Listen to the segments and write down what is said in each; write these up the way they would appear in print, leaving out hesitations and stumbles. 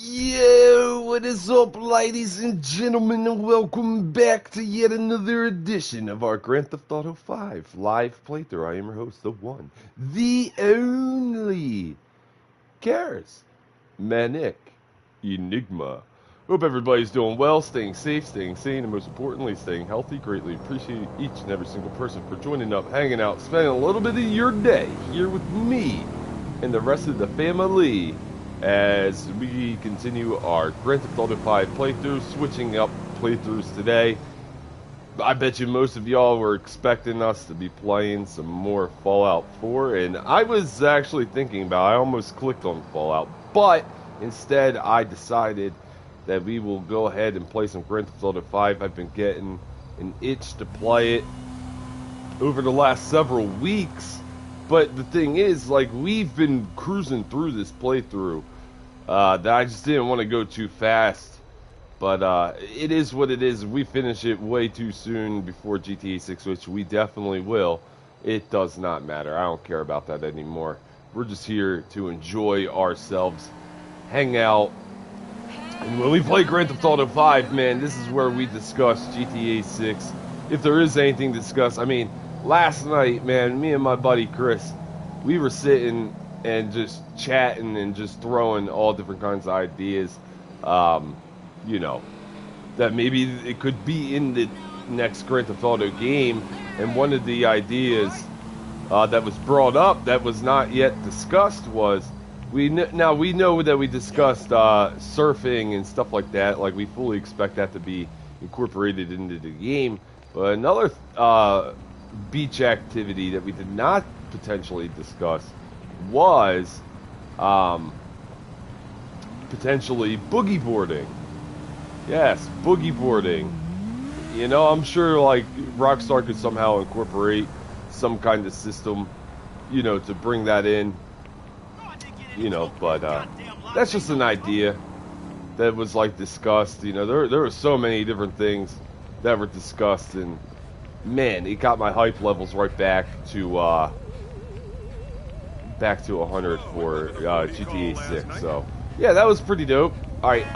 Yo, what is up, ladies and gentlemen, and welcome back to yet another edition of our Grand Theft Auto 5 live playthrough. I am your host, the one, the only, Karis, Manic, Enigma. Hope everybody's doing well, staying safe, staying sane, and most importantly, staying healthy. Greatly appreciate each and every single person for joining up, hanging out, spending a little bit of your day here with me and the rest of the family as we continue our Grand Theft Auto 5 playthrough, switching up playthroughs today. I bet you most of y'all were expecting us to be playing some more Fallout 4, and I was actually thinking about it. I almost clicked on Fallout, but instead I decided that we will go ahead and play some Grand Theft Auto 5. I've been getting an itch to play it over the last several weeks, but the thing is, like, we've been cruising through this playthrough that I just didn't want to go too fast. But it is what it is. We finish it way too soon before GTA 6, which we definitely will. It does not matter. I don't care about that anymore. We're just here to enjoy ourselves, hang out. And when we play Grand Theft Auto 5, man, this is where we discuss GTA 6. If there is anything to discuss. I mean, last night, man, me and my buddy Chris, we were sitting and just chatting and just throwing all different kinds of ideas. You know, that maybe it could be in the next Grand Theft Auto game. And one of the ideas that was brought up that was not yet discussed was, now we know that we discussed surfing and stuff like that. Like, we fully expect that to be incorporated into the game. But another beach activity that we did not potentially discuss was potentially boogie boarding. Yes, boogie boarding. You know, I'm sure, like, Rockstar could somehow incorporate some kind of system, you know, to bring that in. You know, but that's just an idea that was, like, discussed. You know, there were so many different things that were discussed, and man, it got my hype levels right back to 100 for GTA 6. So yeah, that was pretty dope. Alright,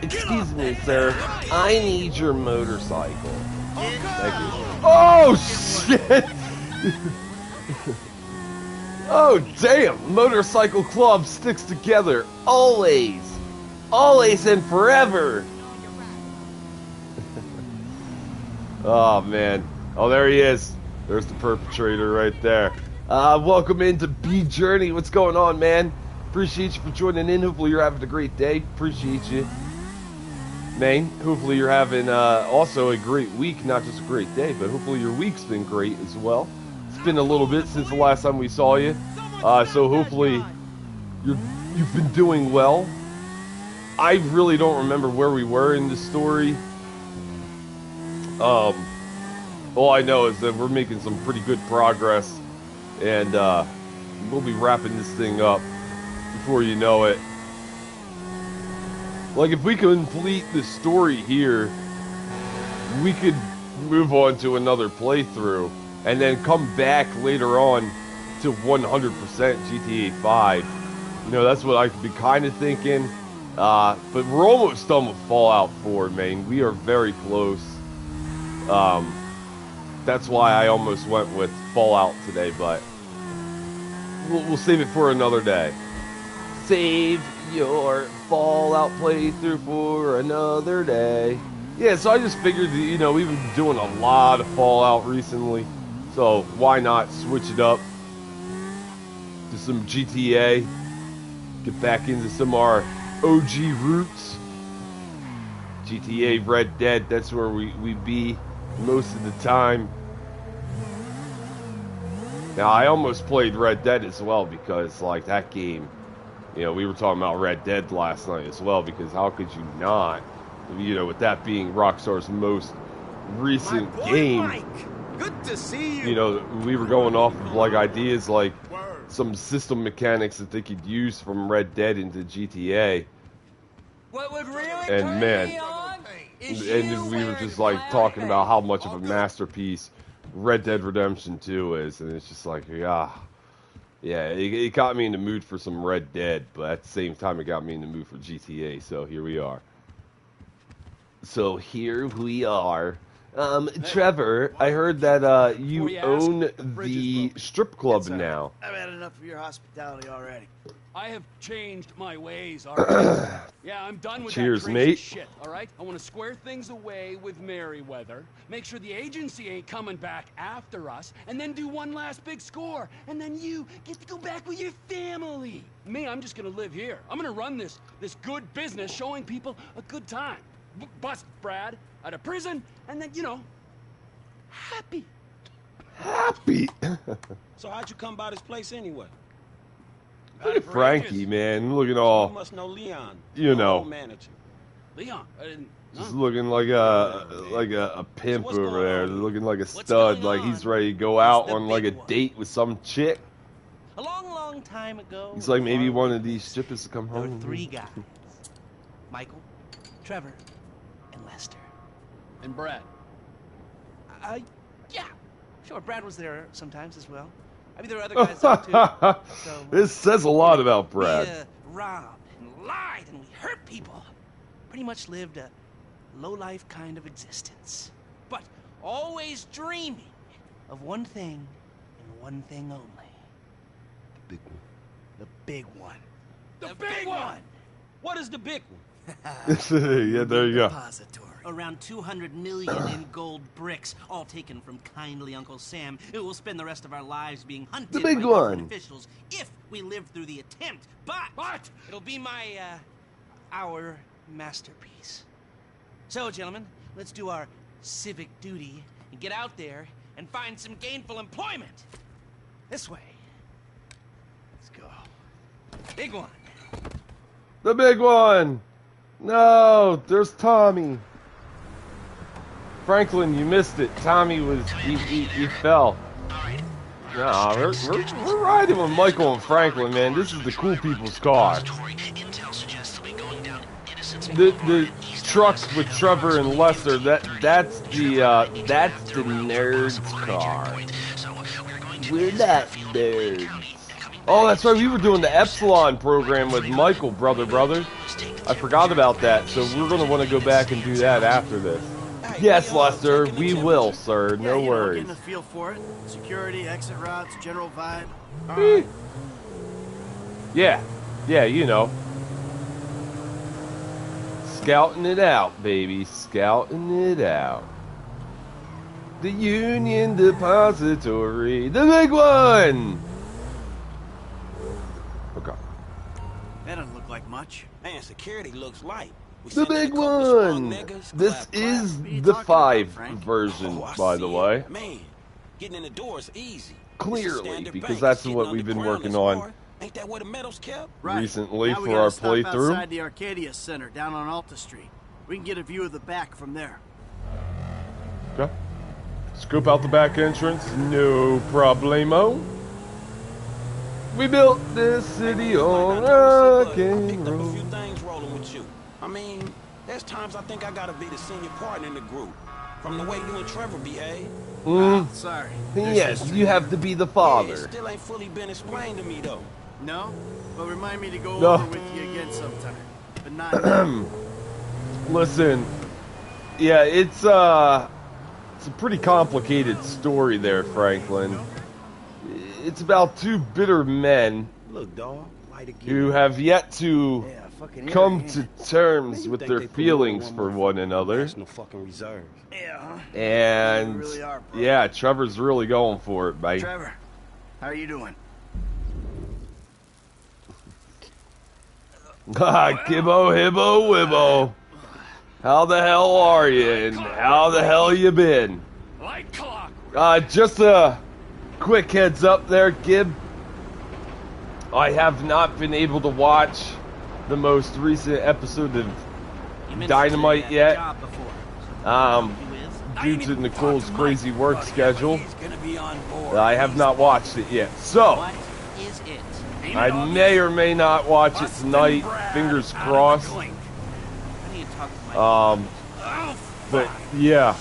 excuse me, sir. I need your motorcycle. Thank you. Oh, shit! Oh, damn! Motorcycle Club sticks together. Always. Always and forever. Oh, man. Oh, there he is. There's the perpetrator right there. Welcome into B Journey. What's going on, man? Appreciate you for joining in. Hopefully you're having a great day. Appreciate you, man. Hopefully you're having also a great week. Not just a great day, but hopefully your week's been great as well. It's been a little bit since the last time we saw you. So hopefully you've been doing well. I really don't remember where we were in the story. All I know is that we're making some pretty good progress, and we'll be wrapping this thing up before you know it. Like, if we complete the story here, we could move on to another playthrough and then come back later on to 100% GTA 5. You know, that's what I could be kind of thinking. But we're almost done with Fallout 4, man. We are very close. That's why I almost went with Fallout today, but we'll save it for another day. Save your Fallout playthrough for another day. Yeah, so I just figured that, you know, we've been doing a lot of Fallout recently, so why not switch it up to some GTA, get back into some of our OG roots. GTA Red Dead, that's where we be most of the time. Now, I almost played Red Dead as well because, like, that game, you know, we were talking about Red Dead last night as well, because how could you not? You know, with that being Rockstar's most recent game. Mike. Good to see you. You know, we were going off of, like, ideas like some system mechanics that they could use from Red Dead into GTA. What would really And man, and we were just like talking about how much of a masterpiece Red Dead Redemption 2 is, and it's just like, yeah, Yeah, it got me in the mood for some Red Dead, but at the same time, it got me in the mood for GTA. So here we are. So here we are. Trevor, I heard that you own the strip club now. I've had enough of your hospitality already. I have changed my ways, all right? Yeah, I'm done with Cheers, that crazy mate. shit, all right? I want to square things away with Merryweather, make sure the agency ain't coming back after us, and then do one last big score, and then you get to go back with your family. Me, I'm just gonna live here. I'm gonna run this good business showing people a good time. Bust Brad out of prison, and then, you know, happy. Happy. So how'd you come by this place anyway? Look at Frankie, man. Looking You all, must know Leon. you the know, old manager. Leon, I didn't... just no. looking like a pimp what's over going there. on? Looking like a What's stud, going like he's on ready to go is out the on like a big one. date with some chick. A long, long time ago. He's like, maybe far one away, of these strippers to come there were home. 3 guys: Michael, Trevor, and Lester. And Brad. Yeah, sure. Brad was there sometimes as well. I mean, there were other guys there too. So, This says a lot about Brad. We robbed and lied and we hurt people. Pretty much lived a low-life kind of existence, but always dreaming of one thing and one thing only: Big one. The big one. The big one! What is the big one? Yeah, there you go. Depository. Around 200 million in gold bricks, all taken from kindly Uncle Sam, who will spend the rest of our lives being hunted The big by government one. officials if we live through the attempt. But it'll be our masterpiece. So, gentlemen, let's do our civic duty and get out there and find some gainful employment. This way. Let's go. Big one. The big one. No, there's Tommy. Franklin, you missed it. Tommy was he fell. Nah, we're riding with Michael and Franklin, man. This is the cool people's car. The truck with Trevor and Lester, that's the nerd's car. We're not nerds. Oh, that's right. We were doing the Epsilon program with Michael, brother. I forgot about that, so we're gonna want to go back and do that after this. Yes, Lester, we will, sir. Yeah, No you know, worries. getting a feel for it. Security, exit routes, general vibe. Yeah, you know. Scouting it out, baby. Scouting it out. The Union Depository. The big one! Okay. That doesn't look like much. Man, security looks light. We The sent in a big couple strong one! niggas, This clap, is What are you the talking 5 about, Frank? version, I by see the it. way. Man, getting in the door is easy. Clearly, This is standard because bank. that's Getting what we've been underground working is on. hard. Ain't that where the metal's kept? Right. Recently Now we for gotta our stop playthrough. outside the Arcadia Center down on Alta Street. We can get a view of the back from there. Okay. Scoop out the back entrance. No problemo. We built this city on rock I picked and up a roll. few things rolling with you. I mean, there's times I think I gotta be the senior partner in the group. From the way you and Trevor behave. Sorry. Yes, you have to be the Yeah, it father. still ain't fully been explained to me though. No? But remind me to go No. over with you again sometime. But not now. Listen, yeah, it's a pretty complicated story there, Franklin. It's about 2 bitter men Look, dawg, light again. who have yet to Yeah, fucking come earring. to terms You with think their they put feelings one for more one another. National fucking reserves. Yeah, huh? And You really are, bro. yeah, Trevor's really going for it, mate. Trevor, how are you doing? Kibbo, hibbo, wibbo. How the hell are you? And how the hell you been? Like clock. Just a quick heads up there, Gib. I have not been able to watch the most recent episode of You mentioned Dynamite that yet. job before. Um, You with? due to Nicole's crazy work schedule. He's gonna be on board. I have not watched it yet. So, What is it? I may or may not watch it tonight. Fingers crossed. I need to talk to my But yeah,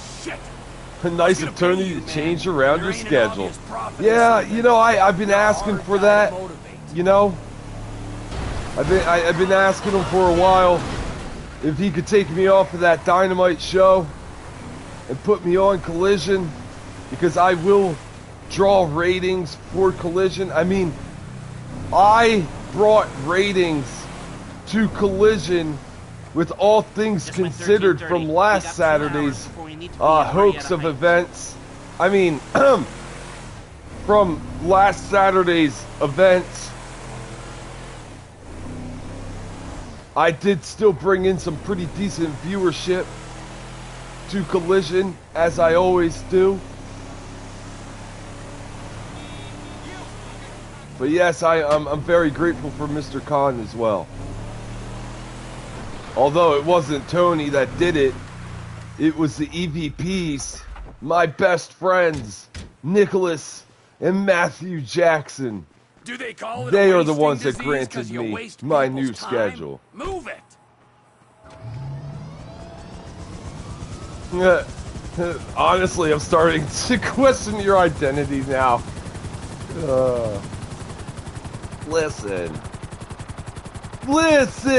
Nice of Tony to change around your schedule. Yeah, you know, I've been asking for that. You know, I've been asking him for a while if he could take me off of that Dynamite show and put me on Collision, because I will draw ratings for Collision. I mean, I brought ratings to Collision with All Things Considered from last Saturday's hoax of events. I mean, from last Saturday's events, I did still bring in some pretty decent viewership to Collision, as I always do. But yes, I'm very grateful for Mr. Khan as well. Although it wasn't Tony that did it, it was the EVPs, my best friends, Nicholas and Matthew Jackson. Do they call it They a are the wasting ones that disease granted 'cause you me waste my people's new time? schedule. Move it. Honestly, I'm starting to question your identity now. Listen. Listen!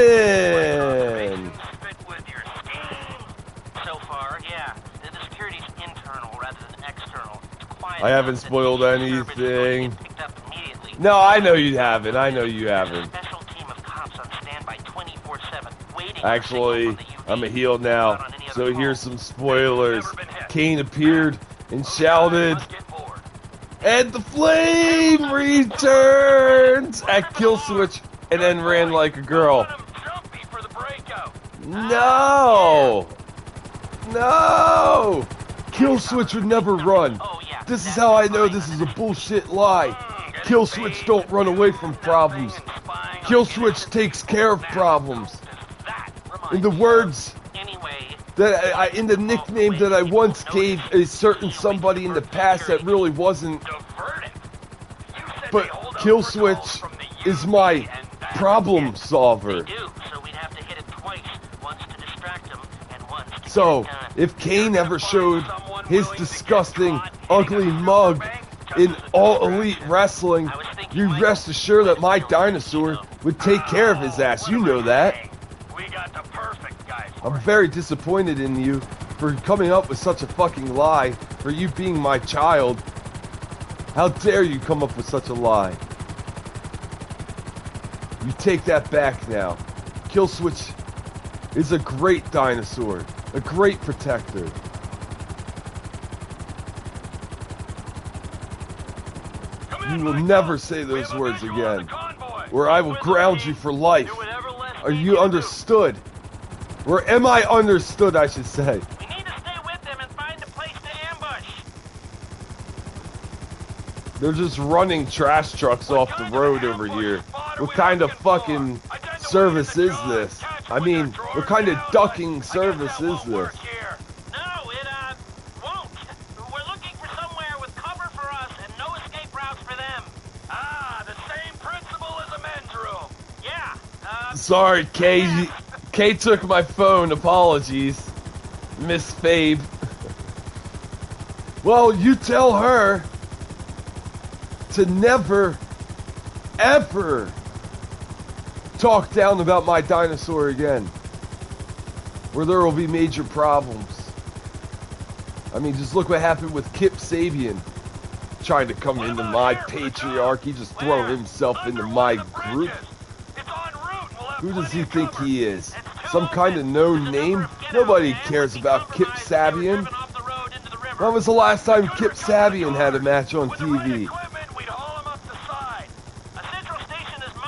So far, yeah. The security's internal rather than external. It's quiet. I haven't spoiled anything. No, I know you haven't. I know you haven't. Special team of cops on standby 24/7, waiting. Actually, I'm a heel now, so here's some spoilers. Kane appeared and shouted, "And the flame returns!" at Killswitch, and then ran like a girl. No! No! Killswitch would never run. This is how I know this is a bullshit lie. Killswitch don't run away from problems. Killswitch takes care of problems. In the words that in the nickname that I once gave a certain somebody in the past that really wasn't. But Killswitch is my problem solver. So, if Kane ever showed his disgusting, ugly mug in All Elite Wrestling, you rest assured that my dinosaur would take care of his ass. You know that. I'm very disappointed in you for coming up with such a fucking lie, for you being my child. How dare you come up with such a lie? You take that back now. Killswitch is a great dinosaur, a great protector. You will never say those words again, or I will ground you for life. Are you understood? Or am I understood, I should say? We need to stay with them and find a place to ambush. They're just running trash trucks off the road over here. What kind of fucking service is this? I mean, what kind of ducking service is this? No, it won't. We're looking for somewhere with cover for us and no escape routes for them. Ah, the same principle as a men's room. Yeah. Sorry, Kay. Kay took my phone. Apologies, Miss Fabe. Well, you tell her to never, ever talk down about my dinosaur again, or there will be major problems. I mean, just look what happened with Kip Sabian trying to come into my patriarchy, just throw himself into my group. Who does he think he is? Some kind of known name? Nobody cares about Kip Sabian. When was the last time Kip Sabian had a match on TV?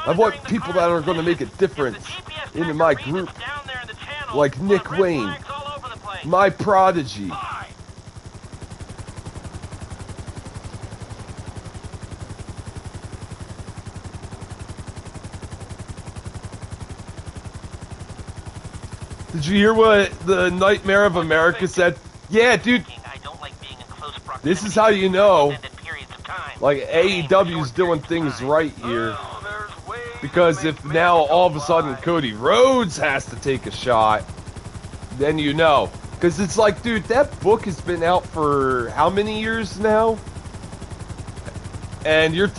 I want people that are going to make a difference into my group, like Nick Wayne, my prodigy. Did you hear what the Nightmare of America said? Yeah, dude. This is how you know, like, AEW's doing things right here. Because if now all of a sudden Cody Rhodes has to take a shot, then you know Because it's like, dude, that book has been out for how many years now? And you're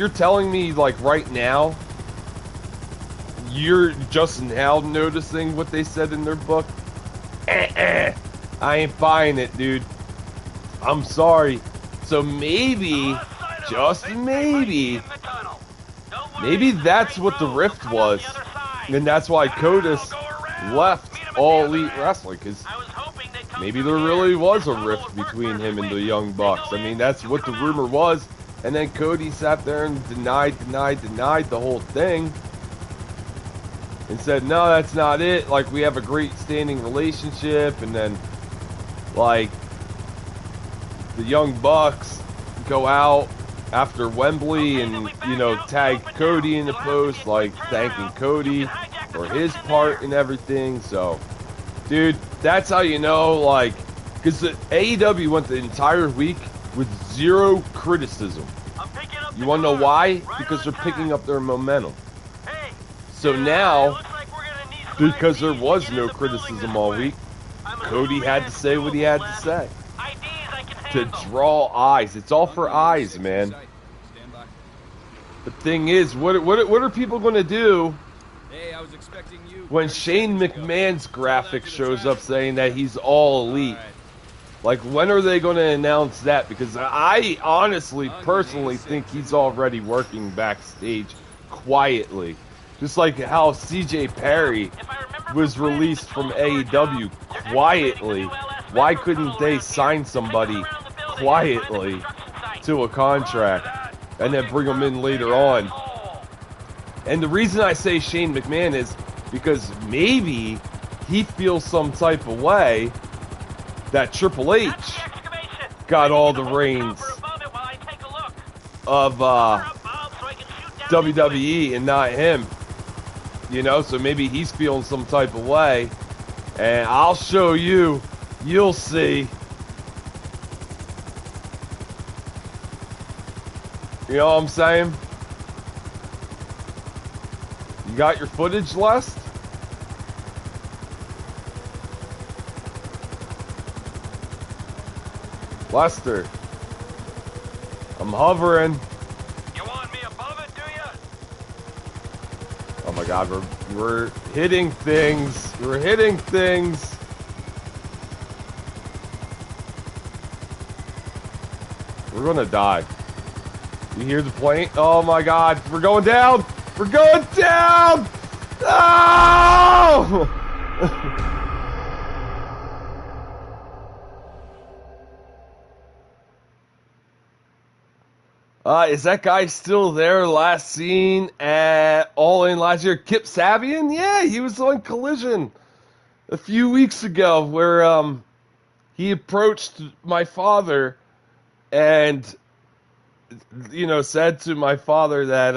telling me, like, right now, you're just now noticing what they said in their book? I ain't buying it, dude. I'm sorry. So maybe, just maybe that's what the rift was. And that's why Codus left All Elite Wrestling, because maybe there really was a rift between him and the Young Bucks. I mean, that's what the rumor was. And then Cody sat there and denied the whole thing. And said, no, that's not it. Like, we have a great standing relationship. And then, like, the Young Bucks go out after Wembley and, you know, tag Cody in the post, like, thanking Cody for his part and everything. So, dude, that's how you know, like, because the AEW went the entire week with zero criticism. You want to know why? Because they're picking up their momentum. So now, because there was no criticism all week, Cody had to say what he had to say. To draw eyes. It's all for eyes, man. The thing is, what are people going to do when Shane McMahon's graphic shows up saying that he's all elite? Like, when are they going to announce that? Because I honestly, personally think he's already working backstage quietly. Just like how CJ Perry was released from AEW quietly. Why couldn't they sign somebody quietly to a contract and then bring them in later on? And the reason I say Shane McMahon is because maybe he feels some type of way that Triple H got all the reins of WWE and not him. You know, so maybe he's feeling some type of way. And I'll show you. You'll see. You know what I'm saying? You got your footage, Les? Lester. I'm hovering. You want me above it, do you? Oh my God, we're hitting things. We're hitting things. We're gonna die. You hear the plane? Oh my God, we're going down. We're going down. Oh! Is that guy still there? Last seen at All In last year? Kip Sabian? Yeah, he was on Collision a few weeks ago where he approached my father and, you know, said to my father that,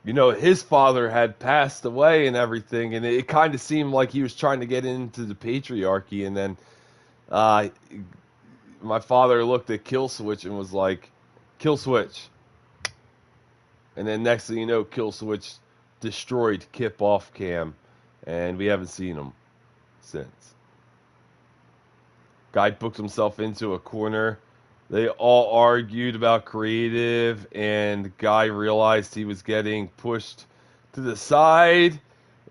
you know, his father had passed away and everything, and it kind of seemed like he was trying to get into the patriarchy, and then my father looked at Killswitch and was like, Killswitch. And then next thing you know, Killswitch destroyed Kip off cam, and we haven't seen him since. Guy booked himself into a corner. They all argued about creative, and Guy realized he was getting pushed to the side,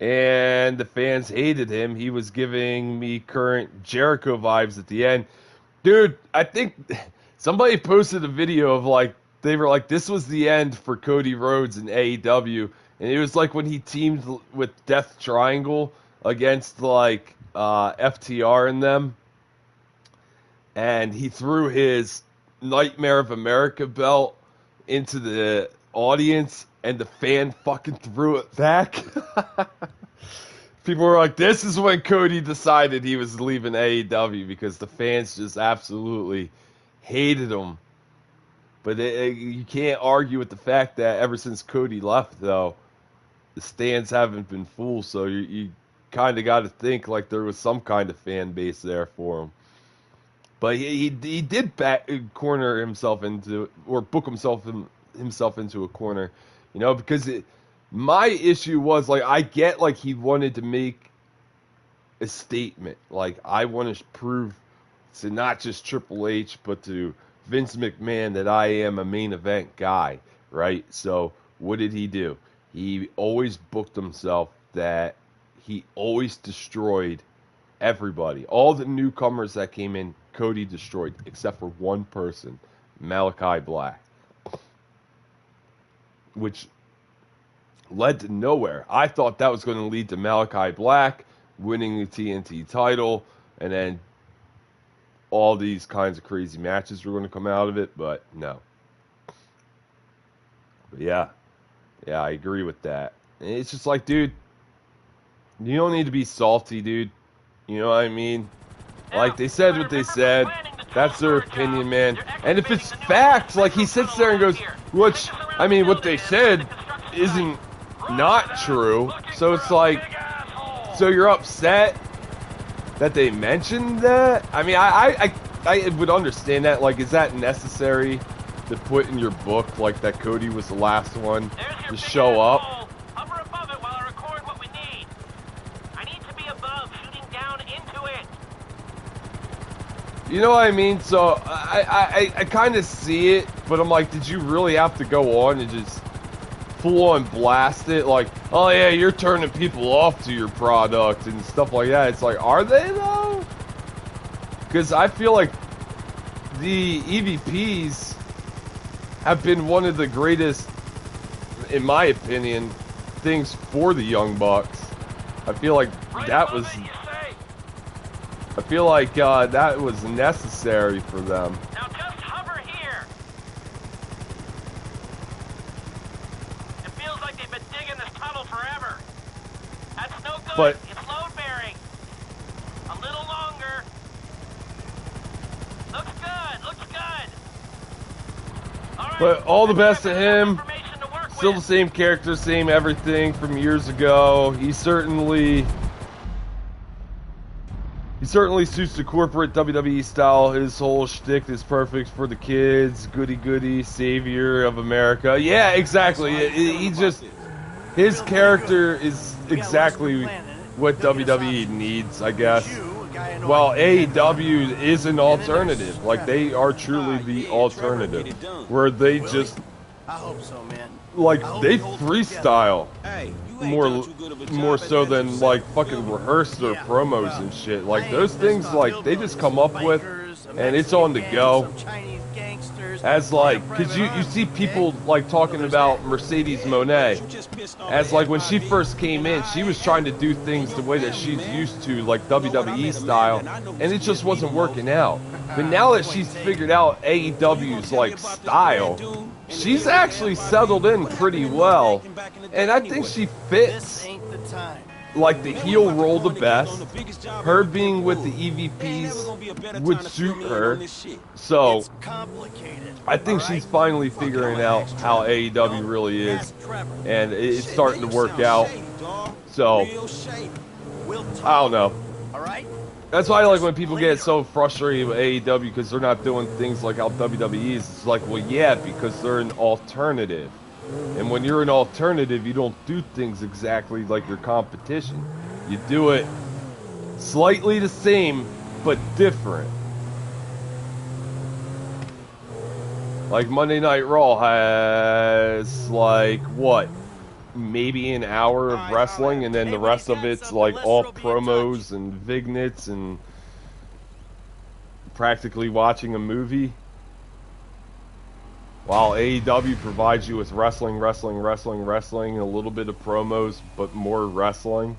and the fans hated him. He was giving me current Jericho vibes at the end. Dude, I think somebody posted a video of, like, they were like, this was the end for Cody Rhodes in AEW. And it was like when he teamed with Death Triangle against, like, FTR and them. And he threw his Nightmare of America belt into the audience, and the fan fucking threw it back. People were like, this is when Cody decided he was leaving AEW, because the fans just absolutely hated him. But you can't argue with the fact that ever since Cody left, though, the stands haven't been full, so you kind of got to think like there was some kind of fan base there for him. But he did corner himself into, or book himself into a corner, you know, because my issue was, like, I get, like, he wanted to make a statement. Like, I want to prove to not just Triple H, but to Vince McMahon that I am a main event guy, right? So what did he do? He always booked himself that he always destroyed everybody. All the newcomers that came in, Cody destroyed, except for one person, Malachi Black, which led to nowhere. I thought that was going to lead to Malachi Black winning the TNT title, and then all these kinds of crazy matches were going to come out of it, but no. But yeah, I agree with that. And it's just like, dude, you don't need to be salty, dude. You know what I mean? Like, they said what they said. That's their opinion, man. And if it's fact, like, he sits there and goes, which, I mean, what they said isn't not true. So it's like, so you're upset that they mentioned that? I mean, I would understand that. Like, is that necessary to put in your book, like, that Cody was the last one to show up? Hover above it while I record what we need. I need to be above, shooting down into it. You know what I mean? So, I kind of see it, but I'm like, did you really have to go on and just full-on blast it? Like, oh yeah, you're turning people off to your product and stuff like that. It's like, are they though? Because I feel like the EVPs have been one of the greatest, in my opinion, things for the Young Bucks. I feel like that was, I feel like that was necessary for them. Now just hover here. It feels like they've been digging this tunnel forever. That's no good. But it's load bearing. A little longer. Looks good. Looks good. All right. But all the best to him. Information to work Still the with. same character, same everything from years ago. He certainly suits the corporate WWE style. His whole shtick is perfect for the kids. Goody, savior of America. Yeah, exactly. He just, his character is exactly what WWE needs, I guess. Well, AEW is an alternative. Like, they are truly the alternative, where they just, I hope so, man. like, they freestyle more so than, like, fucking rehearse their promos and shit. Like, those things, like, they just come up with, and it's on the go. As, like, because you see people, like, talking about Mercedes Moné. As, like, when she first came in, she was trying to do things the way that she's used to, like, WWE style, and it just wasn't working out. But now that she's figured out AEW's, like, style, she's actually settled in pretty well, and I think she fits, like, the heel role the best. Her being with the EVPs would suit her, so I think she's finally figuring out how AEW really is, and it's starting to work out. So, I don't know. That's why I like when people get so frustrated with AEW because they're not doing things like how WWE is. It's like, well, yeah, because they're an alternative. And when you're an alternative, you don't do things exactly like your competition. You do it slightly the same, but different. Like Monday Night Raw has, like, what? Maybe an hour of wrestling, and then the rest of it's like all promos and vignettes and practically watching a movie. While AEW provides you with wrestling, a little bit of promos, but more wrestling.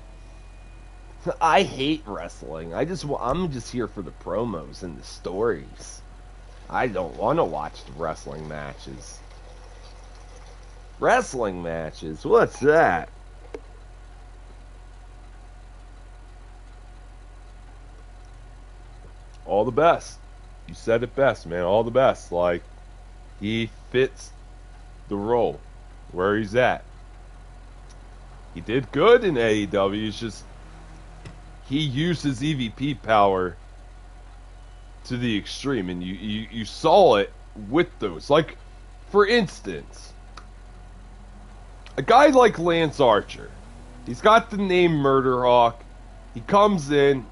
I hate wrestling. I'm just here for the promos and the stories. I don't want to watch the wrestling matches. Wrestling matches? What's that? All the best. You said it best, man. All the best. Like, he fits the role where he's at. He did good in AEW. It's just he used his EVP power to the extreme, and you saw it with those. Like, for instance, a guy like Lance Archer, he's got the name Murder Hawk. He comes in,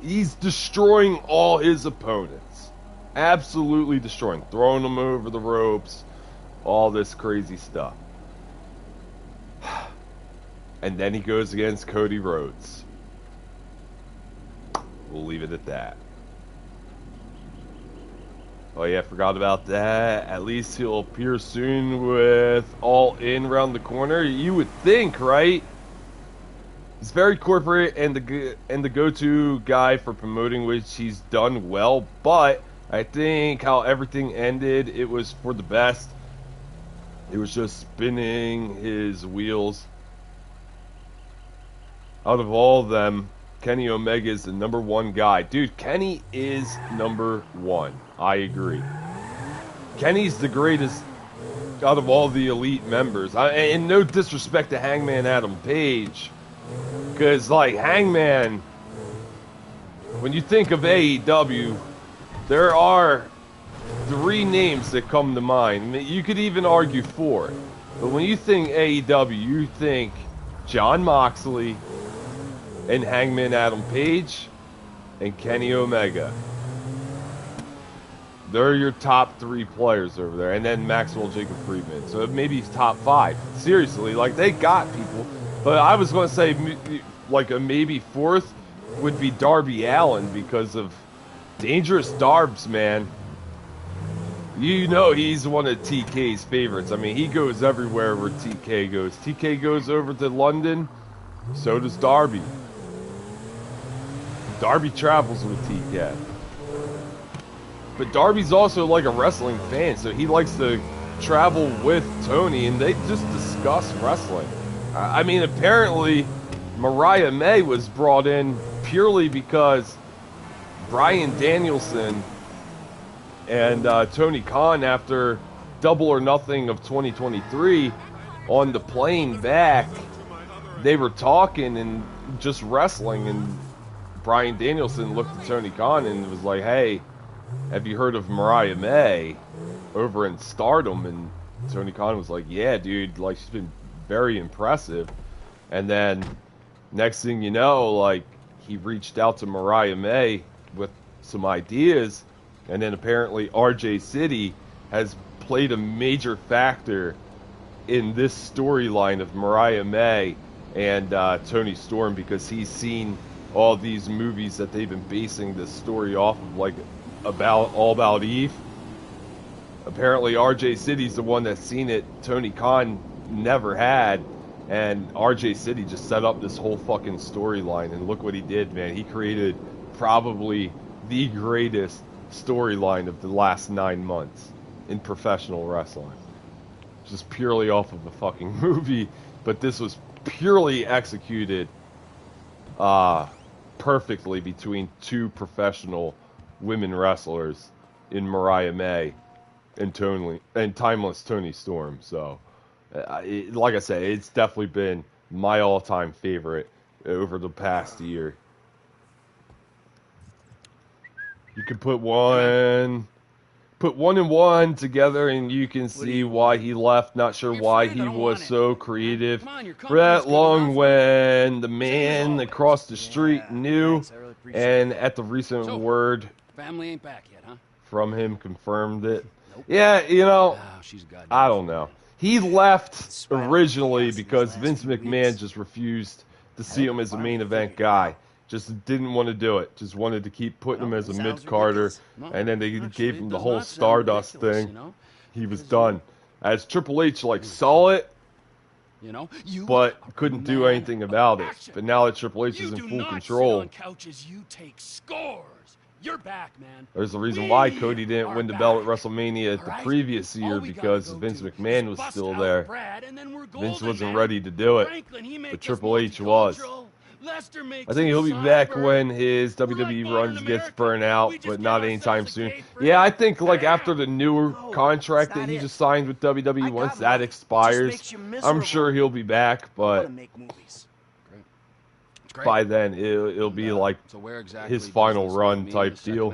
he's destroying all his opponents. Absolutely destroying, throwing them over the ropes, all this crazy stuff. And then he goes against Cody Rhodes. We'll leave it at that. Oh yeah, forgot about that. At least he'll appear soon with All In around the corner. You would think, right? He's very corporate and the go-to guy for promoting, which he's done well. But I think how everything ended, it was for the best. It was just spinning his wheels. Out of all of them, Kenny Omega is the #1 guy. Dude, Kenny is #1. I agree. Kenny's the greatest out of all the elite members. And no disrespect to Hangman Adam Page. Because, like, Hangman, when you think of AEW, there are 3 names that come to mind. You could even argue 4. But when you think AEW, you think Jon Moxley and Hangman Adam Page and Kenny Omega. They're your top 3 players over there. And then Maxwell Jacob Friedman. So maybe top 5. Seriously, like, they got people. But I was going to say, like, a maybe 4th would be Darby Allin because of Dangerous Darbs, man. You know he's one of TK's favorites. I mean, he goes everywhere where TK goes. TK goes over to London, so does Darby. Darby travels with TK. But Darby's also like a wrestling fan, so he likes to travel with Tony, and they just discuss wrestling. I mean, apparently, Mariah May was brought in purely because Bryan Danielson and Tony Khan, after Double or Nothing of 2023, on the plane back, they were talking and just wrestling, and Bryan Danielson looked at Tony Khan and was like, hey, have you heard of Mariah May over in Stardom? And Tony Khan was like, yeah, dude, like, she's been very impressive. And then next thing you know, like, he reached out to Mariah May with some ideas, and then apparently RJ City has played a major factor in this storyline of Mariah May and Tony Storm, because he's seen all these movies that they've been basing this story off of, like All About Eve. Apparently RJ City's the one that's seen it. Tony Khan never had, and RJ City just set up this whole fucking storyline, and look what he did, man. He created probably the greatest storyline of the last 9 months in professional wrestling. Just purely off of a fucking movie, but this was purely executed perfectly between 2 professional women wrestlers in Mariah May and Timeless Tony Storm. So, like I say, it's definitely been my all-time favorite over the past year. You can put one and one together, and you can see why he left. Not sure why he was so creative for that long when the man across the street knew, and at the recent word Family ain't back yet, huh? from him confirmed it. Yeah, you know, I don't know. He left originally because Vince McMahon just refused to see him as a main event guy. Just didn't want to do it. Just wanted to keep putting him as a mid-carder. And then they gave him the whole Stardust thing. He was done. As Triple H, like, saw it, but couldn't do anything about it. But now that Triple H is in full control, You take scores. You're back, man. there's a reason why Cody didn't win the belt at WrestleMania the previous year, because Vince McMahon was still there. Vince wasn't ready to do it, but Triple H was. I think he'll be back when his WWE runs gets burnt out, but not anytime soon. Yeah, I think like after the newer contract that he just signed with WWE, once that expires, I'm sure he'll be back, but by then it'll be like his final run type deal.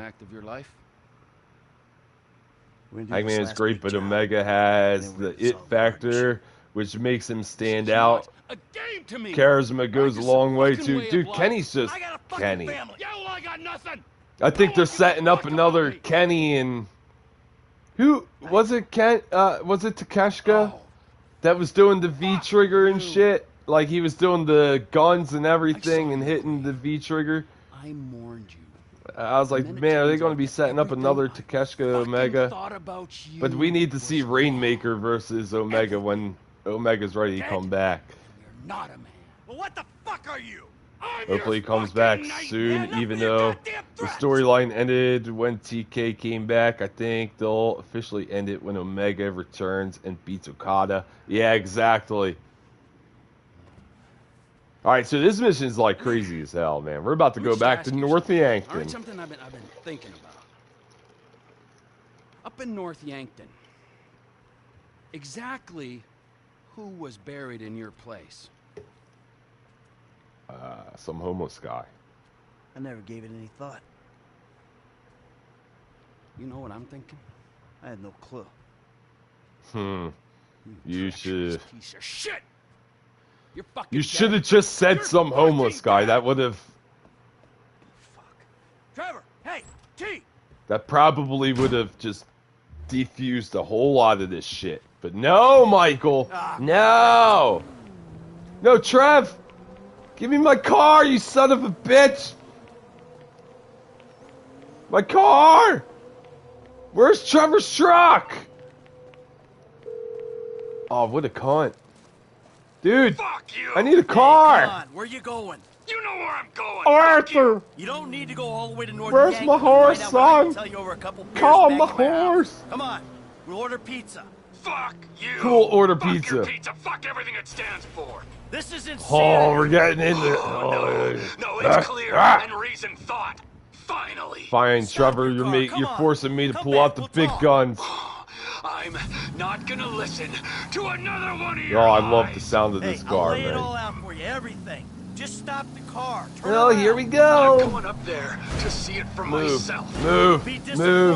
Hangman is great, but Omega has the it factor which makes him stand This is out. not a game to me. Charisma goes a Like long way fucking too. of Dude, life. Kenny's just I got a fucking Kenny. family. Yeah, well, I got nothing. I think No they're one setting gives a up fuck another about me. Kenny and who was it? Was it Takeshka Oh. that was doing the V trigger and you. shit? Like he was doing the guns and everything saw and you. hitting the V trigger. I mourned you. I was like, And then it man, are they turns going to out be that setting up everything another I Takeshka fucking Omega? thought about you But we need to was see wrong. Rainmaker versus Omega when Omega's ready to come back. You're not a man. Well, what the fuck are you? I'm Hopefully he your comes fucking back nightmare. soon, Enough even of your though goddamn the threats. storyline ended when TK came back. I think they'll officially end it when Omega returns and beats Okada. Yeah, exactly. Alright, so this mission's like crazy as hell, man. We're about to Let me go just back ask to you North something. All right, Yankton. something I've been thinking about. Up in North Yankton, exactly who was buried in your place? Some homeless guy. I never gave it any thought. You know what I'm thinking? I had no clue. You treacherous should. piece of shit. You're fucking. You dead. should have just said You're some homeless fucking guy. dead. That would have. Fuck. Trevor, hey, T. That probably would have just defused a whole lot of this shit. But no, Michael. No. No, Trev. Give me my car, you son of a bitch. My car. Where's Trevor's truck? Oh, what a cunt. Dude, Fuck you! I need a Come car. on, where you going? You know where I'm going! Arthur. You don't need to go all the way to North Where's Yankton my to horse, find out what I can son? tell you over a couple beers Call back my at my house. horse. Come on, we'll order pizza. Fuck you! Cool, order Fuck pizza. your pizza! Fuck everything it stands for! This is insanity. Oh, we're getting into. Oh, no, Ah, it's clear ah. and reason thought. Finally. Fine, Stop Trevor, your you're, car, me, come you're on. forcing me to Come pull back, out the we'll big talk. guns. I'm not gonna listen to another one of Oh, your I love the lies. sound of Hey, this I'll car, lay it man. all out for you, everything. Just stop the car. Turn Oh, around. here we I'm go. going up there to see it for Move, myself. move, Be move.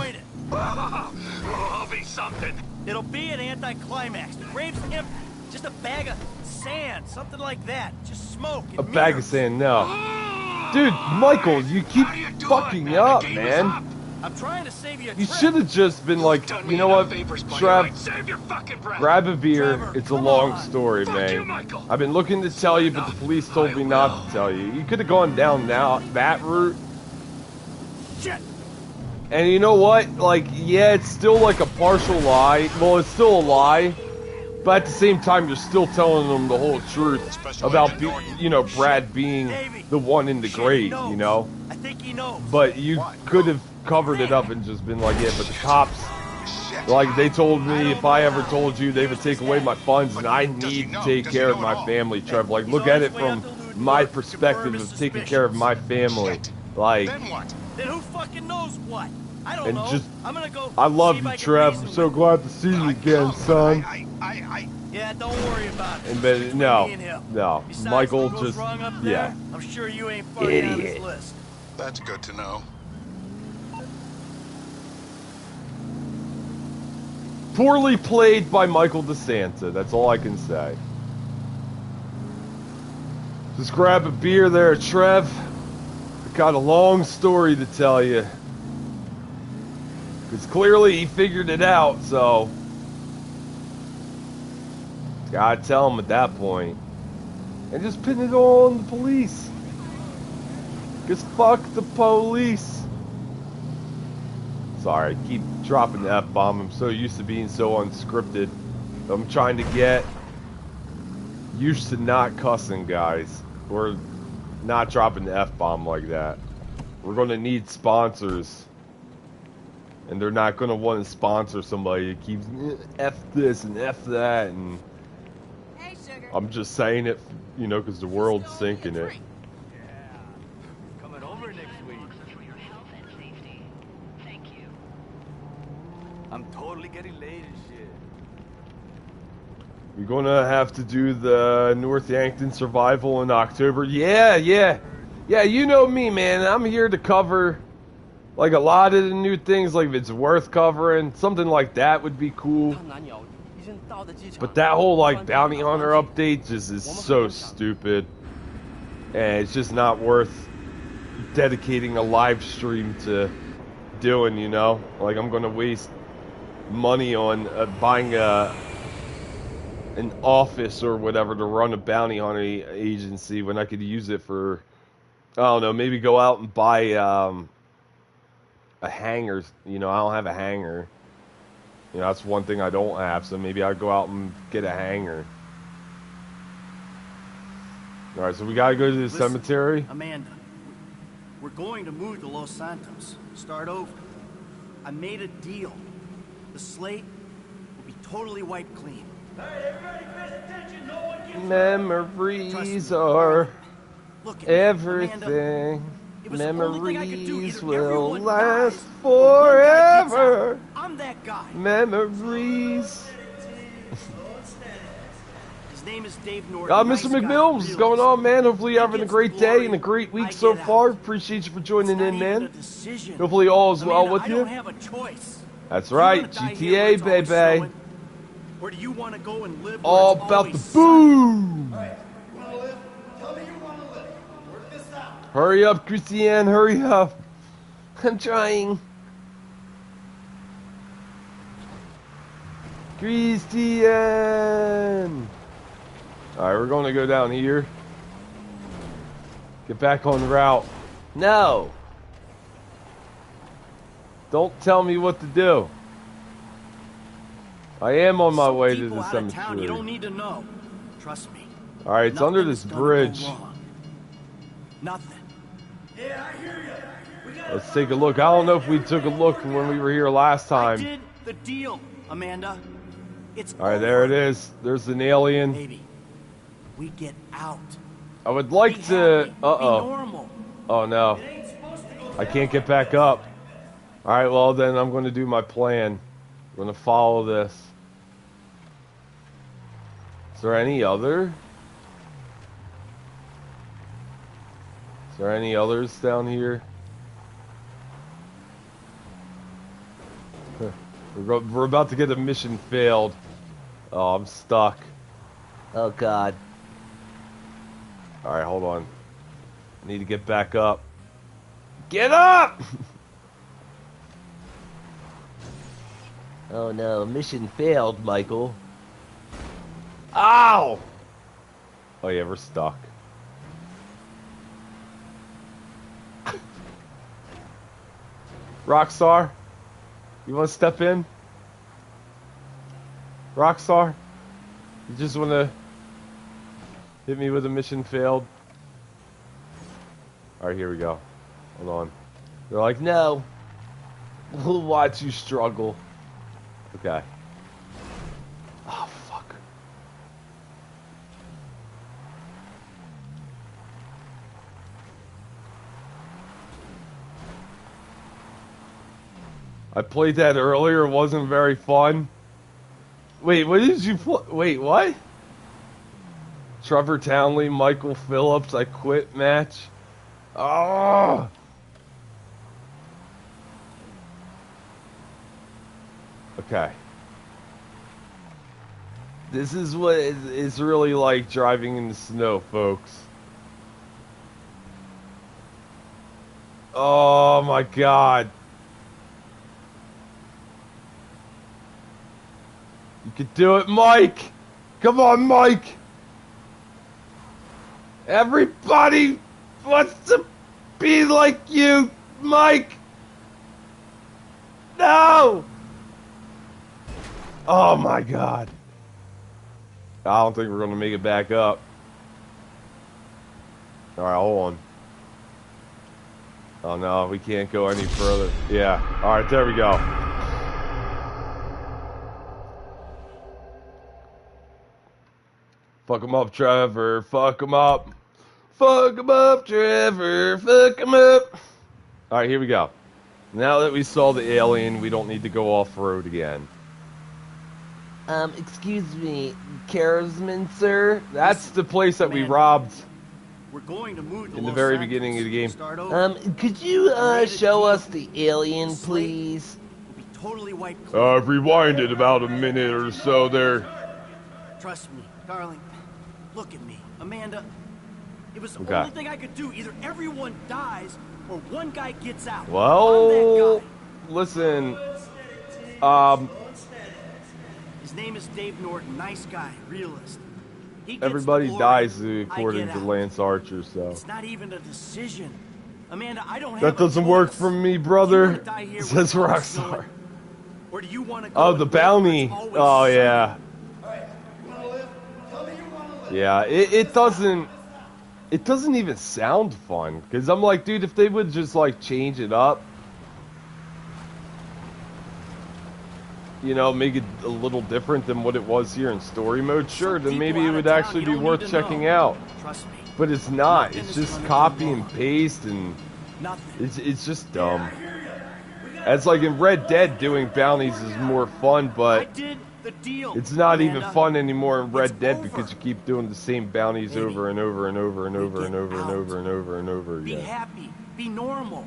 disappointed. I'll be something. It'll be an anticlimax. The grave's empty. Just a bag of sand, something like that. Just smoke and A bag of mirrors. sand, no. Dude, Michael, you keep How you doing, fucking man? The up, game is man. up. I'm trying to save you a You trip. should have just been like, Done you me know enough what, favors by Trev, your life. Save your fucking breath. grab a beer. Trevor, It's a come long on. story, Fuck man. you, Michael. I've been looking to tell you, but the police told me not to tell you. You could have gone down now that route. Shit. And you know what? Like, yeah, it's still like a partial lie. Well, it's still a lie. But at the same time, you're still telling them the whole truth about, Brad being the one in the Shit, grave, he knows. you know? I think he knows. But you could have covered it up and just been like, yeah, but the cops, like, they told me if I ever told you, they would take away my funds, and I need to take care of my family, Trev. Like, look at it from my perspective of taking care of my family. Like, Then what? Then who fucking knows what? I don't And know. just- I'm gonna go. I love see if you, I can Trev. reason I'm so with glad to see you again, son. Yeah, don't worry about it. And It's then, between no, me and him. no. Besides, Michael what goes just, wrong up there, yeah. I'm sure you ain't far down his Idiot. list. That's good to know. Poorly played by Michael DeSanta. That's all I can say. Just grab a beer there, Trev. I got a long story to tell you. Because clearly he figured it out, so... Gotta tell him at that point. And just pin it all on the police. Because fuck the police. Sorry, I keep dropping the F-bomb. I'm so used to being so unscripted. I'm trying to get used to not cussing, guys. Or not dropping the F-bomb like that. We're going to need sponsors. And they're not going to want to sponsor somebody that keeps F this and F that. And Hey, sugar. I'm just saying it, because the world's sinking it. Coming over next week. For your health and safety. Thank you. I'm totally getting laid and shit. We're gonna have to do the North Yankton survival in October. Yeah, you know me, man. I'm here to cover, like, a lot of the new things. Like, if it's worth covering, something like that would be cool. But that whole like bounty hunter update just is so stupid, and it's just not worth dedicating a live stream to doing. You know, like I'm gonna waste money on buying an office or whatever to run a bounty hunter agency when I could use it for, I don't know, maybe go out and buy a hangar. You know, I don't have a hangar. You know, that's one thing I don't have, so maybe I'll go out and get a hangar. Alright, so we gotta go to the cemetery. Amanda, we're going to move to Los Santos. Start over. I made a deal. The slate will be totally wiped clean. Alright, everybody pays attention. No one gets Memories are Look at me, everything. Amanda. It was the only thing I could do. Memories Either will everyone last dies, or one guy gets forever. out. I'm that guy. Memories. His name is Dave Norton. Mr. McMills, what's going on, man? Hopefully you're having a great day and a great week so far. Appreciate you for joining in, man. Hopefully all is well with I you. don't have a choice. That's Do you wanna right, die here where GTA, it's always baby. snowing? Or do you want to go and live where All it's about the always sunny? boom. You wanna live? Tell me you wanna live. Work this out. Hurry up, Christiane, hurry up. I'm trying. Christiane. Alright, we're going to go down here. Get back on the route. No. Don't tell me what to do. I am on my Some way to people the out of town, you cemetery. don't need to know. Trust me. Alright, it's under Nothing's this gonna go bridge. wrong. Nothing. Yeah, I hear you. We gotta Let's take a look. I don't know if we took a look when we were here last I time. did the deal, Amanda. It's Alright, there it over. is. There's an alien. Baby, we get out. I would like Be to... happy. Be Uh-oh. normal. Oh, no. I can't get back up. Alright, well, then I'm going to do my plan. I'm going to follow this. Is there any other? Is there any others down here? Huh. We're about to get a mission failed. Oh, I'm stuck. Oh, God. Alright, hold on. I need to get back up. Get up! Oh no, mission failed, Michael. Ow! Oh yeah, we're stuck. Rockstar? You want to step in? Rockstar? You just want to hit me with a mission failed? Alright, here we go. Hold on. They're like, no. We'll watch you struggle. Okay. Oh, fuck. I played that earlier. It wasn't very fun. Wait, what did you play? Wait, what? Trevor Townley, Michael Phillips, I quit match. Oh! Okay. This is what it's really like driving in the snow, folks. Oh my God. You could do it, Mike! Come on, Mike! Everybody wants to be like you, Mike! No! Oh my God. I don't think we're going to make it back up. Alright, hold on. Oh no, we can't go any further. Yeah, alright, there we go. Fuck him up, Trevor. Fuck him up. Fuck him up, Trevor. Fuck him up. Alright, here we go. Now that we saw the alien, we don't need to go off-road again. Excuse me, Charisman, sir? That's the place that we robbed We're going to move to in the Los very Santos. beginning of the game. Start over. Could you show us the alien, please? It'll be totally wiped clean. Rewinded about a minute or so there. Trust me, darling. Look at me. Amanda, it was the Okay. only thing I could do. Either everyone dies or one guy gets out. Well, I'm that guy. listen. His name is Dave Norton. Nice guy, realist. He gets Everybody the glory, dies I according get to out. Lance Archer, so. It's not even a decision. Amanda, I don't have That doesn't a work choice. for me, Do you brother, wanna die here says with us Rockstar. going? Or do you want to go Oh, and the live where bounty. it's always Oh, sunny? yeah. Yeah, it doesn't even sound fun. Because I'm like, dude, if they would just, like, change it up. You know, make it a little different than what it was here in story mode, sure, then Some maybe people it out would of town actually you be don't worth need to checking know. out. Trust me. But it's not. Nothing It's is just gonna go copy wrong. and paste, and Nothing. it's just dumb. It's like in Red Dead, doing bounties is more fun, I but did the deal. it's not even Amanda. fun anymore in Red It's Dead over. because you keep doing the same bounties Baby, over and over and over and we over and get over and out. over and over and over Be again. happy. Be normal.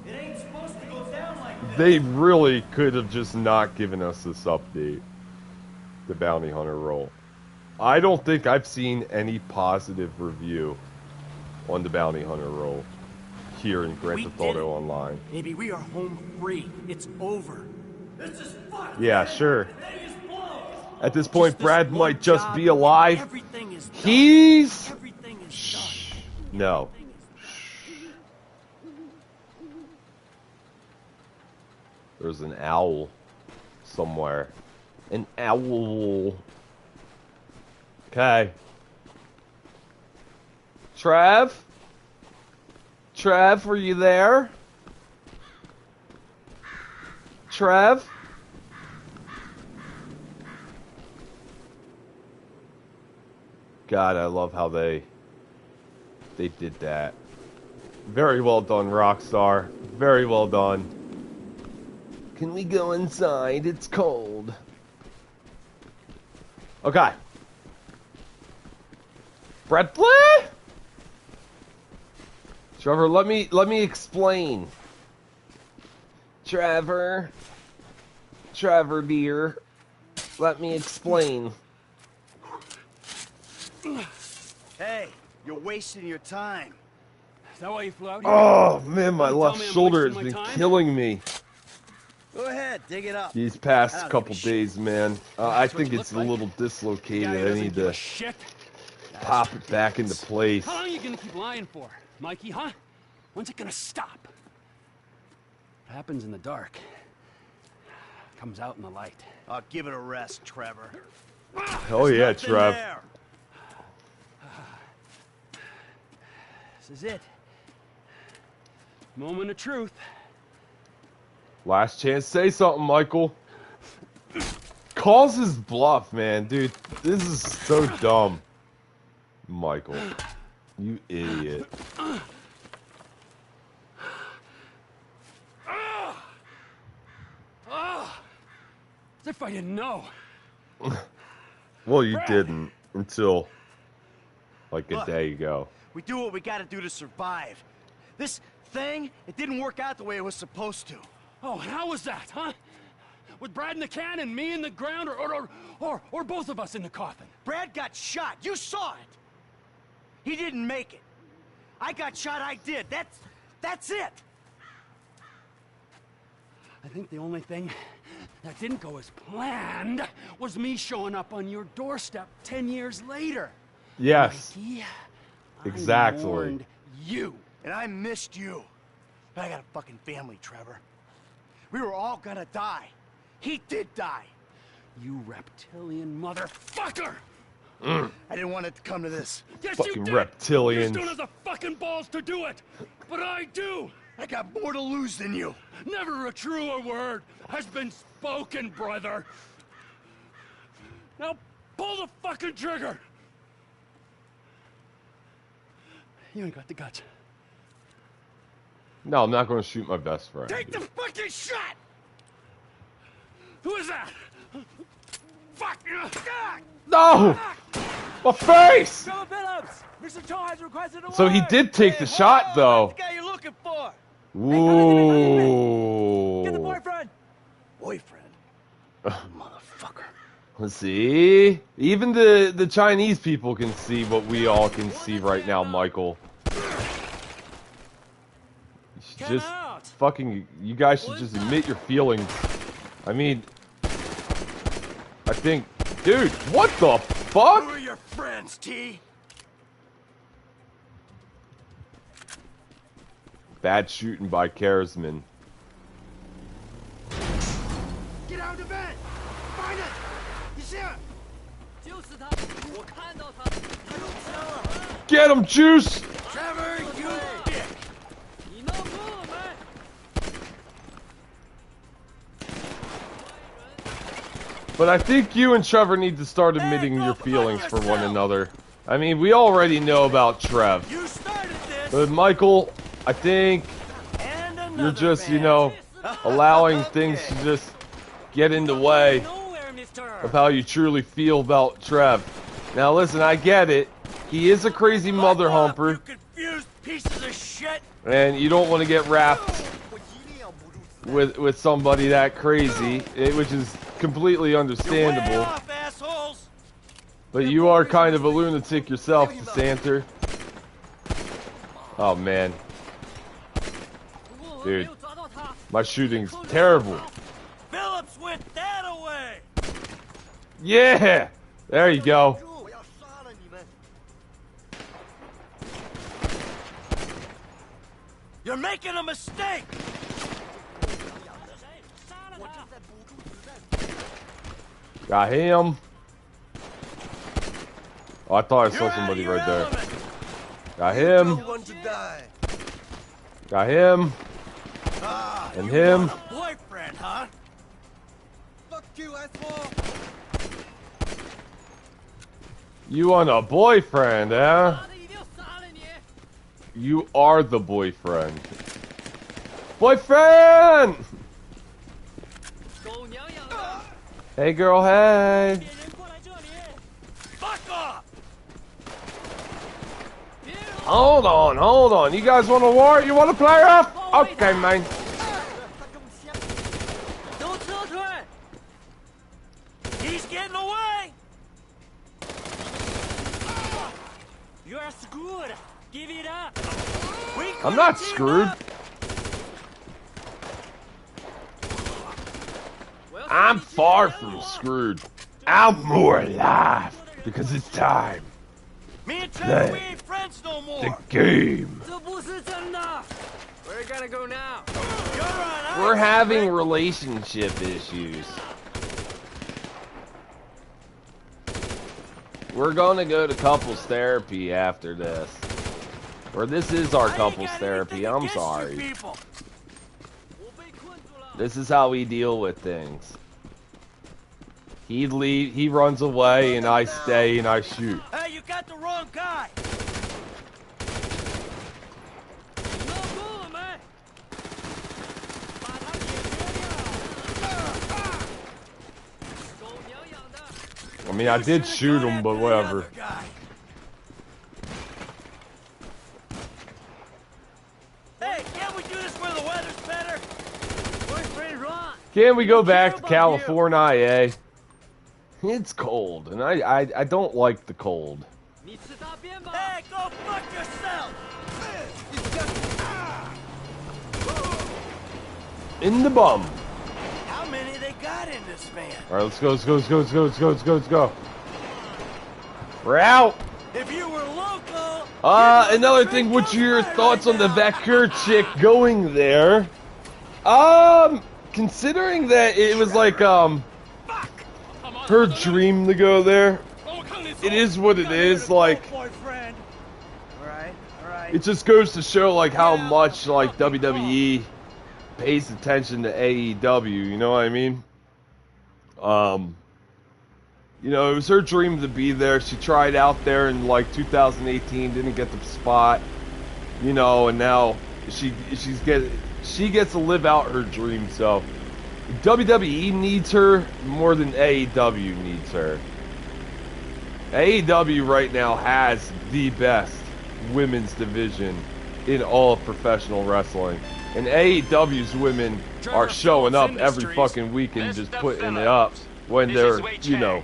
It ain't supposed to go down like this. They really could have just not given us this update, the bounty hunter role. I don't think I've seen any positive review on the bounty hunter role here in Grand We Theft did it. Auto Online. Baby, we are home free. It's over. This is fucked. Yeah, sure. Day is blown. At this point, Just this Brad one might just job be and alive. Everything is done. He's... Everything is done. No. Everything is done. There's an owl somewhere. An owl. Okay. Trev? Trev, are you there? Trev? God, I love how they did that. Very well done, Rockstar. Very well done. Can we go inside? It's cold. Okay. Bradley? Trevor, let me explain. Trevor, dear, let me explain. Hey, you're wasting your time. Is that why you flew out here? Oh man, my Tell left me I'm shoulder has wasting been my time? killing me Go ahead, dig it up. these I past don't couple give a shit. days, man. I That's what think you it's a look like. little Guy who dislocated. I doesn't need give a to shit. pop it back into place. How long are you gonna keep lying for, Mikey, huh? When's it gonna stop? What happens in the dark comes out in the light. I'll give it a rest, Trevor. Hell yeah, Nothing Trev. there. This is it. Moment of truth. Last chance, say something, Michael. Calls his bluff, man, dude. This is so dumb. Michael, you idiot. As if I didn't know. Well, you didn't until like a Look. day ago. We do what we gotta do to survive. This thing, it didn't work out the way it was supposed to. Oh, and how was that, huh? With Brad in the can and me in the ground, or both of us in the coffin? Brad got shot. You saw it. He didn't make it. I got shot. I did. That's it. I think the only thing that didn't go as planned was me showing up on your doorstep 10 years later. Yes, Mikey, exactly. I warned you. And I missed you. But I got a fucking family, Trevor. We were all gonna die. He did die. You reptilian motherfucker! I didn't want it to come to this. Yes, Fucking you did! reptilians. You still have the fucking balls to do it! But I do! I got more to lose than you. Never a truer word has been spoken, brother! Now pull the fucking trigger! You ain't got the guts. No, I'm not going to shoot my best friend. Take the fucking shot! Who is that? Fuck! No! My face! Trevor Phillips! Mr. Cho has requested a So he word. did take the shot, though. That's the guy you're looking for. Get the Ooh. boyfriend! Motherfucker. Let's see. Even the Chinese people can see what we all can see right now, Michael. You should just fucking. You guys should just admit your feelings. I mean, I think, dude, what the fuck? Who are your friends, T? Bad shooting by Karisman. Get out of bed! Find it! You see it? Get him, Juice! Trevor, you dick! But I think you and Trevor need to start admitting your feelings for one another. I mean, we already know about Trev. You started this! But Michael, I think you're just, you know, allowing things to just get in the way of how you truly feel about Trev. Now listen, I get it. He is a crazy mother humper. You confused pieces of shit! And you don't want to get wrapped with somebody that crazy, which is completely understandable. Off, assholes! But you are kind of a lunatic yourself, DeSanter. Oh man. Dude. My shooting's terrible. Phillips went that away! Yeah! There you go. You're making a mistake! Got him. Oh, I thought I saw somebody right there. Got him. Got him. And him. Boyfriend, huh? Fuck you, asshole! You want a boyfriend, eh? You are the boyfriend. Boyfriend! Hey girl, hey! Fuck off! Hold on. You guys want a war? You want to play rough? Okay, man. He's getting away! You're screwed! Give it up! I'm not screwed. I'm far from screwed. I'm more alive because it's time. Me and Trevor, we ain't friends no more! The game. Where you gonna go now? We're having relationship issues. We're gonna go to couples therapy after this. Or this is our couples therapy, I'm sorry. This is how we deal with things. He runs away and I stay and I shoot. Hey, you got the wrong guy! I mean, I did shoot him, but whatever. Hey, can't we do this where the weather's better? Boyfriend, run! Can we go back to California, eh? It's cold, and I don't like the cold. Hey, go fuck yourself! In the bum. How many they got in this van? Alright, let's go. We're out! If you were local... Another thing, what's your thoughts on the Vakur chick going there? Considering that it was like, her dream to go there, it is what it is, like, it just goes to show, like, how much, like, WWE pays attention to AEW, you know what I mean? You know, it was her dream to be there. She tried out there in, like, 2018, didn't get the spot, you know, and now she gets to live out her dream, so WWE needs her more than AEW needs her. AEW right now has the best women's division in all of professional wrestling. And AEW's women are showing up every fucking week and just putting it up when they're, you know,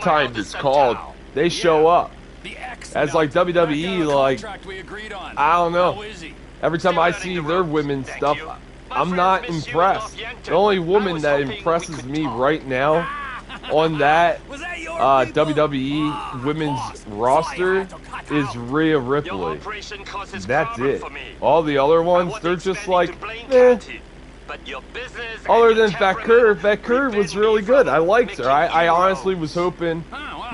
time is called. They show up. As like WWE, like, I don't know. Every time I see their women's stuff, I'm not impressed. The only woman that impresses me right now on that WWE women's roster is Rhea Ripley. That's it. All the other ones, they're just like, eh. Other than Vakur was really good. I liked her. I honestly was hoping,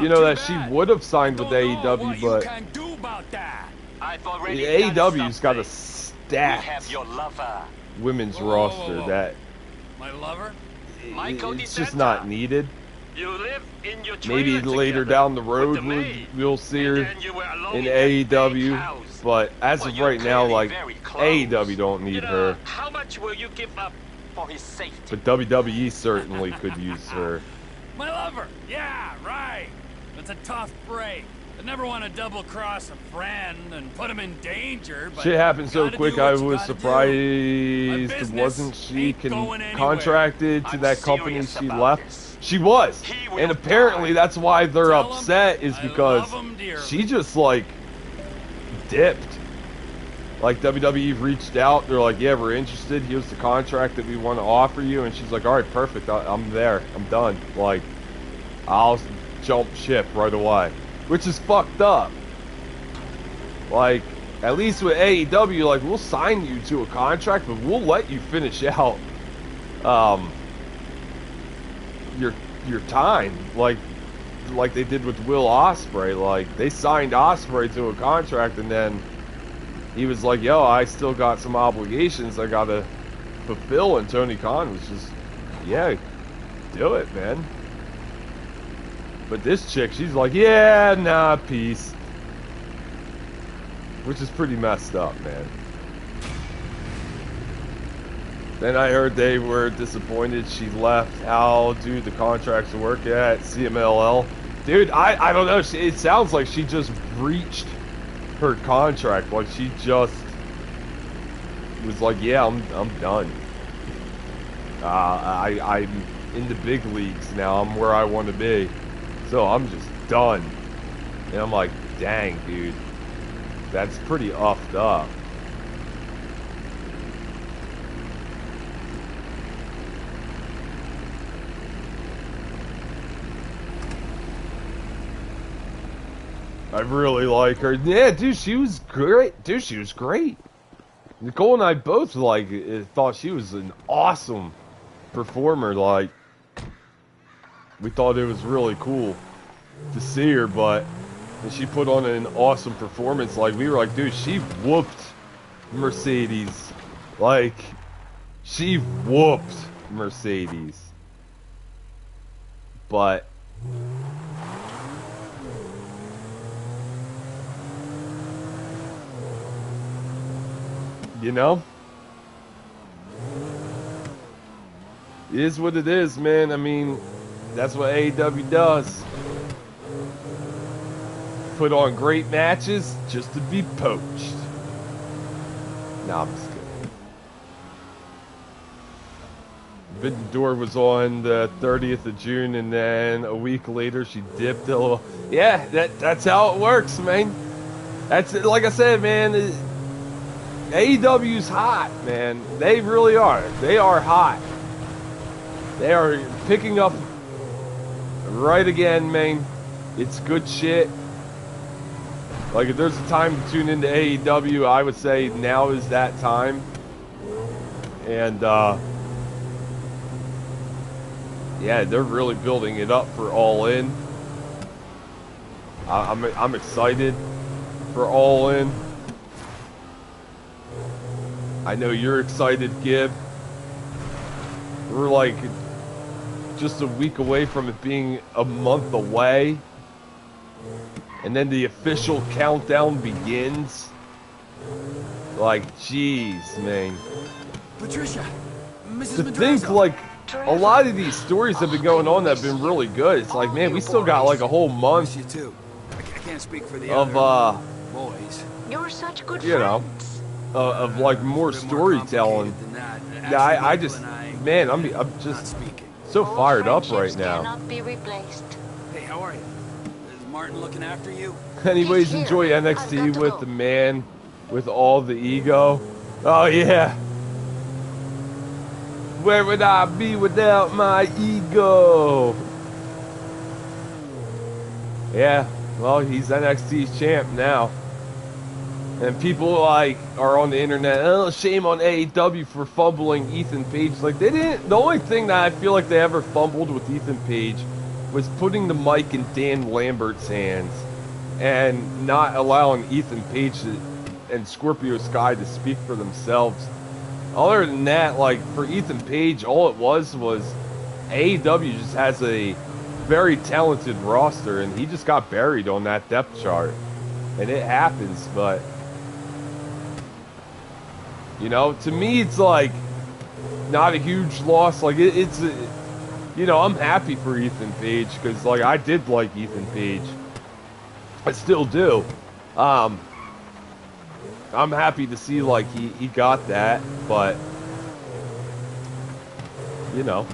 you know, that she would have signed with AEW, but AEW's got a stacked women's roster that it's just not needed. Maybe later down the road we'll see her in AEW, but as of right now, like, AEW don't need her. How much will you give up for his safety? But WWE certainly could use her. My lover! Yeah, right! It's a tough break. I never want to double-cross a friend and put him in danger, but shit happened so quick, I was surprised wasn't she contracted to that company she left? She was! And apparently that's why they're upset, is because she just, like, dipped. Like, WWE reached out, they're like, yeah, we're interested, here's the contract that we want to offer you, and she's like, alright, perfect, I'm there, I'm done. Like, I'll jump ship right away. Which is fucked up. Like, at least with AEW, like, we'll sign you to a contract, but we'll let you finish out your time, like they did with Will Ospreay. Like, they signed Ospreay to a contract, and then he was like, yo, I still got some obligations I gotta fulfill, and Tony Khan was just, yeah, do it, man. But this chick, she's like, yeah, nah, peace. Which is pretty messed up, man. Then I heard they were disappointed she left. How do the contracts work at CMLL? Dude, I don't know. It sounds like she just breached her contract. Like, she just was like, yeah, I'm done. I'm in the big leagues now. I'm where I want to be. So I'm just done. And I'm like, dang, dude. That's pretty upped up. I really like her. Yeah, dude, she was great. Dude, she was great. Nicole and I both, like, thought she was an awesome performer. Like, we thought it was really cool to see her, but she put on an awesome performance. Like, we were like, dude, she whooped Mercedes. Like, she whooped Mercedes. But you know, it is what it is, man. I mean, that's what AEW does. Put on great matches just to be poached. Nah, I'm just kidding. Forbidden Door was on the 30th of June, and then a week later she dipped a little. Yeah, that's how it works, man. That's, like I said, man, AEW's hot, man. They really are. They are hot. They are picking up right again, man. It's good shit. Like, if there's a time to tune into AEW, I would say now is that time. And, yeah, they're really building it up for All In. I'm excited for All In. I know you're excited, Gib. We're like just a week away from it being a month away. And then the official countdown begins. Like, jeez, man. Patricia, Mrs. To think, like, a lot of these stories have been going on that have been really good. It's like, man, we still got like a whole month you too. I can't speak for the of boys. You're such good you know, friends. of like more It's a bit storytelling. complicated than that. Yeah, I Actually, just, Mabel and I man, I'm not just speaking. so Old fired up right friendships now. cannot be replaced. Hey, how are you? Is Martin looking after you? Anyways, He's enjoy here. I've NXT got to with go. the man with all the ego. Oh yeah. Where would I be without my ego? Yeah, well, he's NXT's champ now. And people like are on the internet, oh, shame on AEW for fumbling Ethan Page. Like they didn't. The only thing that I feel like they ever fumbled with Ethan Page was putting the mic in Dan Lambert's hands and not allowing Ethan Page and Scorpio Sky to speak for themselves. Other than that, like for Ethan Page, all it was AEW just has a very talented roster, and he just got buried on that depth chart, and it happens. But you know, to me, it's like not a huge loss. Like it's you know, I'm happy for Ethan Page because like I did like Ethan Page, I still do. I'm happy to see like he got that, but you know,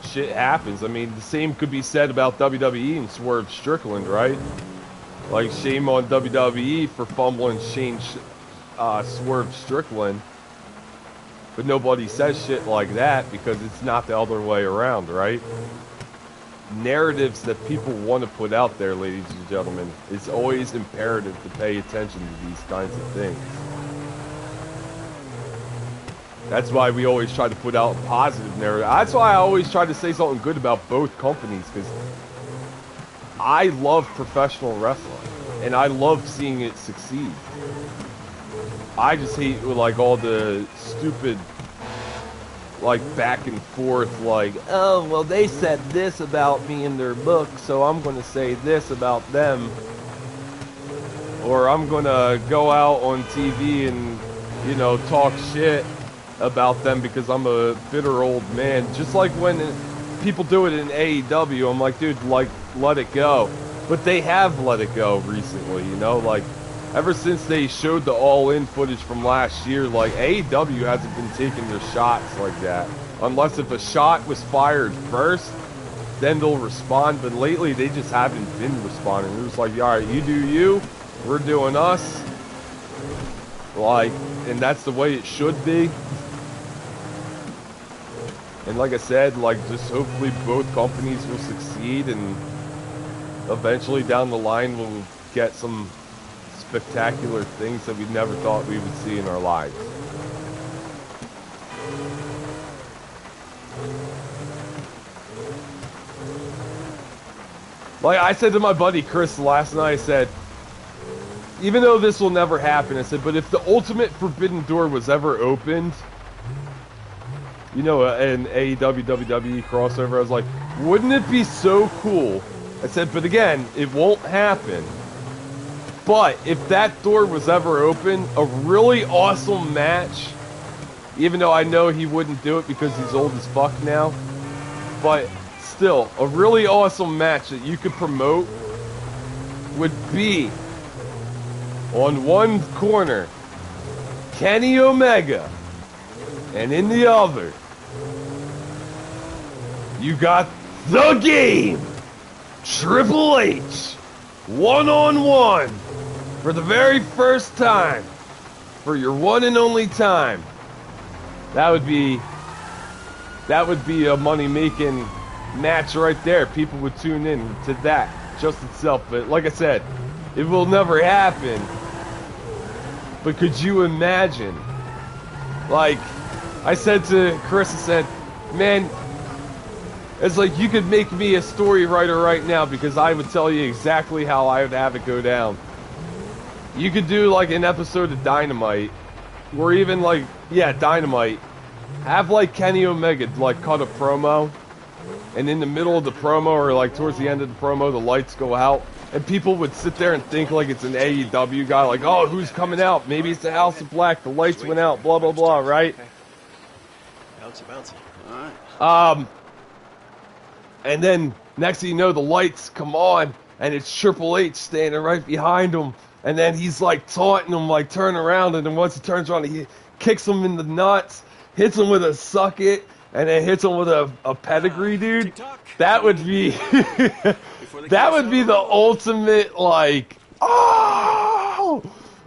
shit happens. I mean, the same could be said about WWE and Swerve Strickland, right? Like, shame on WWE for fumbling Swerve Strickland, but nobody says shit like that because it's not the other way around, right? Narratives that people want to put out there, ladies and gentlemen, it's always imperative to pay attention to these kinds of things. That's why we always try to put out a positive narrative. That's why I always try to say something good about both companies, because I love professional wrestling, and I love seeing it succeed. I just hate like all the stupid like back and forth, like, oh, well, they said this about me in their book, so I'm going to say this about them. Or I'm going to go out on TV and, you know, talk shit about them because I'm a bitter old man. Just like when people do it in AEW, I'm like, dude, like, let it go. But they have let it go recently, you know, like, ever since they showed the all-in footage from last year, like, AEW hasn't been taking their shots like that. Unless if a shot was fired first, then they'll respond. But lately, they just haven't been responding. It was like, all right, you do you, we're doing us. Like, and that's the way it should be. And like I said, like, just hopefully both companies will succeed, and eventually down the line we'll get some spectacular things that we never thought we would see in our lives. Like I said to my buddy Chris last night, I said, even though this will never happen, I said, but if the ultimate Forbidden Door was ever opened, you know, an AEW WWE crossover, I was like, wouldn't it be so cool? I said, but again, it won't happen. But if that door was ever open, a really awesome match, even though I know he wouldn't do it because he's old as fuck now, but still, a really awesome match that you could promote would be, on one corner, Kenny Omega, and in the other, you got The Game, Triple H, one-on-one, for the very first time, for your one and only time. That would be a money-making match right there. People would tune in to that just itself. But like I said, it will never happen. But could you imagine? Like I said to Chris, I said, man, it's like you could make me a story writer right now, because I would tell you exactly how I would have it go down. You could do like an episode of Dynamite, or even like, yeah, Dynamite. Have like Kenny Omega like cut a promo, and in the middle of the promo, or like towards the end of the promo, the lights go out, and people would sit there and think like it's an AEW guy, like, oh, who's coming out? Maybe it's the House of Black, the lights went out, blah, blah, blah, right? Bouncy, bouncy. All right. And then next thing you know, the lights come on, and it's Triple H standing right behind him, And then he's like taunting him, like turn around, and then once he turns around, he kicks him in the nuts, hits him with a suck it, and then hits him with a pedigree, dude. That would be that would be the ultimate, like, oh,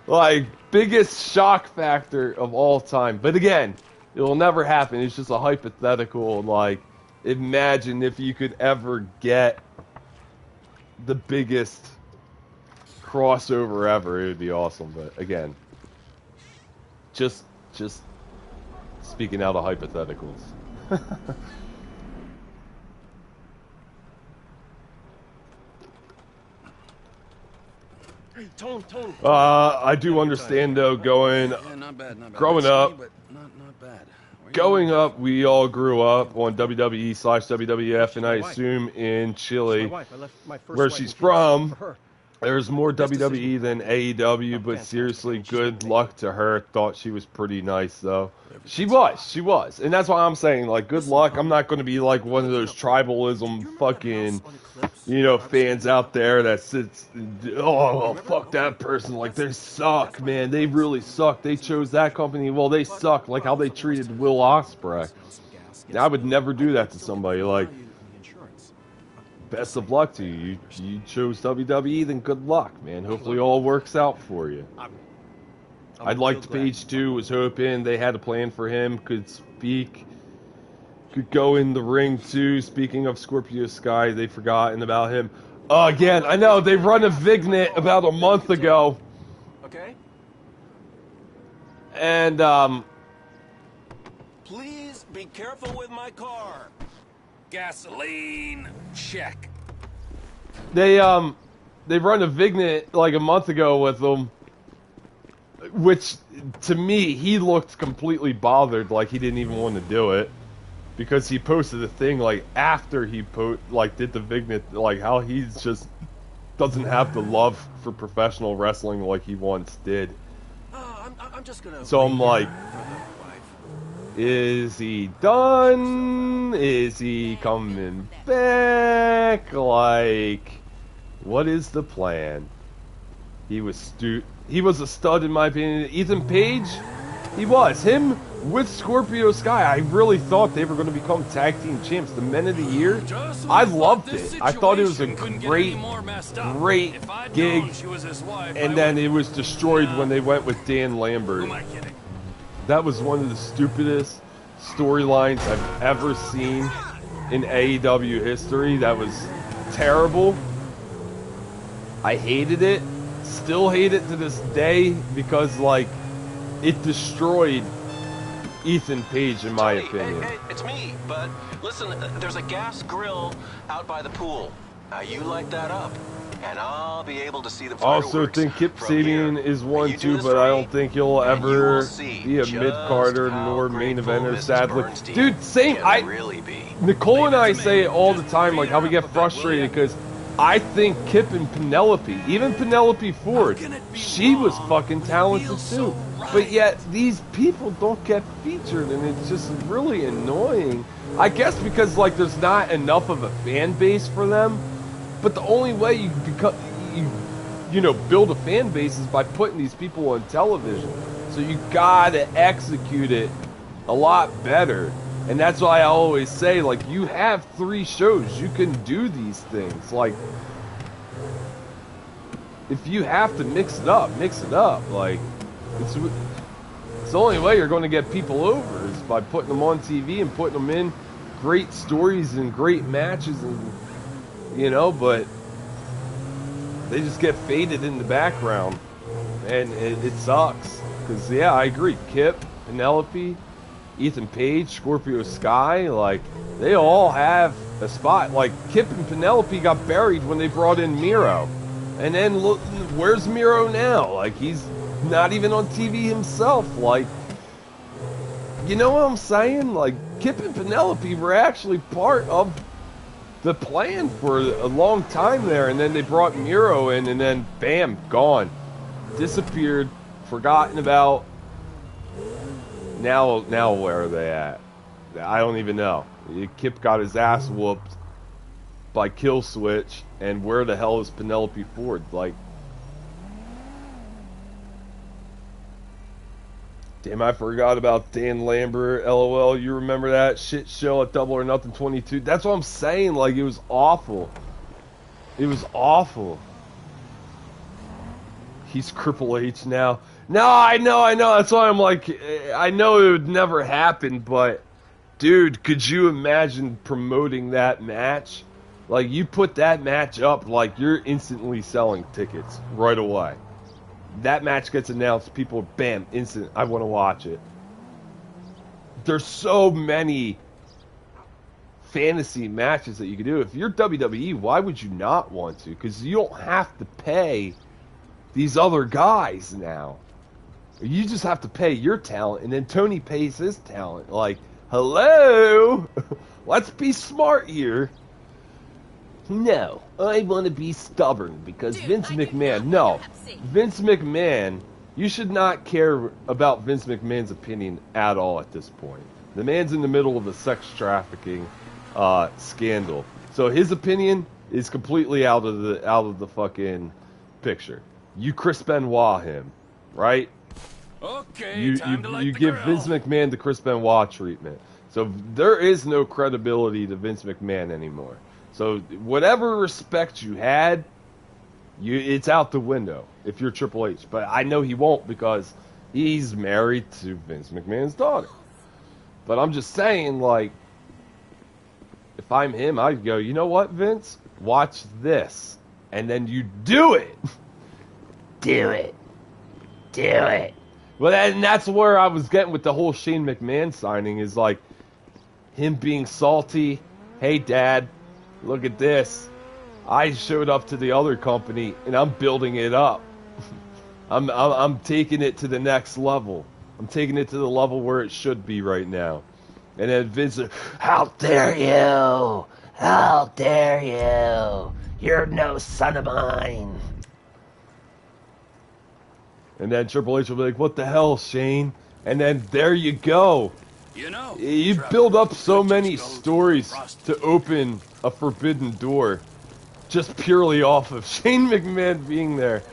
like biggest shock factor of all time. But again, it will never happen. It's just a hypothetical. Like, imagine if you could ever get the biggest crossover ever. It would be awesome. But again, just speaking out of hypotheticals. Hey, Tone. I do understand though. Growing up, growing up, we all grew up on WWE/WWF, and I assume in Chile, where she's from, there's more WWE than AEW. But seriously, good luck to her. Thought she was pretty nice though. She was, and that's why I'm saying, like, good luck. I'm not going to be like one of those tribalism fucking, fans out there that sits, oh, fuck that person, like, they suck, man, they really suck, they chose that company, well, they suck, like how they treated Will Ospreay. I would never do that to somebody. Like, best of luck to you. You chose WWE, then good luck, man. Hopefully all works out for you. I'd like to Page 2, was hoping they had a plan for him, could go in the ring too. Speaking of Scorpio Sky, they've forgotten about him. Again, I know, they run a Vignet about a month ago. Okay. And, please be careful with my car. Gasoline, check. They run a Vignet like a month ago with them. Which, to me, he looked completely bothered, like he didn't even want to do it. Because he posted a thing, like, after he did the Vignet, like, how he just doesn't have the love for professional wrestling like he once did. I'm just gonna so I'm like, is he done? Is he coming back? Like, what is the plan? He was a stud in my opinion. Ethan Page, he was. Him with Scorpio Sky, I really thought they were going to become tag team champs. The Men of the Year, I loved it. I thought it was a great gig. And then it was destroyed when they went with Dan Lambert. That was one of the stupidest storylines I've ever seen in AEW history. That was terrible. I hated it. Still hate it to this day because, like, it destroyed Ethan Page, in my opinion. Hey, it's me, but listen, there's a gas grill out by the pool. Now you light that up, and I'll be able to see the fireworks. Also think Kip Sabian is one too, but I don't think he'll ever be a mid-carder nor main eventer, sadly. Dude, same. Nicole and I say it all the time, like how we get frustrated because I think Kip and Penelope, even Penelope Ford, she was fucking talented too. But yet, these people don't get featured, and it's just really annoying. I guess because, like, there's not enough of a fan base for them. But the only way you build a fan base is by putting these people on television. So you gotta execute it a lot better. And that's why I always say, like, you have 3 shows. You can do these things. Like, if you have to mix it up. Like, it's the only way you're going to get people over is by putting them on TV and putting them in great stories and great matches, and but they just get faded in the background, and it sucks. Because I agree, Kip, Penelope, Ethan Page, Scorpio Sky, like, they all have a spot. Like, Kip and Penelope got buried when they brought in Miro. And then, look, where's Miro now? Like, he's not even on TV himself. Like, you know what I'm saying? Like, Kip and Penelope were actually part of the plan for a long time there. And then they brought Miro in, and then, bam, gone. Disappeared, forgotten about. Now where are they at? I don't even know. Kip got his ass whooped by Killswitch, and where the hell is Penelope Ford? Like, Damn, I forgot about Dan Lambert. LOL, you remember that shit show at Double or Nothing 22? That's what I'm saying. Like, it was awful. It was awful. He's Triple H now. No, I know. That's why I'm like, I know it would never happen, but, dude, could you imagine promoting that match? Like, you put that match up, like, you're instantly selling tickets right away. That match gets announced, people, bam, instant, I want to watch it. There's so many fantasy matches that you can do. If you're WWE, why would you not want to? Because you don't have to pay these other guys now. You just have to pay your talent, and then Tony pays his talent. Like, hello? Let's be smart here. No, I want to be stubborn because Vince McMahon... No, Vince McMahon, you should not care about Vince McMahon's opinion at all at this point. The man's in the middle of a sex trafficking scandal. So his opinion is completely out of the fucking picture. You Chris Benoit him, right? Okay, you give Vince McMahon the Chris Benoit treatment. So there is no credibility to Vince McMahon anymore. So whatever respect you had, it's out the window if you're Triple H. But I know he won't because he's married to Vince McMahon's daughter. But I'm just saying, like, if I'm him, I'd go, you know what, Vince? Watch this. And then you do it. Do it. Do it. Well, and that's where I was getting with the whole Shane McMahon signing is like him being salty. Hey, Dad, look at this. I showed up to the other company and I'm building it up. I'm taking it to the next level. I'm taking it to the level where it should be right now. And then Vince, how dare you? How dare you? You're no son of mine. And then Triple H will be like, what the hell, Shane? And then there you go. You know, you build up so many stories to open a forbidden door just purely off of Shane McMahon being there.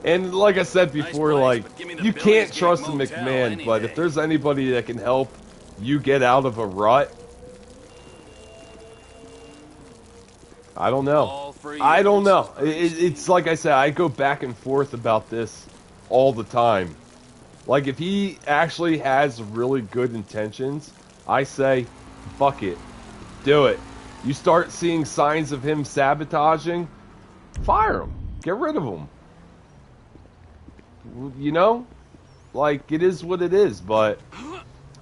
And like I said before, like, you can't trust McMahon, but if there's anybody that can help you get out of a rut, I don't know. I don't know. It's like I said, I go back and forth about this all the time. Like, if he actually has really good intentions, I say, fuck it. Do it. You start seeing signs of him sabotaging, fire him. Get rid of him. You know? Like, it is what it is, but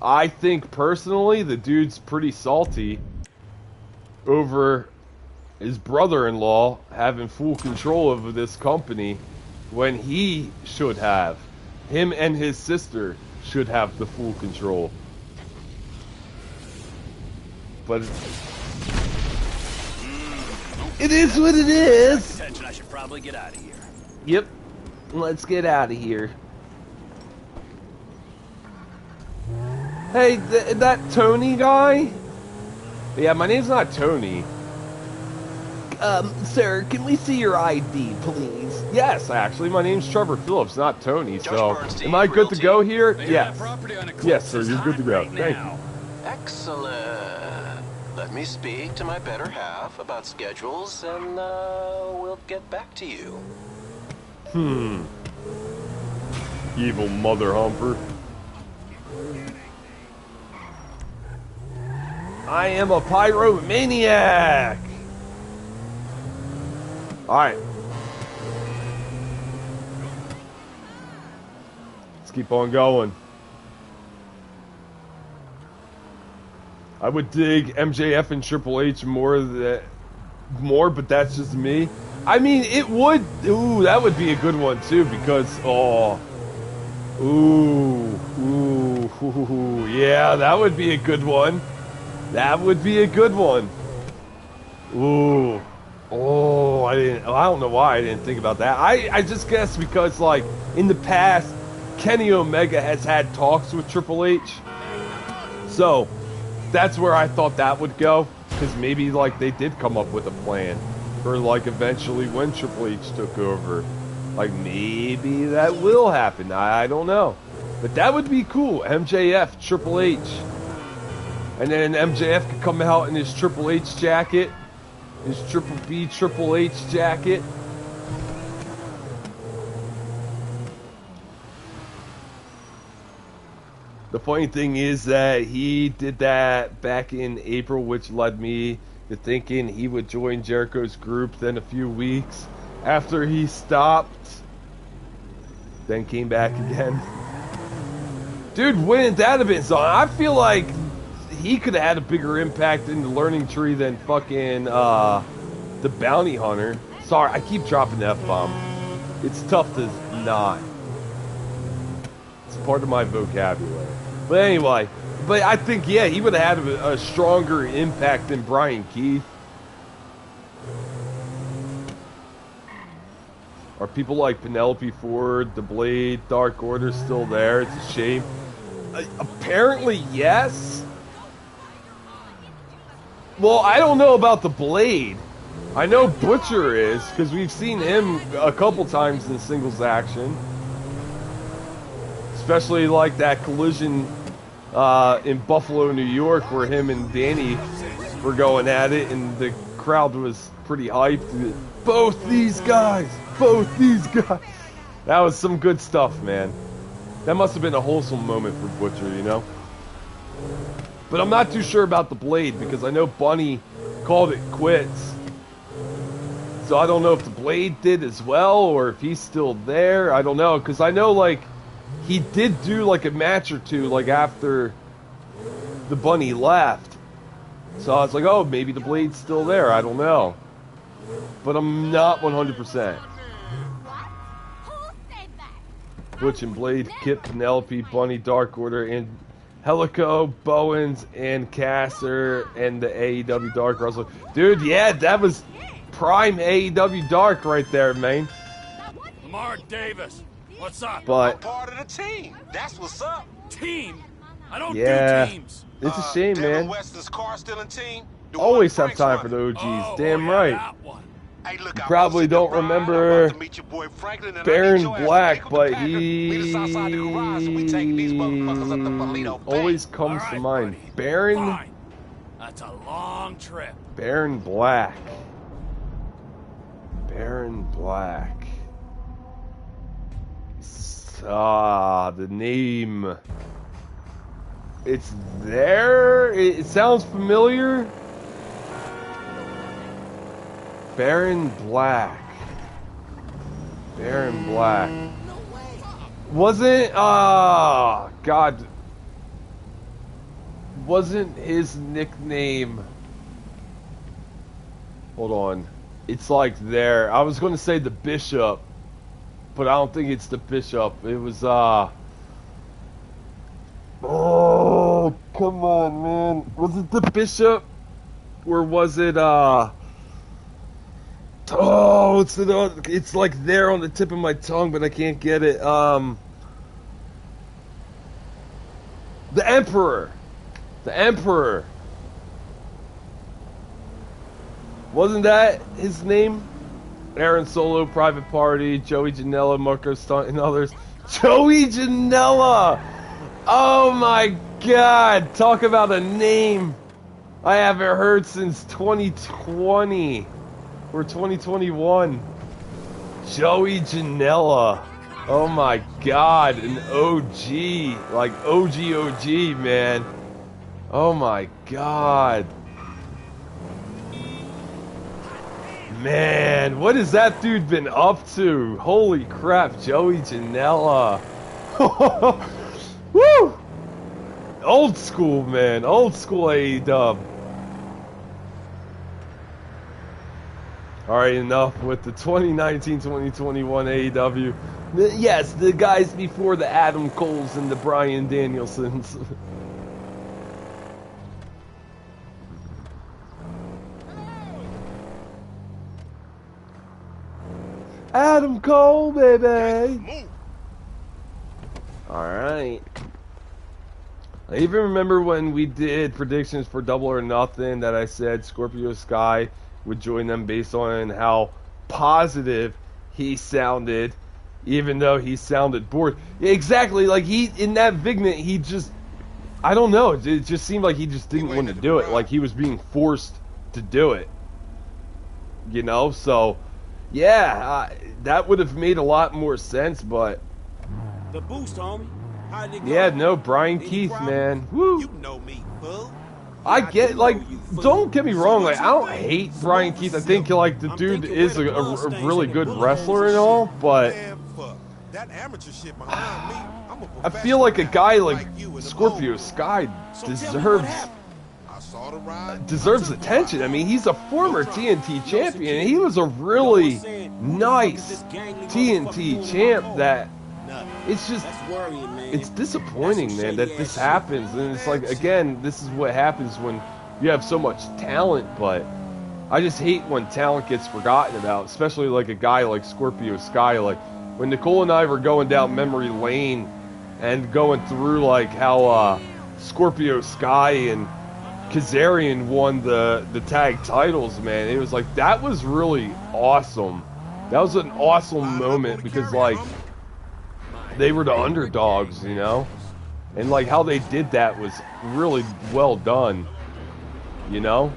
I think, personally, the dude's pretty salty over his brother-in-law having full control over this company when he should have. Him and his sister should have the full control. But it is what it is. Attention, I should probably get out of here. Yep. Let's get out of here. Hey, that Tony guy? Yeah, my name's not Tony. Sir, can we see your ID, please? Yes, actually, my name's Trevor Phillips, not Tony, so... Am I good to go here? Yes. Yes, sir, you're good to go. Thank you. Excellent. Let me speak to my better half about schedules, and we'll get back to you. Evil mother humper. I am a pyromaniac! Alright. Let's keep on going. I would dig MJF and Triple H more, but that's just me. I mean, it would... Ooh, that would be a good one, too, because... Oh... Ooh, yeah, that would be a good one. That would be a good one. Ooh. Oh, I don't know why I didn't think about that. I just guess because, like, in the past, Kenny Omega has had talks with Triple H. So, that's where I thought that would go. Because maybe, like, they did come up with a plan for, like, eventually when Triple H took over. Like, maybe that will happen. I don't know. But that would be cool. MJF, Triple H. And then MJF could come out in his Triple H jacket. His Triple B Triple H jacket. The funny thing is that he did that back in April, which led me to thinking he would join Jericho's group. Then a few weeks after he stopped, then came back again. Dude, wouldn't that have been something? I feel like he could have had a bigger impact in the learning tree than fucking the bounty hunter. Sorry, I keep dropping the F-bomb. It's tough to not. It's part of my vocabulary. But anyway, but I think, yeah, he would have had a stronger impact than Brian Keith. Are people like Penelope Ford, The Blade, Dark Order still there? It's a shame. Apparently, yes. Well, I don't know about The Blade. I know Butcher is, because we've seen him a couple times in singles action. Especially like that collision in Buffalo, New York, where him and Danny were going at it, and the crowd was pretty hyped. Both these guys! Both these guys! That was some good stuff, man. That must have been a wholesome moment for Butcher, you know? But I'm not too sure about The Blade, because I know Bunny called it quits. So I don't know if The Blade did as well, or if he's still there. I don't know, because I know, like, he did do, like, a match or two, like, after the Bunny left. So I was like, oh, maybe The Blade's still there. I don't know. But I'm not 100%. Butch and Blade, Kip, Penelope, Bunny, Dark Order, and Helico, Bowens, and Caster, and the AEW Dark Wrestler. Dude, yeah, that was prime AEW Dark right there, man. Lamar Davis, what's up? But I'm part of the team. That's what's up. Team? I don't do teams. It's a shame, man. Weston's car stealing team. Always have time for the OGs. Damn right. Hey, look, You probably don't remember Baron Black, but he always comes to mind. Baron. That's a long trip. Baron Black. Baron Black. The name. It's there. It sounds familiar. Baron Black. Baron Black. Wasn't, God. Wasn't his nickname. Hold on. It's like there. I was going to say the Bishop, but I don't think it's the Bishop. It was, oh, come on, man. Was it the Bishop? Or was it, oh, it's like there on the tip of my tongue, but I can't get it. The Emperor. The Emperor. Wasn't that his name? Aaron Solo, Private Party, Joey Janela, Marco Stunt, and others. Joey Janela! Oh my God! Talk about a name I haven't heard since 2020. Or 2021. Joey Janela. Oh my God, an OG. Like OG, man. Oh my God. Man, what has that dude been up to? Holy crap, Joey Janela. Woo! Old school, man. Old school AEW. Alright, enough with the 2019-2021 AEW. Yes, the guys before the Adam Coles and the Bryan Danielsons. Adam Cole, baby! Alright. I even remember when we did predictions for Double or Nothing that I said Scorpio Sky would join them based on how positive he sounded even though he sounded bored. Exactly, like he in that Vignet, he just, I don't know, it just seemed like he just didn't want to do it, like he was being forced to do it. You know, so yeah, that would have made a lot more sense, but The boost, homie. How did it go? yeah, no, Brian Keith, man. Woo. You know me, fool. I get, like, don't get me wrong, like, I don't hate Brian Keith. I think, like, the dude is a really good wrestler and all, but that amateur shit behind me, I'm a I feel like a guy like Scorpio Sky deserves attention. I mean, he's a former TNT champion, and he was a really nice TNT champ that it's just, it's disappointing, man, that this happens. And it's like, again, this is what happens when you have so much talent, but I just hate when talent gets forgotten about, especially like a guy like Scorpio Sky. Like when Nicole and I were going down memory lane and going through like how Scorpio Sky and Kazarian won the tag titles, man, it was like, that was really awesome. That was an awesome moment because, like, they were the underdogs, you know? And, like, how they did that was really well done, you know?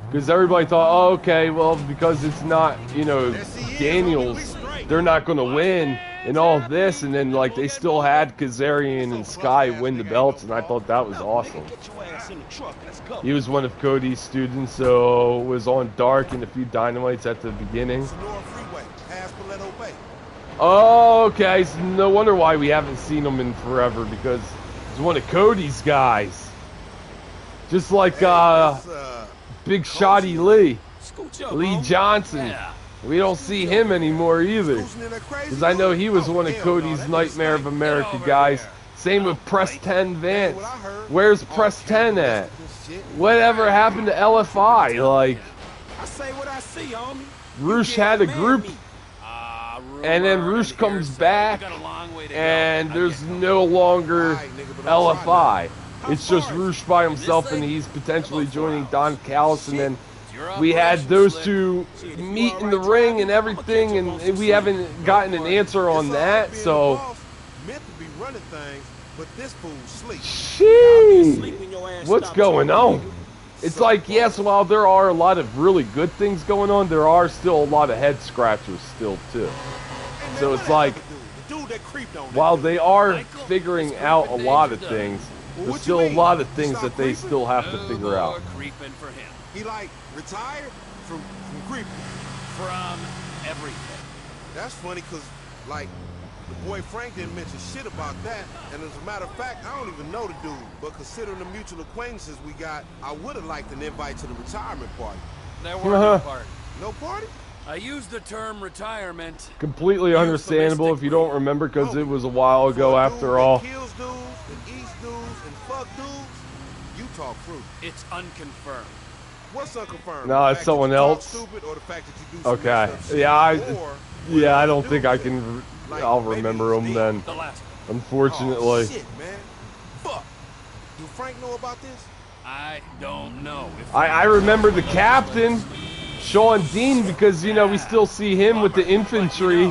Because everybody thought, oh, okay, well, because it's not, you know, Daniels, they're not going to win and all this. And then, like, they still had Kazarian and Sky win the belts, and I thought that was awesome. He was one of Cody's students, so was on Dark and a few Dynamites at the beginning. Oh, okay, so no wonder why we haven't seen him in forever, because he's one of Cody's guys. Just like Big Shotty Lee Johnson. We don't see him anymore either, because I know he was one of Cody's Nightmare of America guys. Same with Press 10 Vance. Where's Press 10 at? Whatever happened to LFI? Like, I say what I see, homie. Roosh had a group, and then Roosh comes back, and there's no longer LFI. It's just Roosh by himself, and he's potentially joining Don Callis, and then we had those two meet in the ring and everything, and we haven't gotten an answer on that, so... Sheesh! What's going on? It's like, yes, while there are a lot of really good things going on, there are still a lot of head scratchers still, too. So it's like, while they are figuring out a lot of things, there's still a lot of things that they still have to figure out. He like retired from creeping. From everything. That's funny because like the boy Frank didn't mention shit about that, and as a matter of fact, I don't even know the dude. But considering the mutual acquaintances we got, I would have liked an invite to the retirement party. There were no party. No party? I used the term retirement. Completely understandable if you don't remember, because it was a while ago after all. Kills dudes and eats dudes and fuck dudes. You talk fruit. It's unconfirmed. What's unconfirmed? No, it's someone else. Okay. Yeah, I don't think I can. I'll remember them then. Unfortunately. Oh, shit, man. Fuck. Do Frank know about this? I don't know. I remember the captain, Sean Dean, because, you know, we still see him with the infantry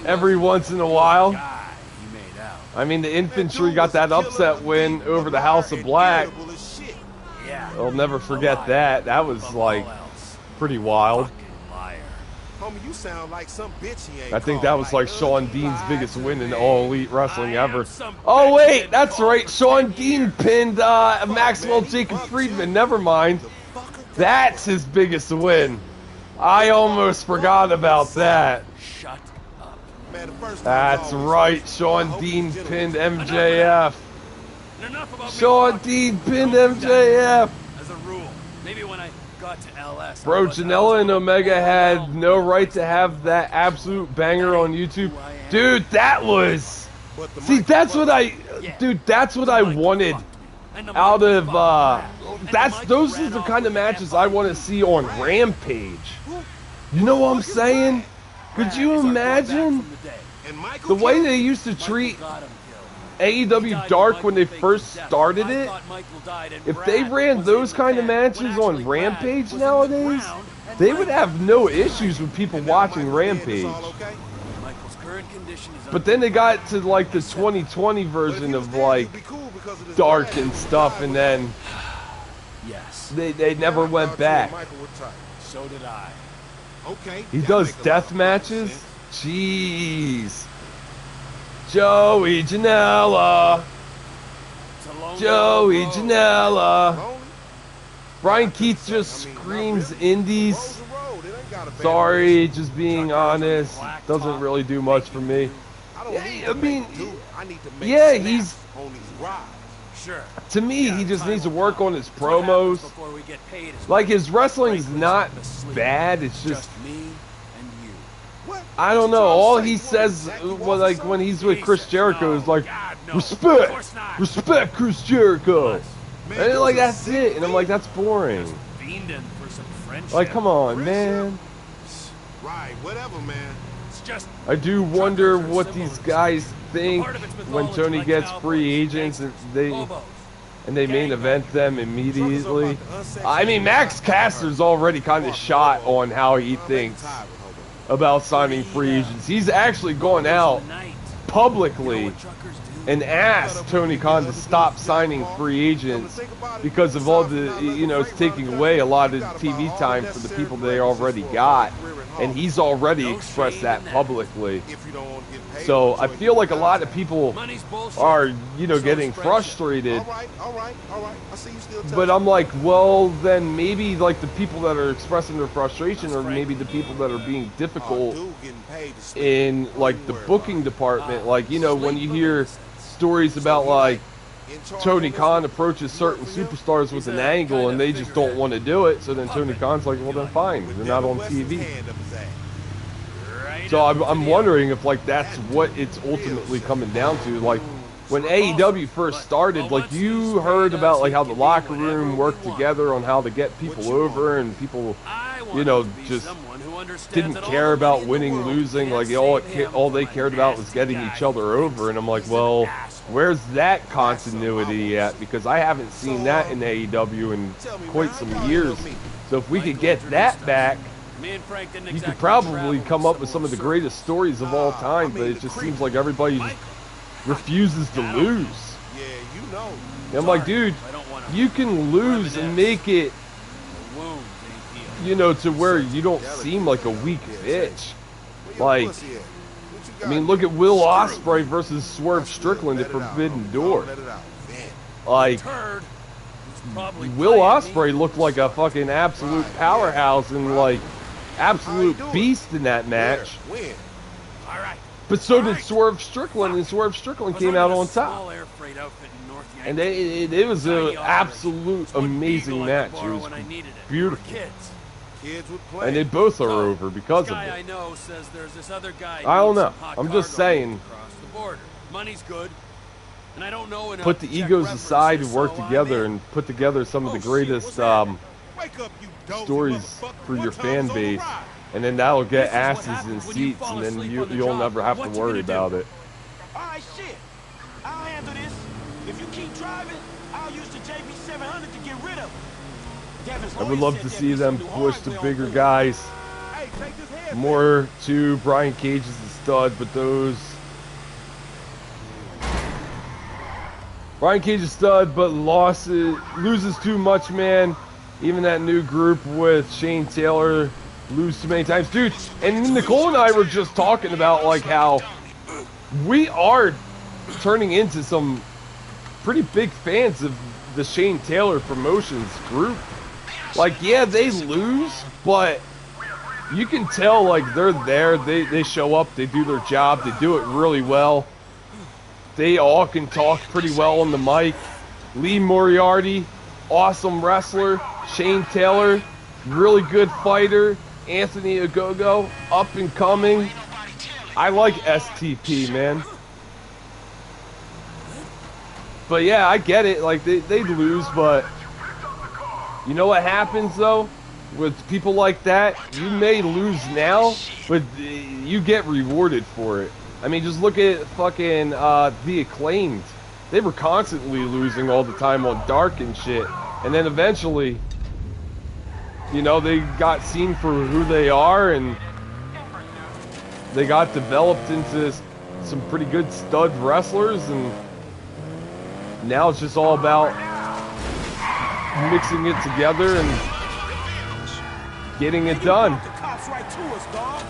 every once in a while. I mean, the infantry got that upset win over the House of Black. I'll never forget that. That was, like, pretty wild. Homie, you sound like some bitch he ain't I think that was like Sean Dean's biggest win in All Elite Wrestling ever. Oh wait, that's right. Sean Dean pinned Maxwell Jacob Friedman. Never mind. That's his biggest win. I almost forgot about that. Shut up. That's right. Sean Dean pinned MJF. Sean Dean pinned MJF. As a rule, maybe when I got to LS. Bro, Janela and Omega had no right to have that absolute banger on YouTube. Dude, that was... See, that's what I... Dude, that's what I wanted out of... Those are the kind of matches I want to see on Rampage. You know what I'm saying? Could you imagine the way they used to treat AEW Dark when they first started it? If they ran those kind of matches on Rampage nowadays, they would have no issues with people watching Rampage. Michael's current condition is But then they got to like the 2020 version of like Dark and stuff, and then yes, they never went back. So did I. Okay. He does death matches? Jeez. Joey Janela. Joey Janela. Brian Keith just screams indies. Sorry, just being honest. Doesn't really do much for me. I mean, yeah, he's... Sure. To me, he just needs to work on his promos. Like, his wrestling's not bad, it's just... I don't know, all he says, well, like, when he's with Chris Jericho is like, respect Chris Jericho. And like, that's it, and I'm like, that's boring. Like, come on, man. Right, whatever, man. I do wonder what these guys think when Tony gets free agents and they main event them immediately. I mean, Max Caster's already kind of shot on how he thinks about signing free agents. He's actually gone out publicly and asked Tony Khan to stop signing free agents because of all the, you know, it's taking away a lot of the TV time for the people they already got. And he's already expressed that publicly. So I feel like a lot of people are, you know, getting frustrated. But I'm like, well, then maybe like the people that are expressing their frustration are maybe the people that are being difficult in like the booking department. Like, you know, when you hear stories about like Tony Khan approaches certain superstars with an angle and they just don't want to do it, so then Tony Khan's like, well then fine, they're not on TV. So I'm wondering if like that's what it's ultimately coming down to. Like when AEW first started, like you heard about like how the locker room worked together on how to get people over, and people, you know, just didn't care about winning, losing. Like all they cared about was getting each other over. And I'm like, well, where's that continuity at? Because I haven't seen that in AEW in quite some years. So if we could get that back, you could probably come up with some of the greatest stories of all time. But it just seems like everybody just refuses to lose. And I'm like, dude, you can lose and make it, you know, to where you don't seem like a weak bitch. Like, I mean, look at Will Ospreay versus Swerve Strickland at Forbidden Door. Like, Will Ospreay looked like a fucking absolute powerhouse and like absolute beast in that match. But so did Swerve Strickland, and Swerve Strickland came out on top. And it was an absolute amazing match. It was beautiful. And they both are over because of it. I don't know. I'm just saying. Money's good. And I don't know put the egos aside and work together and put together some of the greatest stories for your fan base. And then that'll get asses in seats, and then you'll never have to worry about it. Alright, shit. I'll handle this. If you keep driving, I'll use the JB700 to get rid of it. I would love to see them push the bigger guys more to Brian Cage as a stud, but those... Brian Cage is stud, but loses too much, man. Even that new group with Shane Taylor lose too many times. Dude, and Nicole and I were just talking about like how we are turning into some pretty big fans of the Shane Taylor Promotions group. Like, yeah, they lose, but you can tell like they're there, they show up, they do their job, they do it really well. They all can talk pretty well on the mic. Lee Moriarty, awesome wrestler. Shane Taylor, really good fighter. Anthony Ogogo, up and coming. I like STP, man. But yeah, I get it. Like, they lose, but you know what happens, though? With people like that, you may lose now, but you get rewarded for it. I mean, just look at fucking The Acclaimed. They were constantly losing all the time on Dark and shit. And then eventually, you know, they got seen for who they are, and they got developed into some pretty good stud wrestlers, and now it's just all about mixing it together and getting it done. The cops right to us, dog.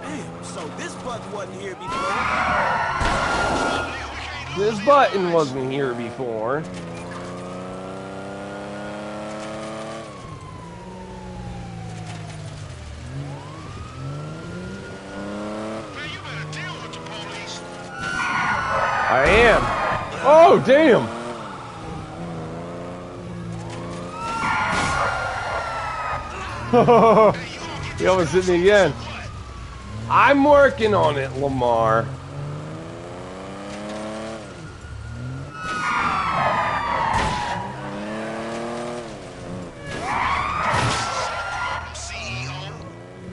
Damn, so this button wasn't here before. This button wasn't here before. I am. Oh, damn. He almost hit me again. I'm working on it, Lamar.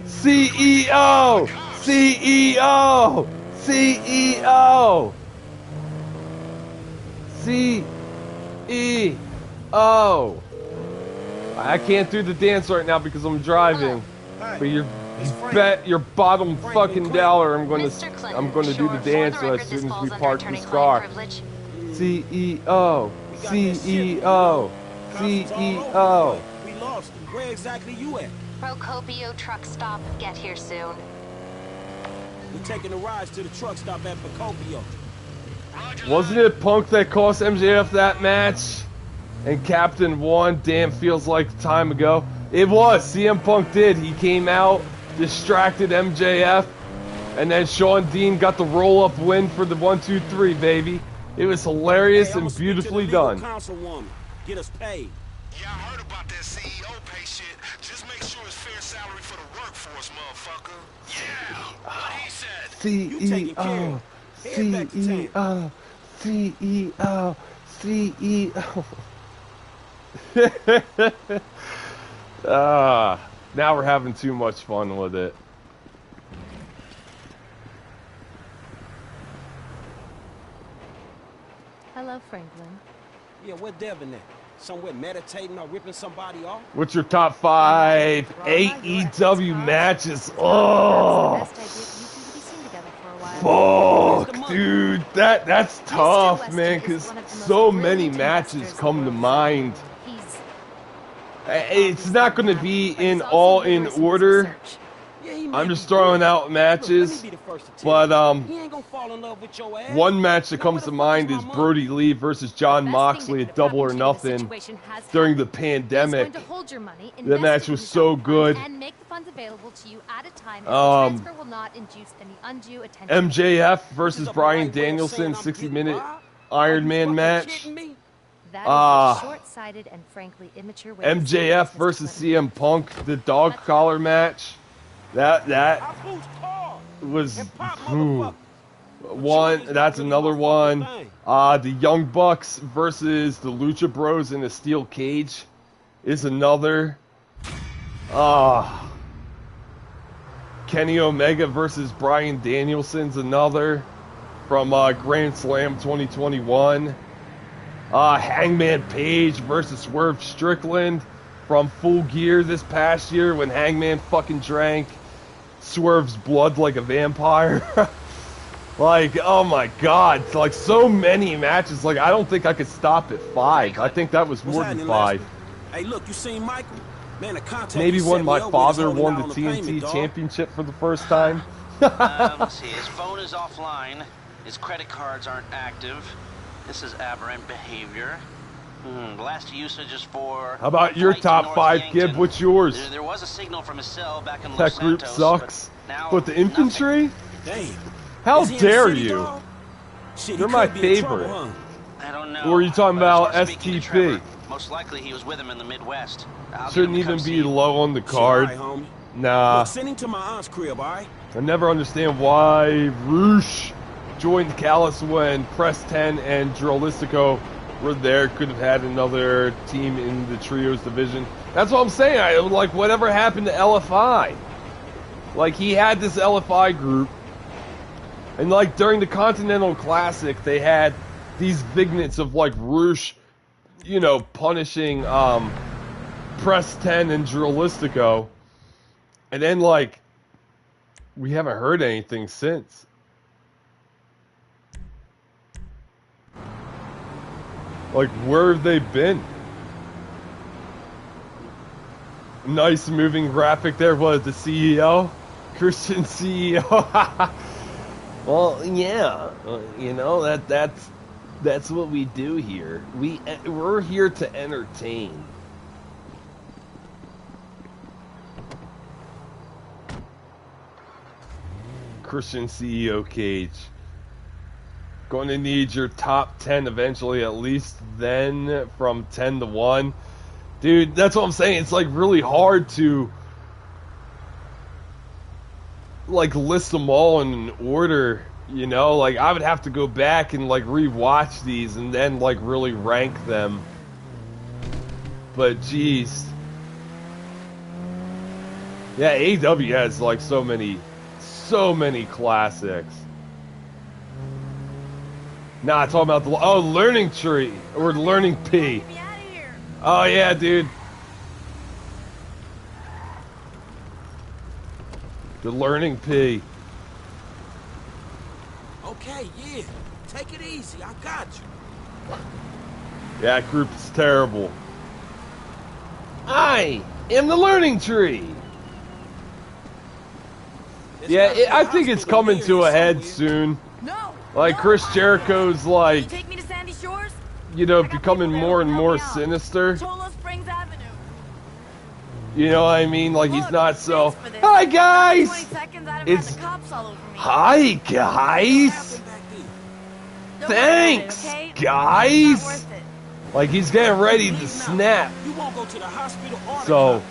CEO! CEO! CEO! CEO! I can't do the dance right now because I'm driving. But you bet your bottom fucking dollar I'm gonna do the dance as soon as we park this car. CEO! CEO! CEO! We lost him. Where exactly you at? Procopio truck stop. Get here soon. We're taking a ride to the truck stop at Procopio. Wasn't it Punk that cost MJF that match? And Captain won? Damn, feels like time ago. It was. CM Punk did. He came out, distracted MJF, and then Sean Dean got the roll-up win for the 1-2-3, baby. It was hilarious and beautifully done. Councilwoman. Get us paid. Yeah, I heard about that CEO pay shit. Just make sure it's fair salary for the workforce, motherfucker. Yeah, what he said. CEO. CEO. CEO. CEO. Now we're having too much fun with it. Hello, Franklin. Yeah, where Devin at? Somewhere meditating or ripping somebody off? What's your top 5 AEW matches? Oh, fuck, dude, that's tough, man, because so many matches come to mind. It's not going to be in order. I'm just throwing out matches, but one match that comes to mind is Brody Lee versus John Moxley at Double or Nothing during the pandemic. That match was so good. MJF versus Bryan Danielson 60-minute Iron Man match. Short-sighted and frankly immature way MJF versus CM Punk, the dog collar match. That was one. That's another one. The Young Bucks versus the Lucha Bros in a steel cage is another. Kenny Omega versus Bryan Danielson's another from Grand Slam 2021. Hangman Page versus Swerve Strickland from Full Gear this past year when Hangman fucking drank Swerve's blood like a vampire. Like, oh my god, like so many matches. Like, I don't think I could stop at 5. I think that was more than 5. Hey, look, you seen Michael? Man, the contact maybe when my father won the TNT championship for the first time. Let's see, his phone is offline, his credit cards aren't active. This is aberrant behavior. The last usage is for... How about your top 5, Gib? What's yours? There was a signal from his cell back in Los That group Santos, sucks. But the infantry? Damn. How dare you? You're my favorite. I don't know. Or are you talking about STP? Most likely he was with him in the Midwest. Shouldn't even be low on the card. Nah. Look, send him to my aunt's crib, alright? I never understand why Roosh joined Callis when Press 10 and Drolistico were there. Could have had another team in the Trios division. That's what I'm saying. Like, whatever happened to LFI? Like, he had this LFI group. And, like, during the Continental Classic, they had these vignettes of, like, Roosh you know, punishing Press 10 and Drilistico, and then like we haven't heard anything since. Like, where have they been? Nice moving graphic there. What, the CEO? Christian CEO? Well, yeah. You know, that's what we do here. We're here to entertain. Christian CEO Cage. Going to need your top 10 eventually, at least then, from 10 to 1. Dude, that's what I'm saying. It's like really hard to like list them all in an order, you know? Like, I would have to go back and like rewatch these and then like really rank them. But geez. Yeah, AEW has like so many classics. Nah, talking about the Learning Tree or Learning P. Oh yeah, dude. The Learning P. Okay, yeah. Take it easy. I got you. Yeah, that group is terrible. I am the Learning Tree. Yeah, I think it's coming to a head soon. Like, Chris Jericho's, like, you know, becoming more and more sinister. You know what I mean? Like, he's not so, hi, guys! It's, hi, guys! Thanks, guys! Like, he's getting ready to snap. So,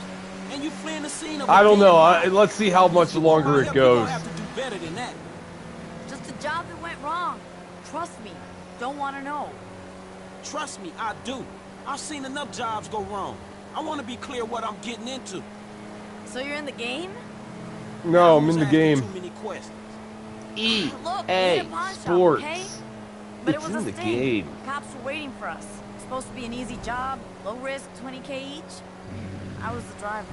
I don't know. Let's see how much longer it goes. Just a job that went wrong. Trust me. Don't want to know. Trust me, I do. I've seen enough jobs go wrong. I want to be clear what I'm getting into. So you're in the game? No, I'm in the game. Too many questions. EA Sports. Okay? But It's it was in a the sting. game. Cops were waiting for us. Supposed to be an easy job, low risk, 20K each. I was the driver.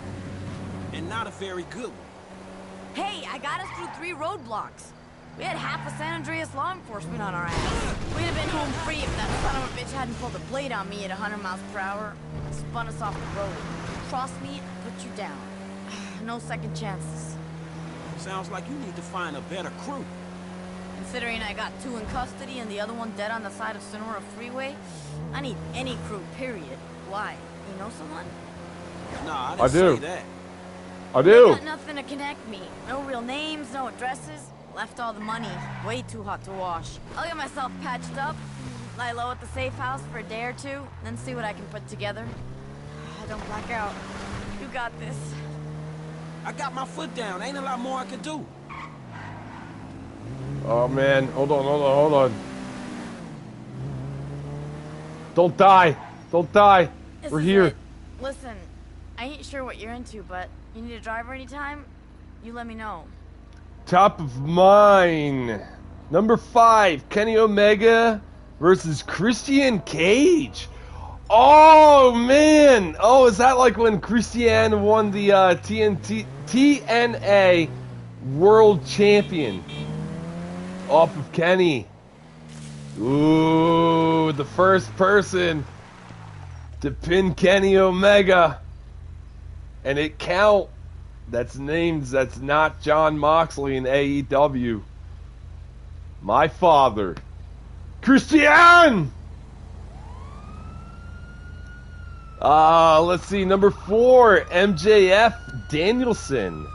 And not a very good one. Hey, I got us through 3 roadblocks. We had half of San Andreas law enforcement on our ass. We'd have been home free if that son of a bitch hadn't pulled a blade on me at 100 miles per hour and spun us off the road. Cross me and put you down. No second chances. Sounds like you need to find a better crew. Considering I got 2 in custody and the other one dead on the side of Sonora Freeway, I need any crew, period. Why? You know someone? Nah, I didn't say that. I do. Got nothing to connect me. No real names, no addresses. Left all the money. Way too hot to wash. I'll get myself patched up, lie low at the safe house for a day or 2, then see what I can put together. I don't black out. You got this. I got my foot down. Ain't a lot more I could do. Oh man, hold on. Don't die. We're here. Listen, I ain't sure what you're into, but you need a driver anytime, you let me know. Top of mine. Number 5, Kenny Omega versus Christian Cage. Oh man! Oh, is that like when Christian won the TNA World Champion off of Kenny? Ooh, the first person to pin Kenny Omega, and it count. That's names. That's not John Moxley in AEW. My father, Christian. Let's see. Number 4, MJF Danielson.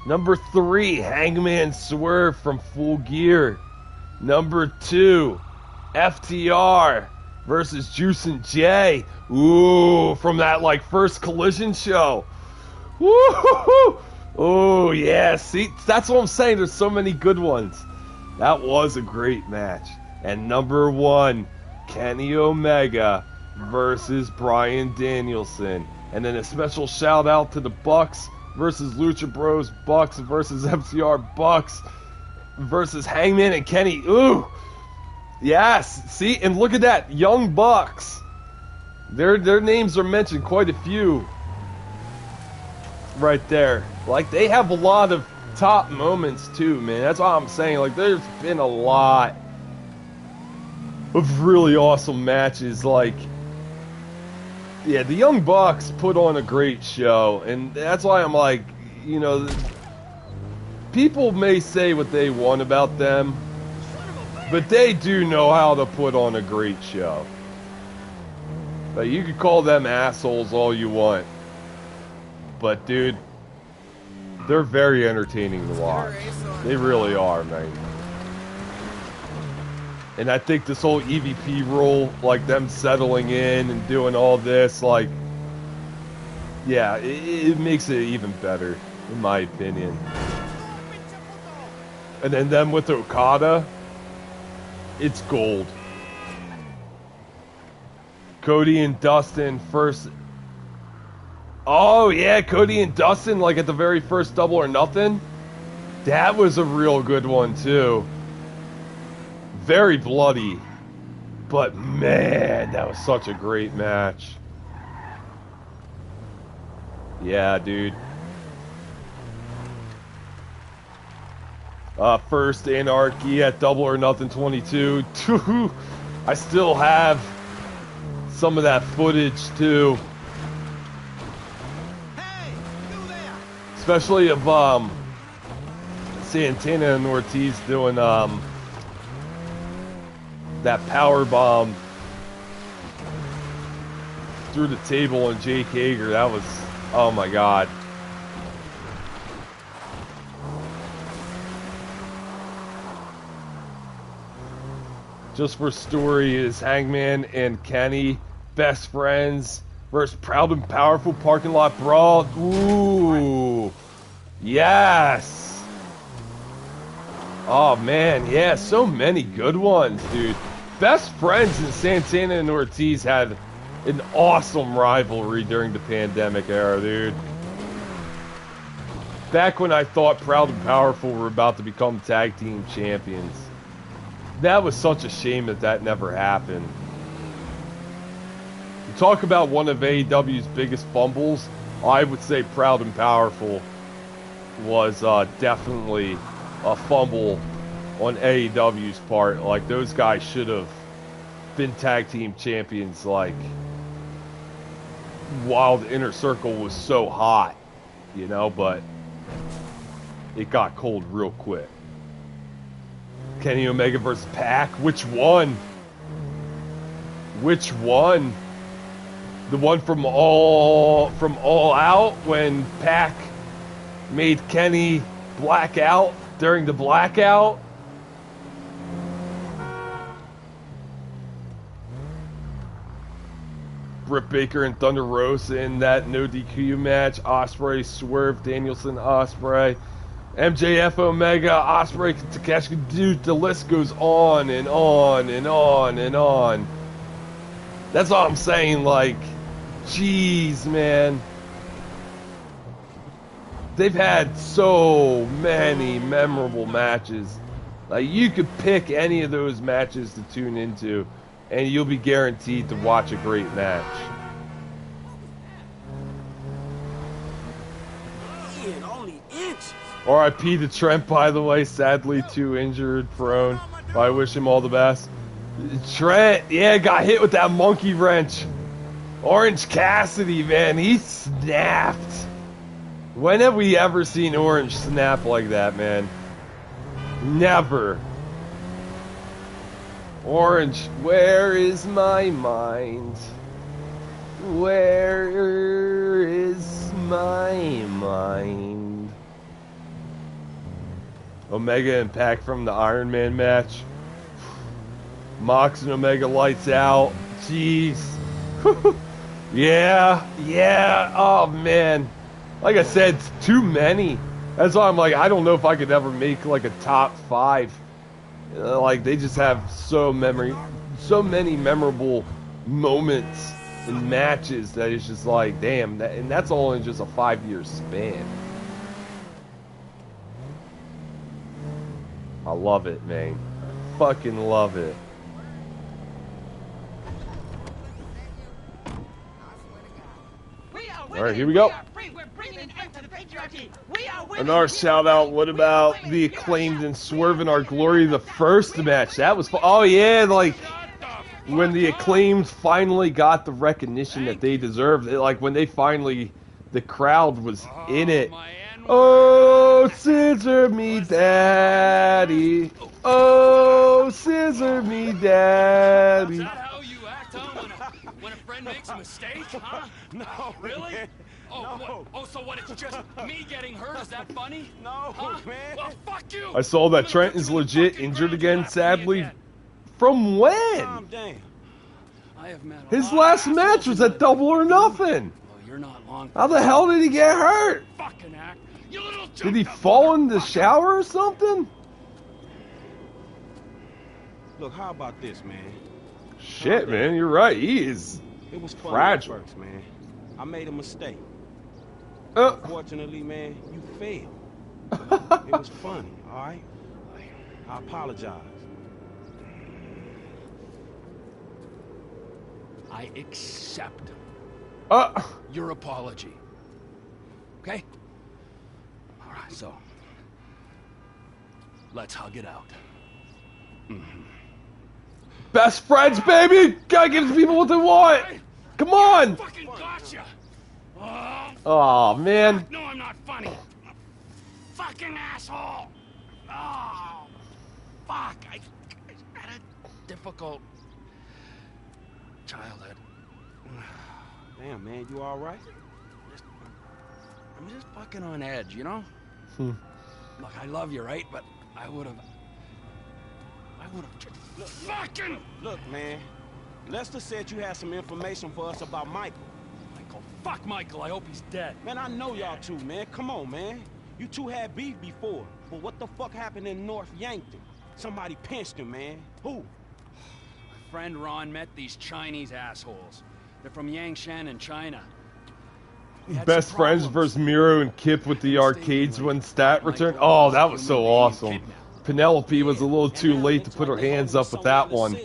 Number 3, Hangman Swerve from Full Gear. Number 2, FTR versus Juice and Jay. Ooh, from that like first Collision show. Woo-hoo-hoo! Oh yeah, see, that's what I'm saying. There's so many good ones. That was a great match. And number 1, Kenny Omega versus Bryan Danielson. And then a special shout out to the Bucks versus Lucha Bros, Bucks versus FTR, Bucks versus Hangman and Kenny. Ooh, yes. See, and look at that, Young Bucks Their names are mentioned quite a few right there. Like, they have a lot of top moments too, man. That's all I'm saying. Like, there's been a lot of really awesome matches. Like, yeah, the Young Bucks put on a great show, and that's why I'm like, you know, people may say what they want about them, but they do know how to put on a great show. But you could call them assholes all you want, but dude, they're very entertaining to watch. They really are, man. And I think this whole EVP role, like them settling in and doing all this, like, yeah, it makes it even better, in my opinion. And then them with Okada, it's gold. Cody and Dustin first. Oh yeah, Cody and Dustin, like at the very first Double or Nothing. That was a real good one too. Very bloody, but man, that was such a great match. Yeah, dude. First Anarchy at Double or Nothing 22. I still have some of that footage too. Especially of Santana and Ortiz doing that power bomb through the table on Jake Hager. That was, oh my god. Just for story, is Hangman and Kenny best friends versus Proud and Powerful parking lot brawl. Ooh, yes. Oh man, yeah, so many good ones, dude. Best friends in Santana and Ortiz had an awesome rivalry during the pandemic era, dude. Back when I thought Proud and Powerful were about to become tag team champions. That was such a shame that that never happened. You talk about one of AEW's biggest fumbles, I would say Proud and Powerful was definitely a fumble on AEW's part. Like, those guys should have been tag team champions, like, while the Inner Circle was so hot, you know, but it got cold real quick. Kenny Omega versus Pac. Which one? Which one? The one from All Out when Pac made Kenny black out during the blackout? Britt Baker and Thunder Rosa in that no DQ match. Ospreay, Swerve, Danielson, Ospreay. MJF, Omega, Ospreay, Takeshi, dude, the list goes on and on and on and on. That's all I'm saying, like, jeez, man. They've had so many memorable matches. Like, you could pick any of those matches to tune into, and you'll be guaranteed to watch a great match. R.I.P. to Trent, by the way. Sadly, too injured, prone. But I wish him all the best. Trent, yeah, got hit with that monkey wrench. Orange Cassidy, man, he snapped. When have we ever seen Orange snap like that, man? Never. Orange, where is my mind? Where is my mind? Omega and Pac from the Iron Man match. Mox and Omega lights out. Jeez. yeah. Oh, man. Like I said, too many. That's why I'm like, I don't know if I could ever make like a top 5. Like, they just have so many memorable moments and matches that it's just like, damn. And that's all in just a 5-year span. I love it, man. I fucking love it. Alright, here we go. Another shout out. What about the Acclaimed and Swerve in Our Glory, the first match? That was fun. Oh yeah, like when the Acclaimed finally got the recognition that they deserved. Like when they finally, the crowd was in it. Oh, scissor me, daddy. Oh, scissor me, daddy. Is that how you act, huh, when a friend makes a mistake, huh? No, really? Man. Oh, No. what? Oh, so what? It's just me getting hurt? Is that funny? No, huh? man. Well, fuck you. I saw that Trent is legit injured again, sadly. From when? Calm down. I have met His last match was at Double or Nothing. You're not long. How the hell did he get hurt? Fucking act. You little Did he fall in the shower or something? Look, how about this, man? Shit, man, you're right. He is It was fun fragile. at first, man. I made a mistake. Uh. Fortunately, man, you failed. It was funny, all right? I apologize. I accept your apology. Okay? All right, so let's hug it out. Best friends, baby! Gotta give the people what they want! Come on! Fucking gotcha! Oh, man. No, I'm not funny. Fucking asshole! Oh, fuck. I had a difficult childhood. Damn, man, you all right? I'm just fucking on edge, you know? Hmm. Look, I love you, right? But I would have just fucking... Look, man. Lester said you had some information for us about Michael. Michael? Fuck Michael. I hope he's dead. Man, I know y'all two, man. Come on, man. You two had beef before. But what the fuck happened in North Yankton? Somebody pinched him, man. Who? My friend Ron met these Chinese assholes. They're from Yangshan in China. We had Best some friends problems. versus Miro and Kip with the arcades when Stat returned. Oh, that was so awesome. Penelope was a little too late to put her hands up with that one.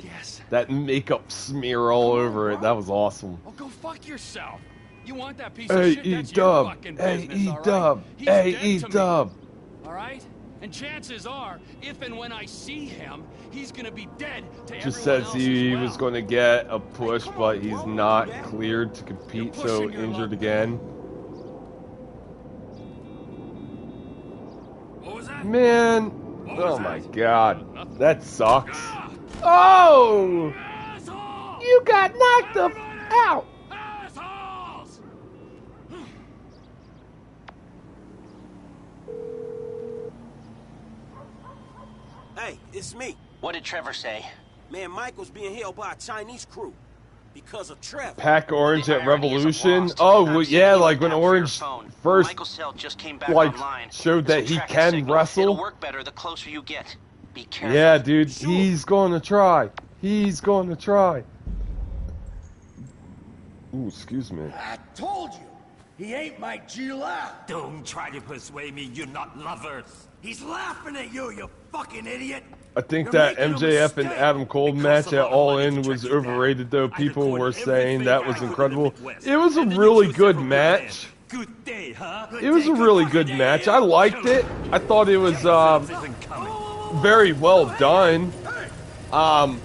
That makeup smear all over it. That was awesome. Oh, go fuck yourself. You want that piece of shit? That's your fucking business, all right? Dub. He's dead to me, Dub. all right? And chances are, if and when I see him, he's gonna be dead to Just everyone says else he as well. was going to get a push, but he's not cleared to compete, so injured again. What was that? Man, oh my god, that sucks. Oh! You got knocked the f out! Assholes! Hey, it's me. What did Trevor say? Man, Michael's being held by a Chinese crew. Because of Trevor. Pack Orange at Revolution? Oh, well, yeah, like when Orange first, like, showed that he can wrestle. It'll work better the closer you get. Be careful. Yeah, dude, he's going to try. He's going to try. Ooh, excuse me. I told you, he ain't my Gila. Don't try to persuade me you're not lovers. He's laughing at you, you fucking idiot. I think that MJF and Adam Cole match at All In was overrated, though. People were saying that was incredible. It was a really good match. Good day, huh? It was a really good match. I liked it. I thought it was very well done. I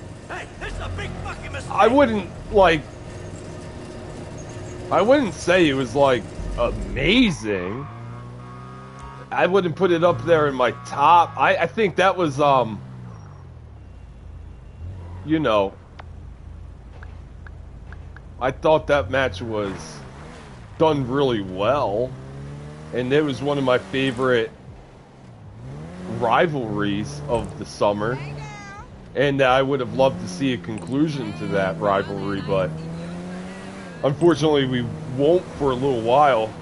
wouldn't say it was like amazing. I wouldn't put it up there in my top. I think that was you know, I thought that match was done really well, and it was one of my favorite rivalries of the summer, and I would have loved to see a conclusion to that rivalry, but unfortunately we won't for a little while.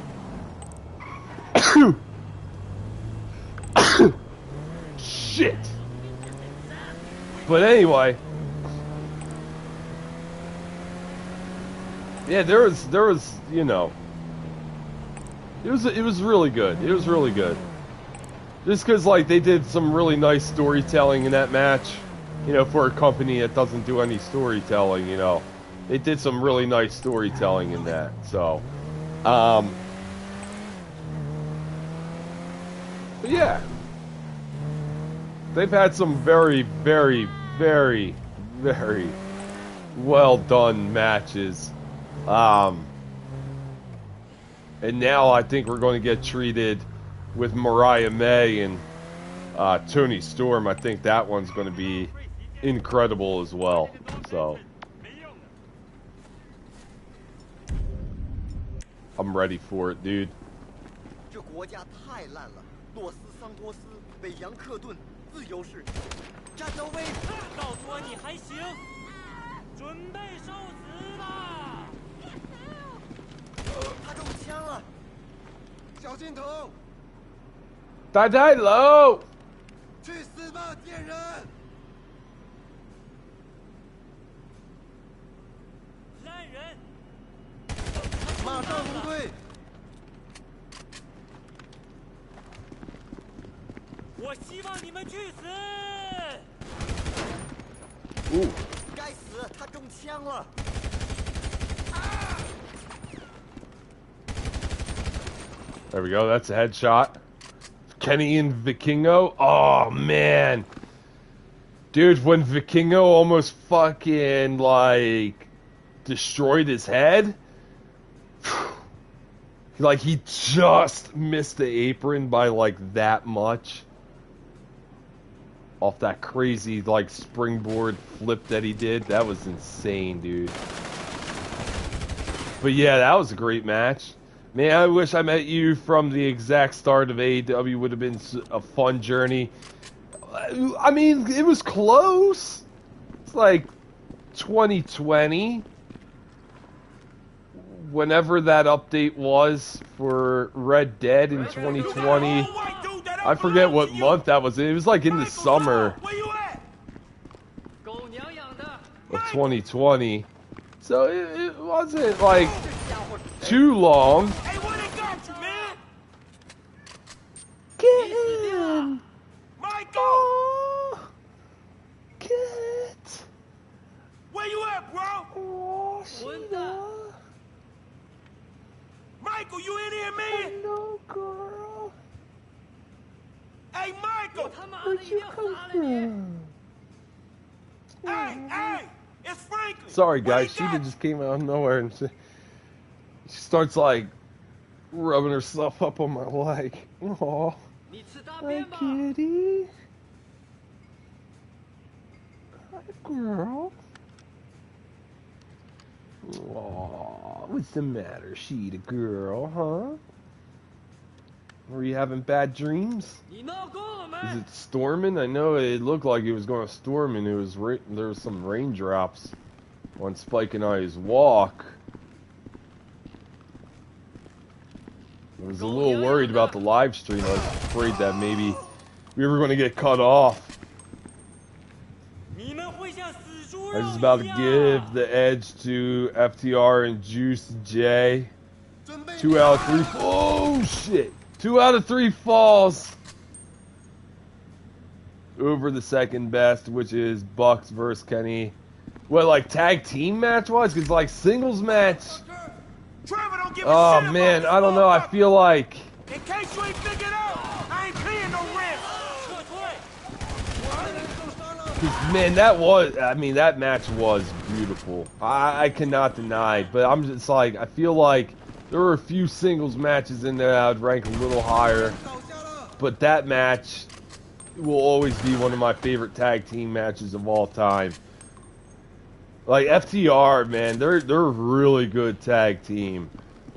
Shit. But anyway, yeah, there was, you know, it was really good. It was really good. Just because, like, they did some really nice storytelling in that match, you know, for a company that doesn't do any storytelling, you know. They did some really nice storytelling in that, so. But yeah, they've had some very, very, very, very well done matches. And now I think we're going to get treated with Mariah May and Tony Storm. I think that one's going to be incredible as well. So I'm ready for it, dude. 这国家太烂了，洛斯桑托斯、北洋克顿、自由市，战斗位置。告诉我你还行，准备受死吧！他中枪了，小心头！大太楼，去死吧，贱人！烂人！马上红队！我希望你们去死！该死，他中枪了！ There we go. That's a headshot. Kenny and Vikingo. Oh, man. Dude, when Vikingo almost fucking, like, destroyed his head. Like, he just missed the apron by, like, that much. Off that crazy, like, springboard flip that he did. That was insane, dude. But yeah, that was a great match. Man, I wish I met you from the exact start of AEW. Would have been a fun journey. I mean, it was close. It's like 2020. Whenever that update was for Red Dead in 2020. I forget what month that was. It was like in the summer of 2020. So it wasn't like too long. Hey, what they got you, man? Get him! Michael! Oh, get! Where you at, bro? Oh, Michael, you in here, man? No, girl. Hey, Michael! Where'd you come from? Hey, it's Franklin. Sorry, guys. She just came out of nowhere and she starts like rubbing herself up on my leg. Aw, hi, kitty. Hi, girl. Aw, what's the matter? She the girl, huh? Were you having bad dreams? Is it storming? I know it looked like it was going to storm, and it was there was some raindrops on Spike and I's walk. I was a little worried about the live stream. I was afraid that maybe we were going to get cut off. I was about to give the edge to FTR and Juice J. 2 out of 3. Oh shit! 2 out of 3 falls over the second best, which is Bucks versus Kenny. What, like tag team match wise? Because like singles match. Oh man, I don't know. I feel like. In case you ain't figured out, I ain't paying no rent. Man, that match was beautiful. I cannot deny, but I'm just like, I feel like there were a few singles matches in there that I would rank a little higher, but that match will always be one of my favorite tag team matches of all time. Like FTR, man, they're a really good tag team,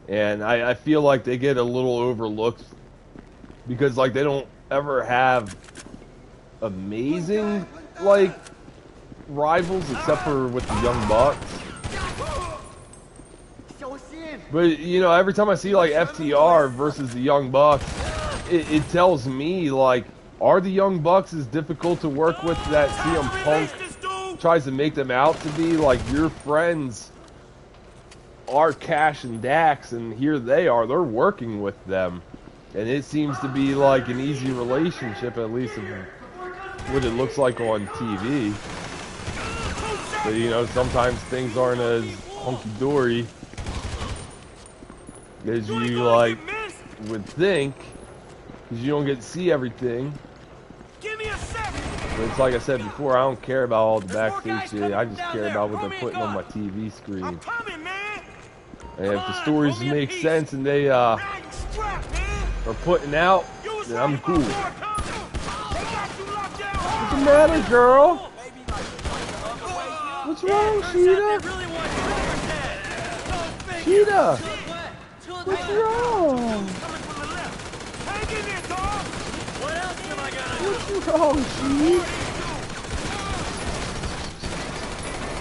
and I feel like they get a little overlooked because like they don't ever have amazing like rivals except for with the Young Bucks. But you know, every time I see like FTR versus the Young Bucks, it tells me like, are the Young Bucks as difficult to work with that CM Punk tries to make them out to be? Like, your friends are Cash and Dax, and here they are, they're working with them, and it seems to be like an easy relationship, at least of what it looks like on TV. But you know, sometimes things aren't as hunky-dory. as you like would think, because you don't get to see everything. Give me a second. But it's like I said before, I don't care about all the backstage shit. I just care about what they're putting on my TV screen. I'm coming, man. And if the stories make sense and they are putting out, then I'm cool. What's the matter, girl? What's wrong, Sheeta? Sheeta! What's wrong? What's wrong, Sheeta?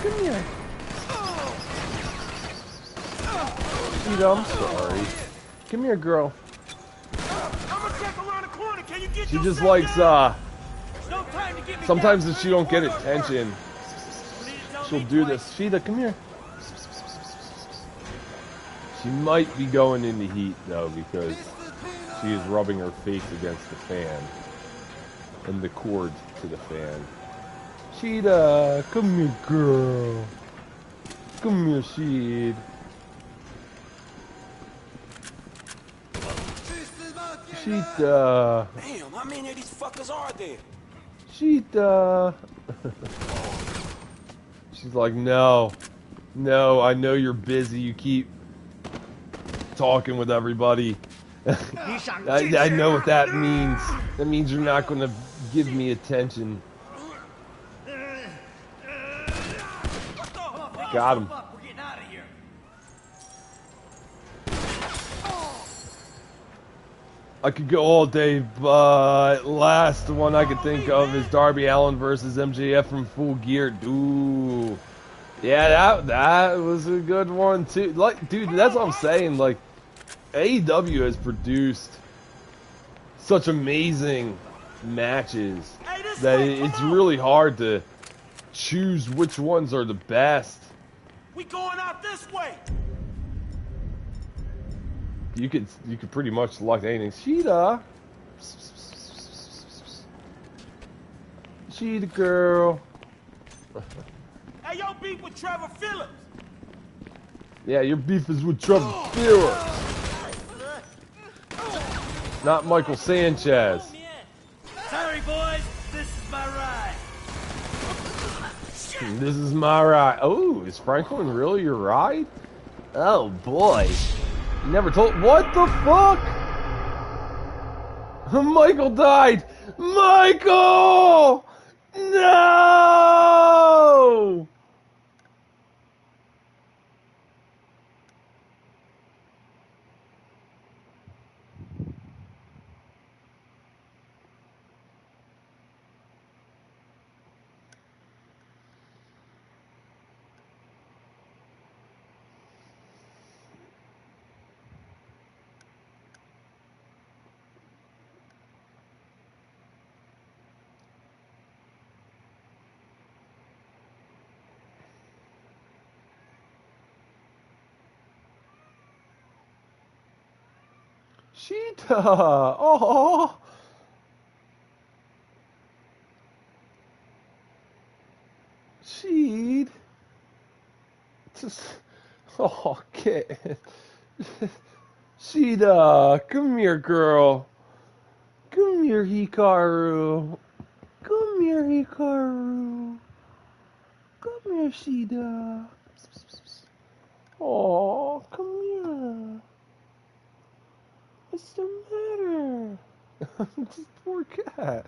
Come here. Sheeta, I'm sorry. Come here, girl. She just likes, sometimes if she don't get attention, she'll do this. Sheeta, come here. She might be going into heat, though, because she is rubbing her face against the fan. And the cord to the fan. Sheeta, come here, girl. Come here, Sheet. Sheeta. Damn, how many of these fuckers are there? Sheeta. She's like, no, I know you're busy. You keep talking with everybody. I know what that means. That means you're not going to give me attention. Got him. I could go all day, but last one I could think of is Darby Allin versus MJF from Full Gear. Ooh. Yeah, that was a good one too. Like, dude, that's what I'm saying. Like, AEW has produced such amazing matches that it's really hard to choose which ones are the best. We going out this way. You could pretty much select anything. Sheeta. Sheeta girl. Hey, yo, beef with Trevor Phillips. Yeah, your beef is with Trevor Phillips. Not Michael Sanchez. Sorry, boys. This is my ride. This is my ride. Oh, is Franklin really your ride? Oh, boy. You never told... What the fuck? Michael died! Michael! No! Sheeta! Oh! Sheet! Just... Oh, kid. Sheeta! Come here, girl. Come here, Hikaru. Come here, Hikaru. Come here, Sheeta. Oh, come here. What's the matter? This poor cat.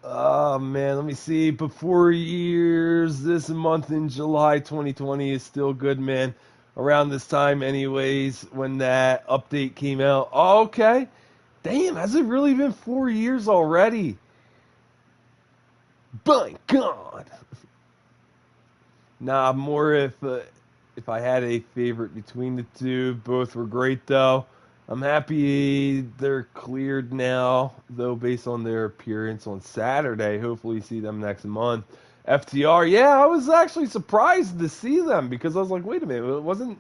Oh man, let me see. But 4 years this month in July 2020 is still good, man. Around this time, anyways, when that update came out. Oh, okay. Damn, has it really been 4 years already? By God. Nah, more if I had a favorite between the two. Both were great, though. I'm happy they're cleared now, though, based on their appearance on Saturday. Hopefully see them next month. FTR, yeah, I was actually surprised to see them because I was like, wait a minute,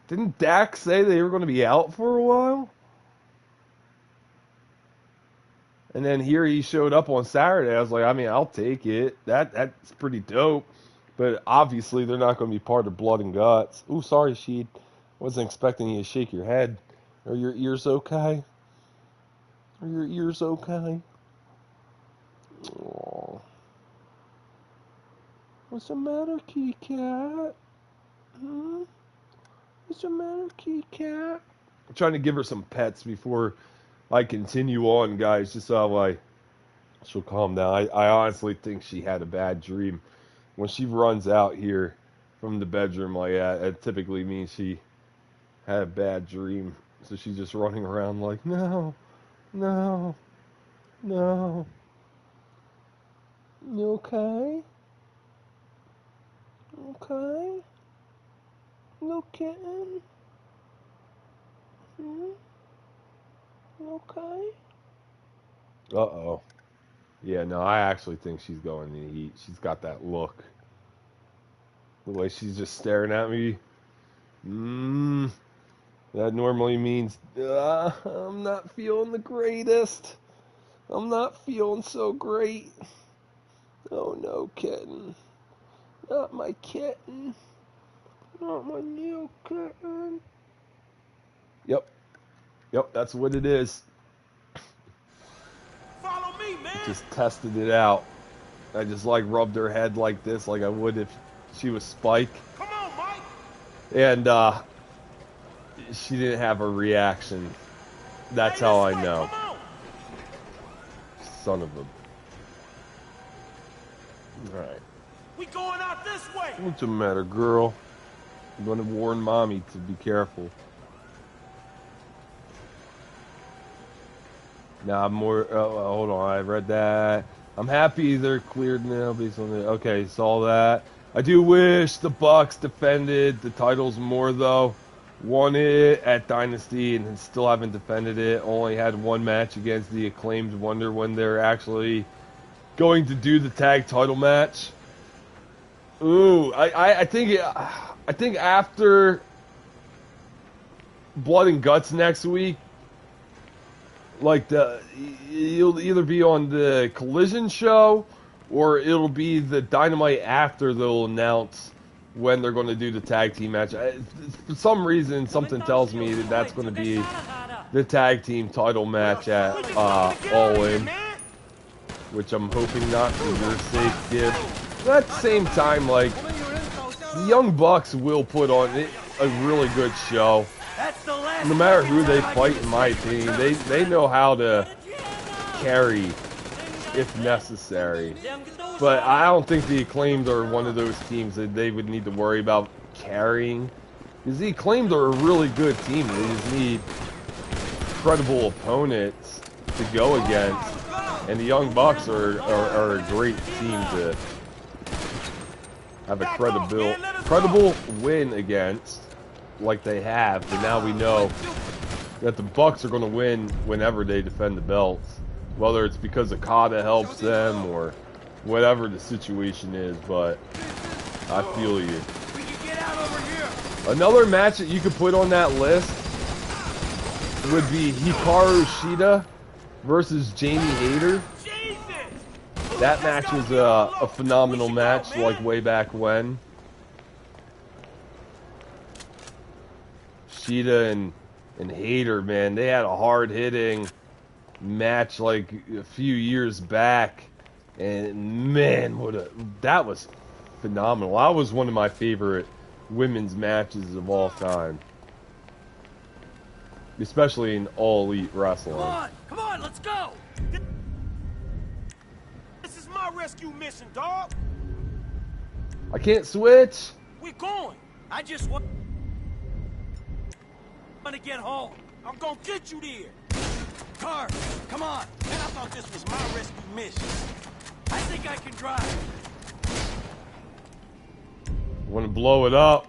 didn't Dax say they were going to be out for a while? And then here he showed up on Saturday. I was like, I mean, I'll take it. That's pretty dope. But obviously, they're not going to be part of Blood and Guts. Ooh, sorry, Sheed. Wasn't expecting you to shake your head. Are your ears okay? Are your ears okay? Aww. What's the matter, kitty cat? What's the matter, kitty cat? I'm trying to give her some pets before I continue on, guys, just so she'll calm down. I honestly think she had a bad dream. When she runs out here from the bedroom like that, it typically means she had a bad dream. So she's just running around like, no, no, no. You okay? Okay? Little kitten? Okay? Uh-oh. Yeah, no, I actually think she's going to eat. She's got that look. The way she's just staring at me. That normally means, I'm not feeling the greatest. I'm not feeling so great. Oh no, kitten. Not my kitten. Not my new kitten. Yep, that's what it is. Follow me, man. Just tested it out. I just rubbed her head like this, like I would if she was Spike. Come on, Mike. And she didn't have a reaction. That's how I know. Son of a. Alright. We going out this way. What's the matter, girl? I'm gonna warn mommy to be careful. Now I'm more. Hold on, I read that. I'm happy they're cleared now based on the. Okay, saw that. I do wish the Bucks defended the titles more though. Won it at Dynasty and still haven't defended it. Only had one match against the Acclaimed. Wonder when they're actually going to do the tag title match. Ooh, I think after Blood and Guts next week, you'll either be on the Collision show or it'll be the Dynamite after they'll announce when they're going to do the tag team match. For some reason, something tells me that that's going to be the tag team title match at All In, which I'm hoping not for your sake, Gibb. But at the same time, the Young Bucks will put on a really good show. No matter who they fight, in my opinion, they know how to carry if necessary. But I don't think the Acclaimed are one of those teams that they would need to worry about carrying. Because the Acclaimed are a really good team. They just need credible opponents to go against. And the Young Bucks are a great team to have a credible win against, like they have. But now we know that the Bucks are going to win whenever they defend the belts. Whether it's because Okada helps them or whatever the situation is, but I feel you. Another match that you could put on that list would be Hikaru Shida versus Jamie Hayter. That match was a phenomenal match, way back when. Shida and Hayter, man, they had a hard-hitting match a few years back. And man, that was phenomenal. That was one of my favorite women's matches of all time. Especially in All Elite Wrestling. Come on, let's go. This is my rescue mission, dog. I can't switch. We're going. I just want to get home. I'm gonna get you there. Car, come on. Man, I thought this was my rescue mission. I think I can drive. Want to blow it up.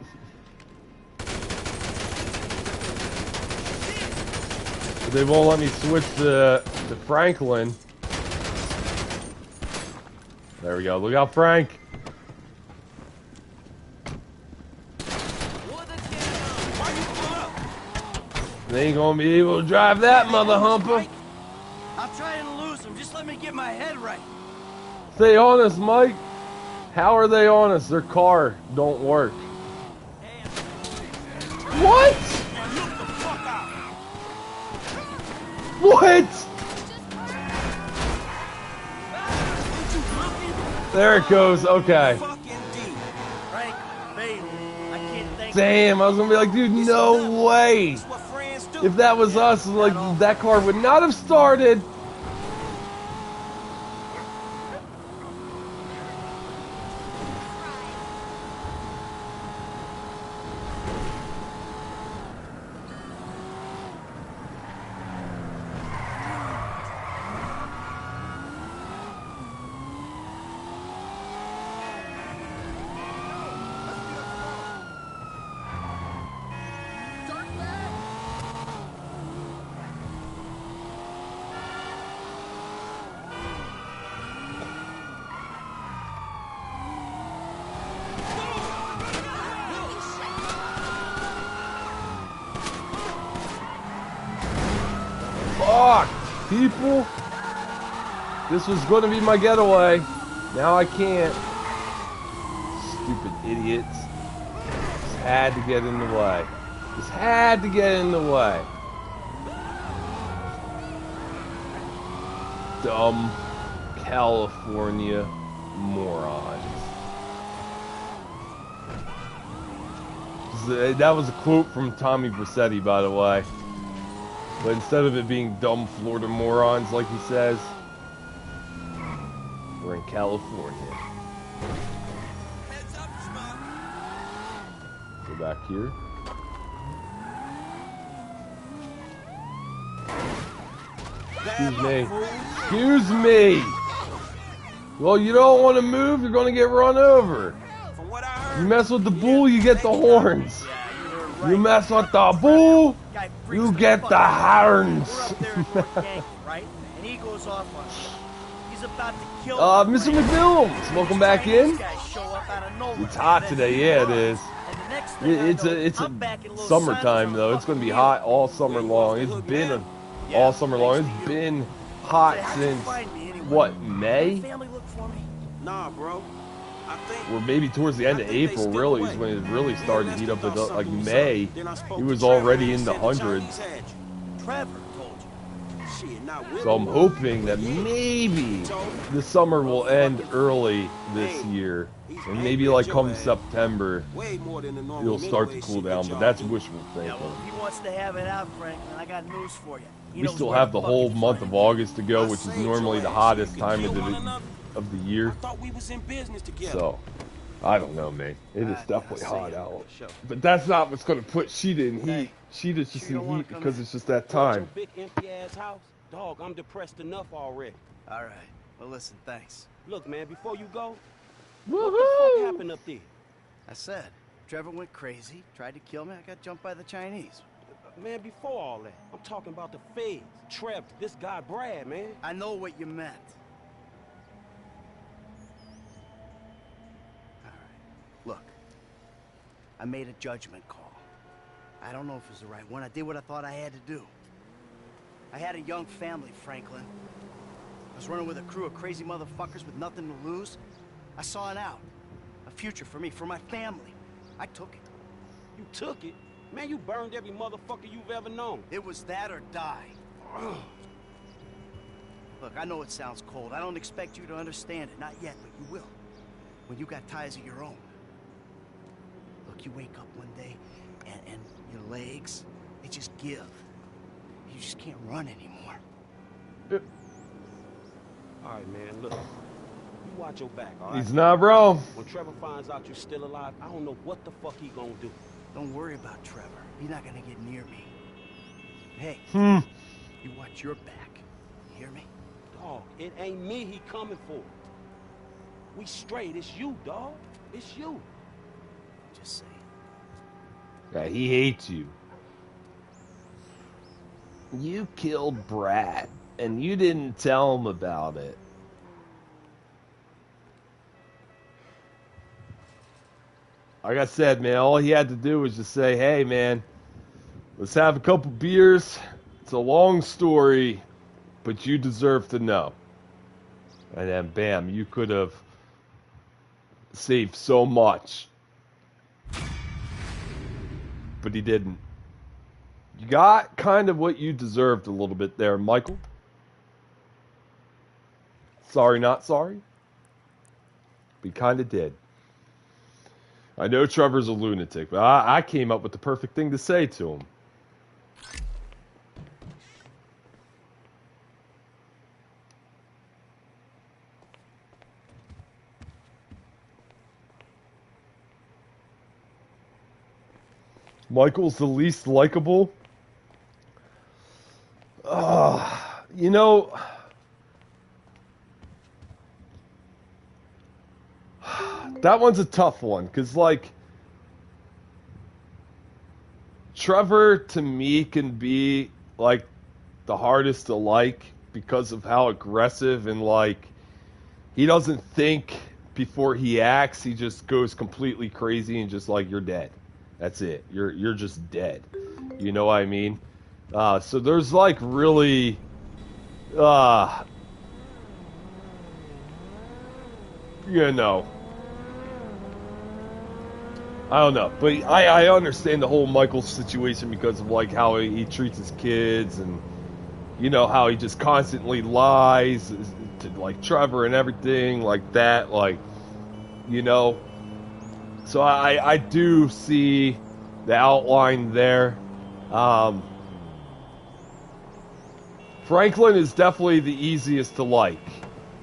But they won't let me switch to Franklin. There we go. Look out, Frank. They ain't gonna be able to drive that mother humper. I'm trying to lose him. let me get my head right. Stay honest, Mike. How are they honest? Their car don't work. What? What? There it goes. Okay. Damn, I was gonna be like, dude, no way. If that was us, like, that car would not have started. Fuck, people. This was going to be my getaway. Now I can't. Stupid idiots. Just had to get in the way. Just had to get in the way. Dumb California morons. That was a quote from Tommy Vercetti, by the way. But instead of it being dumb Florida morons, like he says, we're in California. Go back here. Excuse me. Excuse me! Well, you don't want to move, you're going to get run over. You mess with the bull, you get the horns. You mess with the bull, you get the horns. Mr. McMilliams, welcome back in. It's hot today, yeah it is. It's a summertime though. It's going to be hot all summer long. It's been all summer long. It's been hot since, what, May? Nah, bro. Or maybe towards the end of April, really, is when it really started to heat up. Like May, it was already in the hundreds. So I'm hoping that maybe the summer will end early this year. And maybe like come September, it'll start to cool down. But that's wishful thinking. He wants to have it out, Franklin. I got news for you. We still have the whole month of August to go, which is normally the hottest time of the year. So, I don't know, man. It is definitely hot out. But that's not what's going to put Sheeta in heat. Sheeta's just in heat because it's just that time. Big empty ass house, dog. I'm depressed enough already. All right. Well, listen, thanks. Look, man. Before you go, what the fuck happened up there? I said, Trevor went crazy, tried to kill me. I got jumped by the Chinese. Man, before all that, I'm talking about the feds, Trevor, this guy Brad, man. I know what you meant. Look, I made a judgment call. I don't know if it was the right one. I did what I thought I had to do. I had a young family, Franklin. I was running with a crew of crazy motherfuckers with nothing to lose. I saw an out. A future for me, for my family. I took it. You took it? Man, you burned every motherfucker you've ever known. It was that or die. Look, I know it sounds cold. I don't expect you to understand it. Not yet, but you will. When you got ties of your own. Look, you wake up one day and your legs, they just give. You just can't run anymore. All right, man, look. You watch your back, all right? He's not wrong. When Trevor finds out you're still alive, I don't know what the fuck he gonna do. Don't worry about Trevor. He's not gonna get near me. Hey, you watch your back. You hear me? Dog, it ain't me he coming for. We straight. It's you, dog. It's you. Just say it. Yeah, he hates you. You killed Brad, and you didn't tell him about it. Like I said, man, all he had to do was just say, hey, man, let's have a couple beers. It's a long story, but you deserve to know. And then, bam, you could have saved so much. But he didn't. You got kind of what you deserved a little bit there, Michael. Sorry, not sorry. But you kind of did. I know Trevor's a lunatic, but I came up with the perfect thing to say to him. Michael's the least likable. You know, that one's a tough one, because, like, Trevor, to me, can be, like, the hardest to like because of how aggressive and, like, he doesn't think before he acts. He just goes completely crazy and just, like, you're dead. That's it. You're just dead. You know what I mean? So there's, like, really... you know... I don't know, but I understand the whole Michael situation because of, like, how he treats his kids and, you know, how he just constantly lies to, like, Trevor and everything like that, like, you know. So I do see the outline there. Franklin is definitely the easiest to like.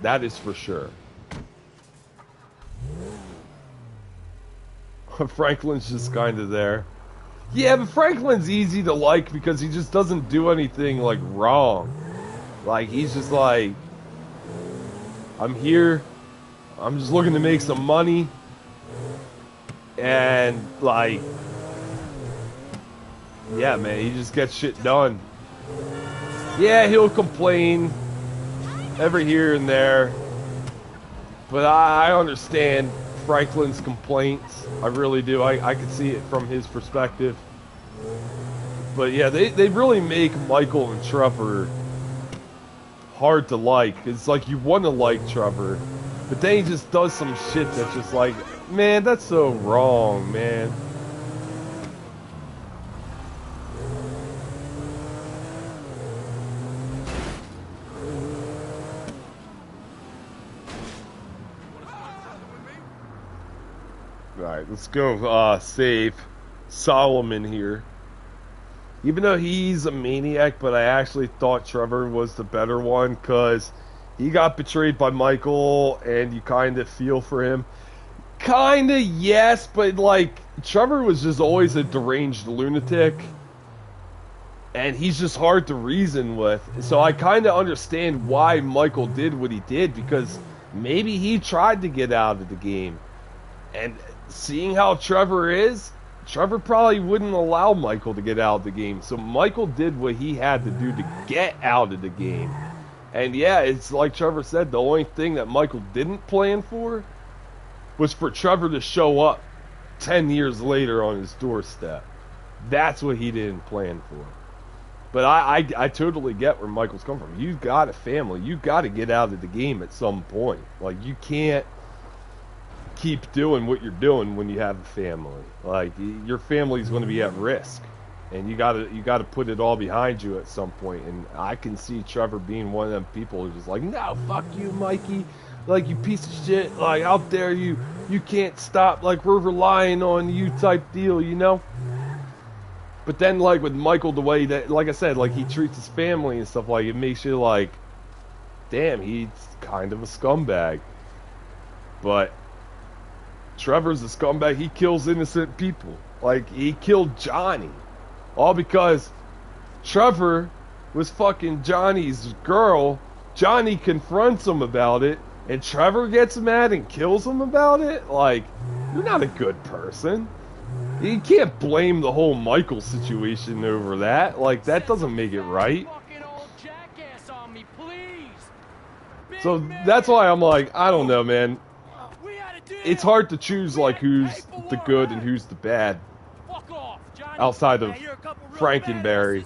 That is for sure. Franklin's just kind of there. Yeah, but Franklin's easy to like because he just doesn't do anything, like, wrong. Like, he's just like, I'm here, I'm just looking to make some money, and, like, yeah, man, he just gets shit done. Yeah, he'll complain every here and there, but I understand Franklin's complaints. I really do. I can see it from his perspective. But yeah, they really make Michael and Trevor hard to like. It's like you want to like Trevor, but then he just does some shit that's just like, man, that's so wrong, man. Alright, let's go save Solomon here. Even though he's a maniac, but I actually thought Trevor was the better one because he got betrayed by Michael and you kind of feel for him. Kind of, yes, but, like, Trevor was just always a deranged lunatic and he's just hard to reason with. So I kind of understand why Michael did what he did, because maybe he tried to get out of the game. And seeing how Trevor is, Trevor probably wouldn't allow Michael to get out of the game. So Michael did what he had to do to get out of the game. And yeah, it's like Trevor said, the only thing that Michael didn't plan for was for Trevor to show up 10 years later on his doorstep. That's what he didn't plan for. But I totally get where Michael's coming from. You've got a family. You've got to get out of the game at some point. Like, you can't keep doing what you're doing when you have a family. Like, your family's going to be at risk, and you got to put it all behind you at some point. And I can see Trevor being one of them people who's just like, no, fuck you, Mikey, like, you piece of shit, like, out there, you can't stop, like, we're relying on you type deal, you know. But then, like, with Michael, the way that, like I said, like, he treats his family and stuff, like, it makes you like, damn, he's kind of a scumbag. But Trevor's a scumbag. He kills innocent people. Like, he killed Johnny. All because Trevor was fucking Johnny's girl. Johnny confronts him about it, and Trevor gets mad and kills him about it. Like, you're not a good person. You can't blame the whole Michael situation over that. Like, that doesn't make it right. So that's why I'm like, I don't know, man. It's hard to choose, like, who's the good and who's the bad outside of Frankenberry.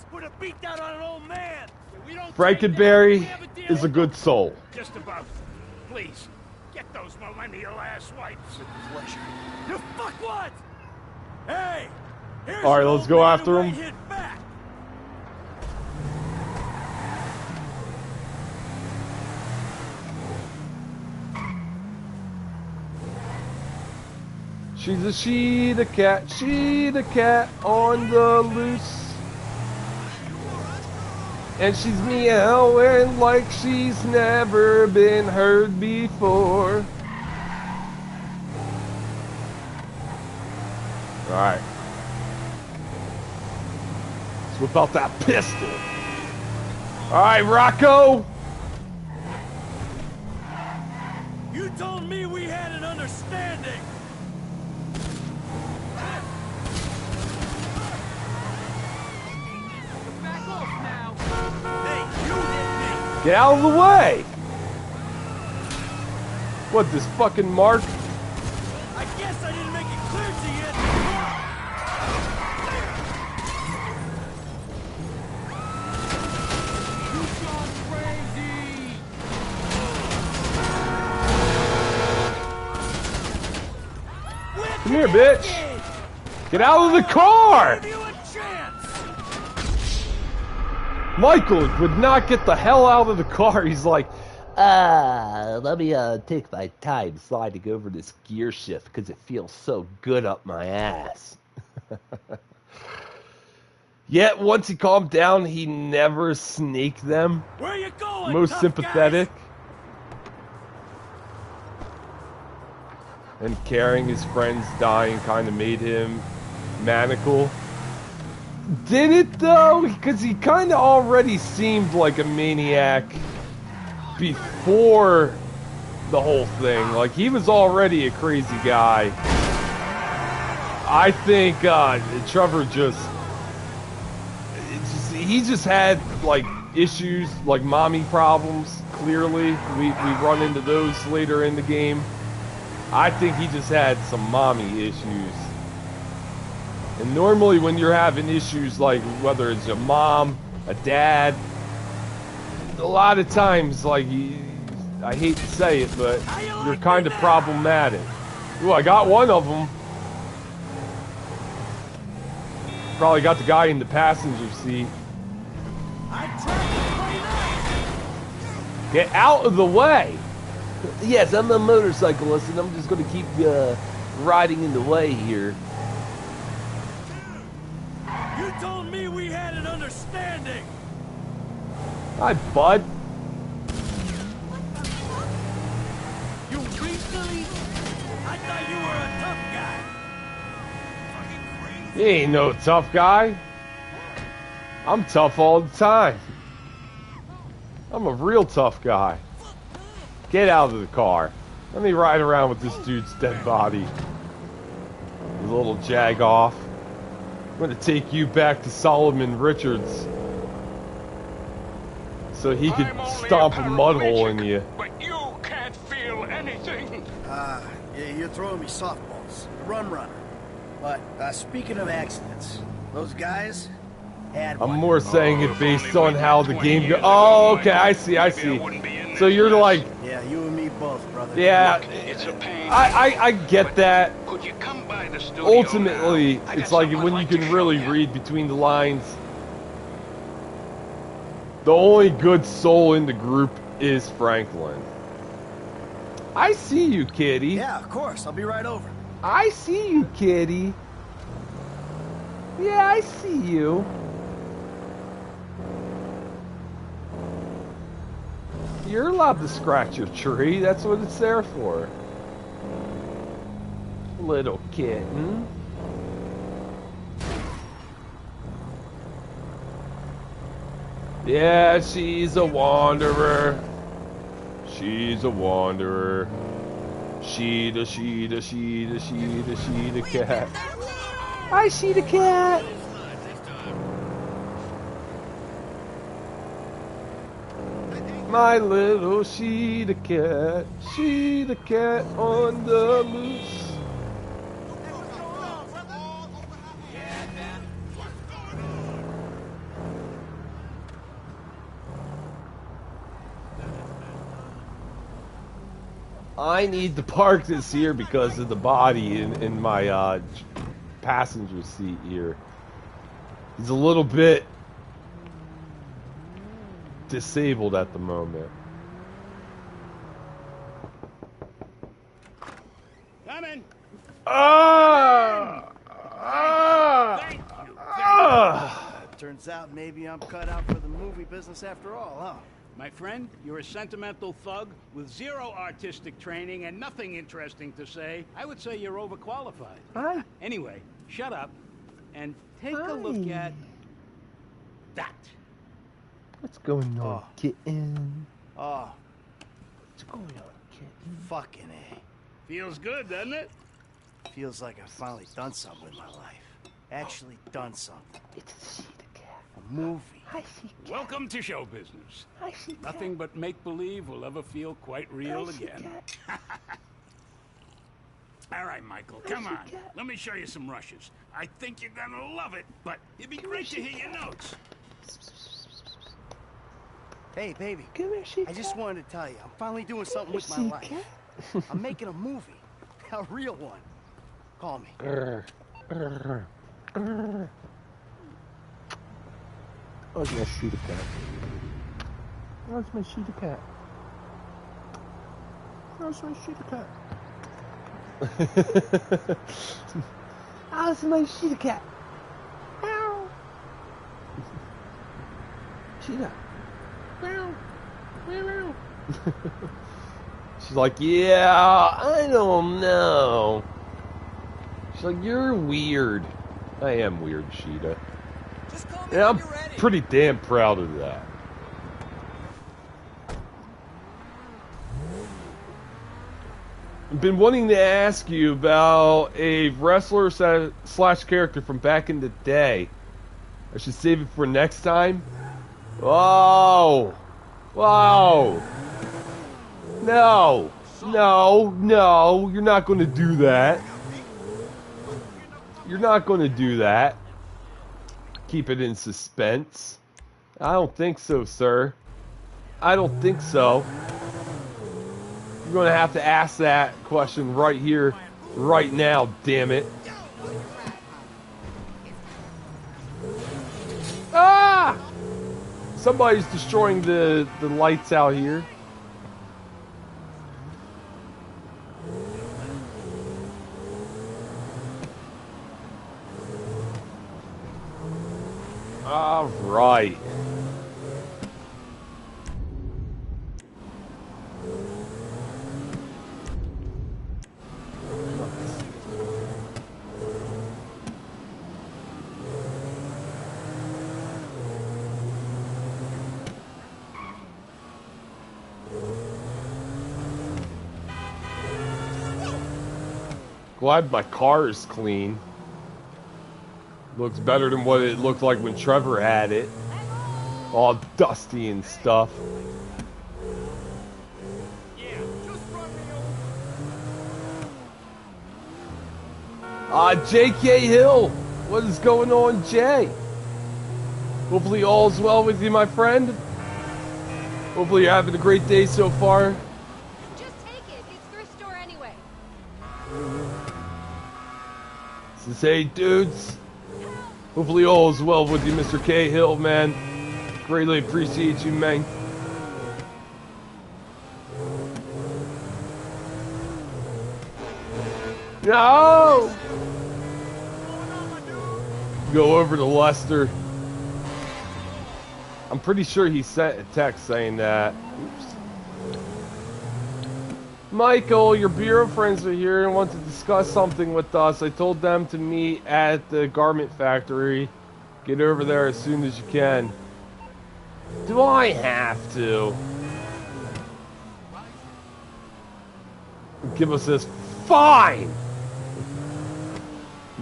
Frankenberry is a good soul. Just about. please. Get those millennial ass wipes. With pleasure. You fuckwad! Hey! Here's All right, your let's go man after right him. hit back. She's a she-the cat on the loose. And she's meowing like she's never been heard before. Alright. Let's whip out that pistol. Alright, Rocco! You told me we had an understanding. Back off now. Hey, you hit me. Get out of the way! What, this fucking Mark? I guess I didn't make it clear to you. You've gone crazy. Come here, bitch! Get out of the car! Give you a chance. Michael would not get the hell out of the car. He's like, let me take my time sliding over this gear shift because it feels so good up my ass. Yet once he calmed down, he never snaked them. Where you going? Most tough sympathetic. guys? And carrying his friends dying kind of made him maniacal. Did it though? Because he kind of already seemed like a maniac before the whole thing. Like, he was already a crazy guy. I think Trevor he just had like issues, like mommy problems. Clearly, we run into those later in the game. I think he just had some mommy issues. And normally when you're having issues, like whether it's a mom, a dad, a lot of times, like, I hate to say it, but you're kind of problematic. Ooh, I got one of them. Probably got the guy in the passenger seat. Get out of the way! Yes, I'm a motorcyclist, and I'm just going to keep riding in the way here. You told me we had an understanding. Hi, bud. You recently? I thought you were a tough guy. You ain't no tough guy. I'm tough all the time. I'm a real tough guy. Get out of the car. Let me ride around with this dude's dead body. A little jag off. I'm gonna take you back to Solomon Richards so he could stomp a mud hole in you. But you can't feel anything. Yeah, you're throwing me softballs. Runner. But speaking of accidents, those guys had I'm one. more saying it based on how the game goes. Oh, okay, I see. So you're like, Yeah, you and me both, brother. yeah, It's a pain. I get that. Could you come by the studio Ultimately, now? I it's got like something when I'd you like to can show really ya. read between the lines. The only good soul in the group is Franklin. I see you, kitty. Yeah, of course. I'll be right over. I see you, kitty. Yeah, I see you. You're allowed to scratch your tree. That's what it's there for. Little kitten. Yeah, she's a wanderer. She's a wanderer. She the cat. I see the cat. My little she the cat on the loose. I need to park this here because of the body in my passenger seat here. He's a little bit disabled at the moment. Coming. Turns out maybe I'm cut out for the movie business after all, huh? My friend, you're a sentimental thug with zero artistic training and nothing interesting to say. I would say you're overqualified. Hi. Anyway, shut up and take a look at that. What's going on, kitten? Oh. What's going on, kitten? Fucking A. Feels good, doesn't it? Feels like I've finally done something with my life. Actually done something. It's a movie. Welcome to show business. Nothing but make-believe will ever feel quite real again. All right, Michael, come on. Let me show you some rushes. I think you're gonna love it, but it'd be great to hear your notes. Hey, baby. I just wanted to tell you, I'm finally doing something with my life. I'm making a movie. A real one. Call me. Where's my shooter cat? Where's my shooter cat? Where's my shooter cat? How's my shooter cat? Meow. Cheetah. Meow. Meow meow. She's like, yeah, I don't know. She's like, you're weird. I am weird, Sheeta. Yeah, I'm pretty damn proud of that. I've been wanting to ask you about a wrestler slash character from back in the day. I should save it for next time. Oh, whoa! No, no, no! You're not going to do that. You're not going to do that. Keep it in suspense. I don't think so, sir. I don't think so. You're going to have to ask that question right here, right now, damn it. Ah! Somebody's destroying the lights out here. All right. Glad my car is clean. Looks better than what it looked like when Trevor had it. All dusty and stuff. J.K. Hill! What is going on, Jay? Hopefully all's well with you, my friend. Hopefully you're having a great day so far. Just take it. It's thrift store anyway. Says, hey, dudes. Hopefully all is well with you, Mr. K. Hill, man. Greatly appreciate you, man. No! Go over to Lester. I'm pretty sure he sent a text saying that. Oops. Michael, your bureau friends are here and want to discuss something with us. I told them to meet at the garment factory. Get over there as soon as you can. Do I have to? Give us this. Fine!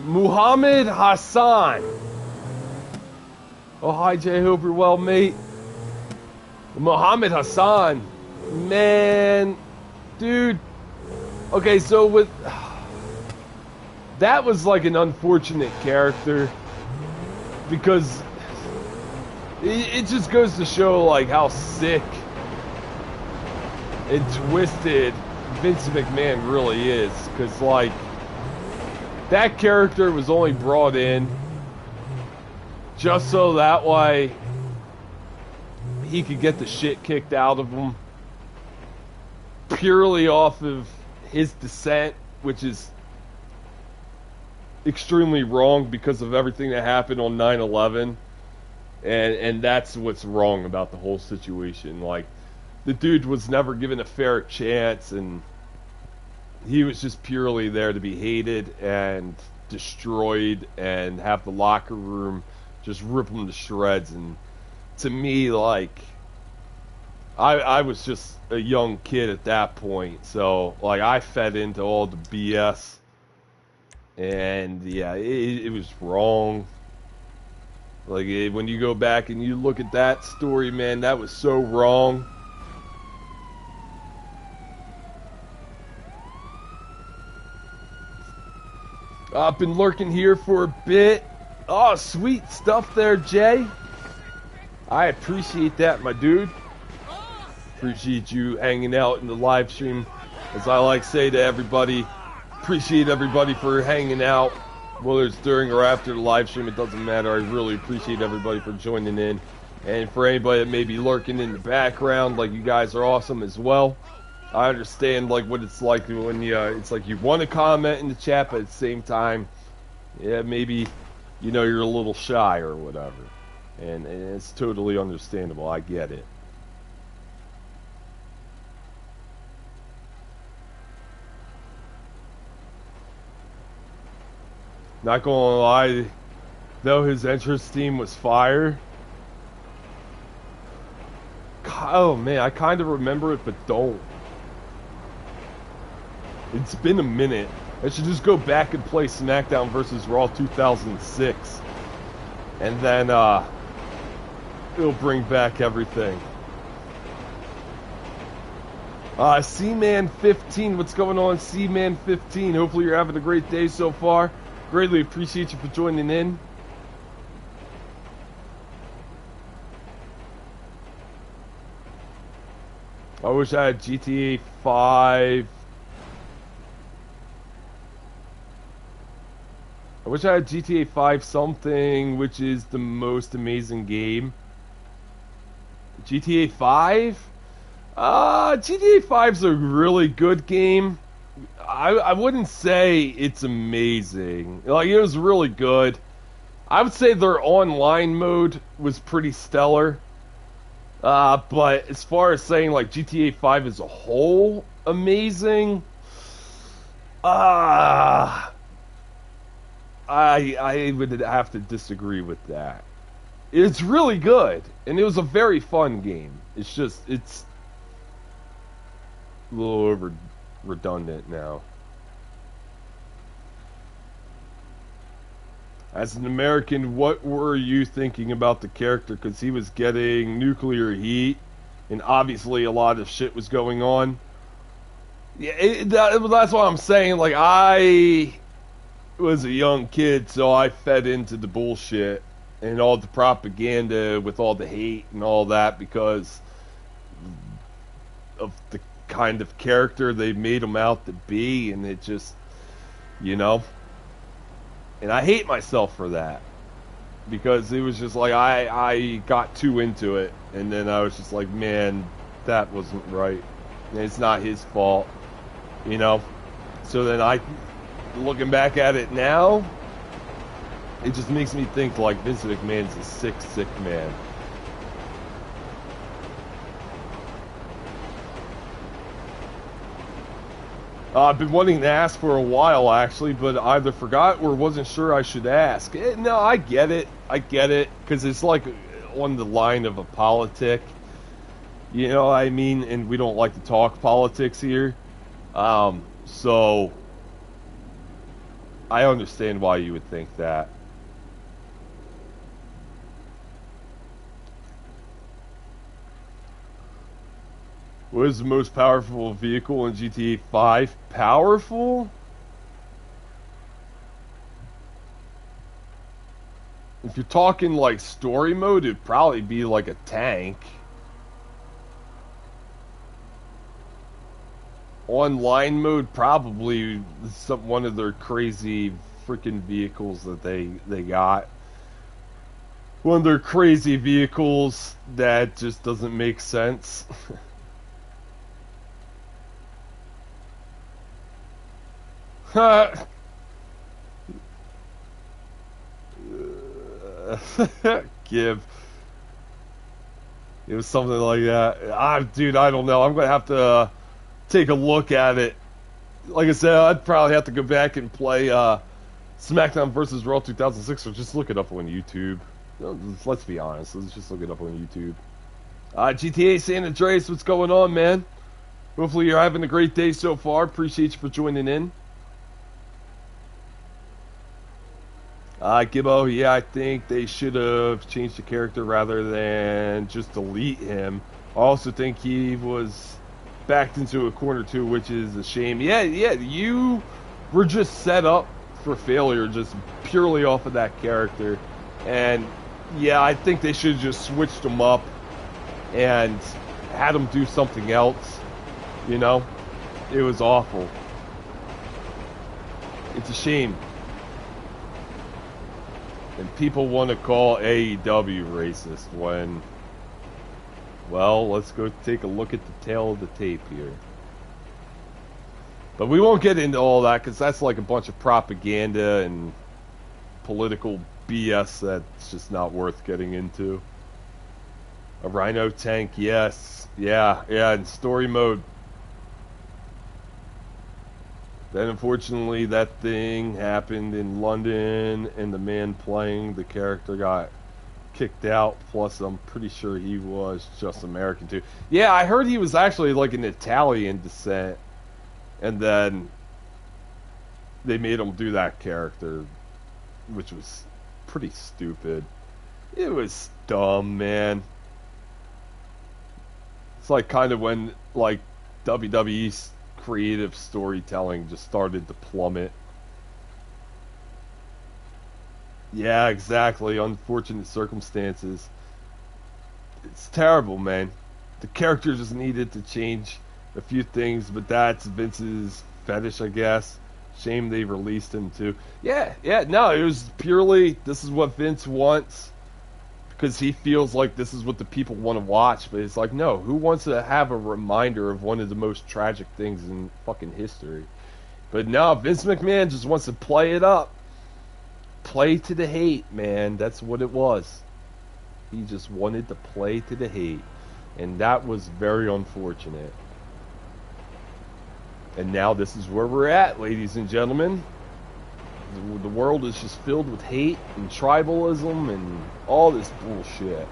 Muhammad Hassan. Oh, hi, Jay. Hope you're well, mate. Muhammad Hassan. Man. Dude. Okay, so with... That was like an unfortunate character. Because... It just goes to show, like, how sick and twisted Vince McMahon really is, because like that character was only brought in just so that way he could get the shit kicked out of him purely off of his dissent, which is extremely wrong because of everything that happened on 9/11, and that's what's wrong about the whole situation. Like, the dude was never given a fair chance, and he was just purely there to be hated and destroyed and have the locker room just rip him to shreds. And to me, like, I was just a young kid at that point, so like I fed into all the BS. And yeah, it was wrong. Like, when you go back and you look at that story, man, that was so wrong. I've been lurking here for a bit. Oh, sweet stuff there, Jay. I appreciate that, my dude. Appreciate you hanging out in the live stream. As I like to say to everybody, appreciate everybody for hanging out, whether it's during or after the live stream, it doesn't matter. I really appreciate everybody for joining in, and for anybody that may be lurking in the background, like, you guys are awesome as well. I understand like what it's like when you it's like you want to comment in the chat, but at the same time, yeah, maybe you know you're a little shy or whatever, and it's totally understandable. I get it. Not gonna lie, though, his entrance theme was fire. Oh man, I kind of remember it, but don't. It's been a minute. I should just go back and play SmackDown vs. Raw 2006. And then, it'll bring back everything. C-Man 15, what's going on, C-Man 15? Hopefully you're having a great day so far. Greatly appreciate you for joining in. I wish I had GTA 5. I wish I had GTA 5 something, which is the most amazing game. GTA 5? GTA 5's a really good game. I wouldn't say it's amazing. Like, it was really good. I would say their online mode was pretty stellar. But as far as saying, like, GTA 5 as a whole amazing, I would have to disagree with that. It's really good, and it was a very fun game. It's just, it's a little redundant now. As an American, what were you thinking about the character? Because he was getting nuclear heat, and obviously a lot of shit was going on. Yeah, that's what I'm saying. Like, I was a young kid, so I fed into the bullshit and all the propaganda with all the hate and all that because of the kind of character they made him out to be, and it just, you know, and I hate myself for that because it was just like I got too into it, and then I was just like, man, that wasn't right, and it's not his fault, you know. So then looking back at it now, it just makes me think like Vince McMahon's a sick man. I've been wanting to ask for a while, actually, but either forgot or wasn't sure I should ask. No, I get it, because it's like on the line of a politic, you know what I mean? And we don't like to talk politics here, so I understand why you would think that. What is the most powerful vehicle in GTA 5? Powerful? If you're talking like story mode, it'd probably be like a tank. online mode, probably one of their crazy freaking vehicles that they got. One of their crazy vehicles that just doesn't make sense. Give. It was something like that. Dude, I don't know. I'm going to have to take a look at it. Like I said, I'd probably have to go back and play SmackDown vs. Raw 2006, or just look it up on YouTube. Let's be honest. Let's just look it up on YouTube. GTA San Andreas, what's going on, man? Hopefully you're having a great day so far. Appreciate you for joining in. Gibbo, yeah, I think they should have changed the character rather than just delete him. I also think he was backed into a corner too, which is a shame. Yeah, you were just set up for failure just purely off of that character. And yeah, I think they should have just switched him up and had him do something else. You know? It was awful. It's a shame. And people want to call AEW racist when, well, let's go take a look at the tail of the tape here. But we won't get into all that because that's like a bunch of propaganda and political BS that's just not worth getting into. A Rhino tank, yes. Yeah, in story mode. Then unfortunately that thing happened in London and the man playing the character got kicked out, plus I'm pretty sure he was just American too. Yeah, I heard he was actually like an Italian descent, and then they made him do that character, which was pretty stupid. It was dumb, man. It's like kind of when like WWE's creative storytelling just started to plummet. Yeah, exactly. Unfortunate circumstances. It's terrible, man. The character just needed to change a few things, but that's Vince's fetish, I guess. Shame they released him too. Yeah, no, it was purely, this is what Vince wants, because he feels like this is what the people want to watch. But it's like, no, who wants to have a reminder of one of the most tragic things in fucking history? But no, Vince McMahon just wants to play it up. Play to the hate, man. That's what it was. He just wanted to play to the hate. And that was very unfortunate. And now this is where we're at, ladies and gentlemen. The world is just filled with hate and tribalism and all this bullshit.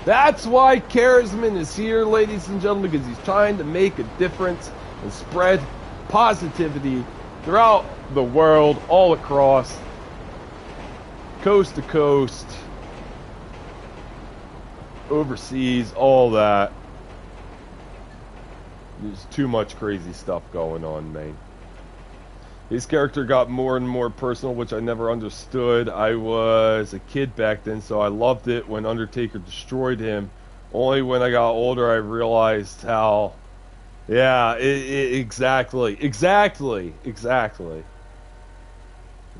That's why Charisman is here, ladies and gentlemen, because he's trying to make a difference and spread positivity throughout the world, all across, coast to coast, overseas, all that. There's too much crazy stuff going on, man. His character got more and more personal, which I never understood. I was a kid back then, so I loved it when Undertaker destroyed him. Only when I got older, I realized how... Yeah, exactly.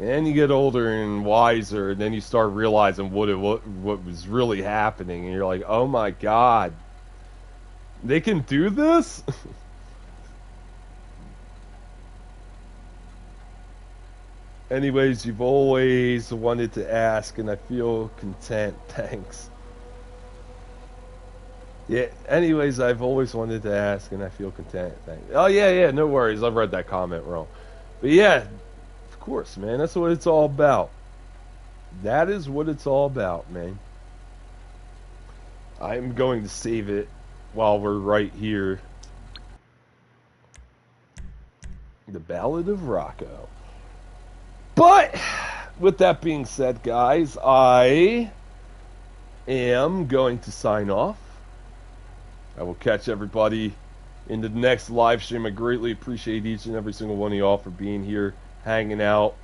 And you get older and wiser, and then you start realizing what was really happening, and you're like, oh my god. They can do this? Anyways, you've always wanted to ask, and I feel content. Thanks. Yeah, anyways, I've always wanted to ask, and I feel content. Thanks. Oh, yeah, no worries. I've read that comment wrong. But yeah, of course, man. That's what it's all about. That is what it's all about, man. I'm going to save it while we're right here. The Ballad of Rocco. But, with that being said, guys, I am going to sign off. I will catch everybody in the next live stream. I greatly appreciate each and every single one of y'all for being here, hanging out,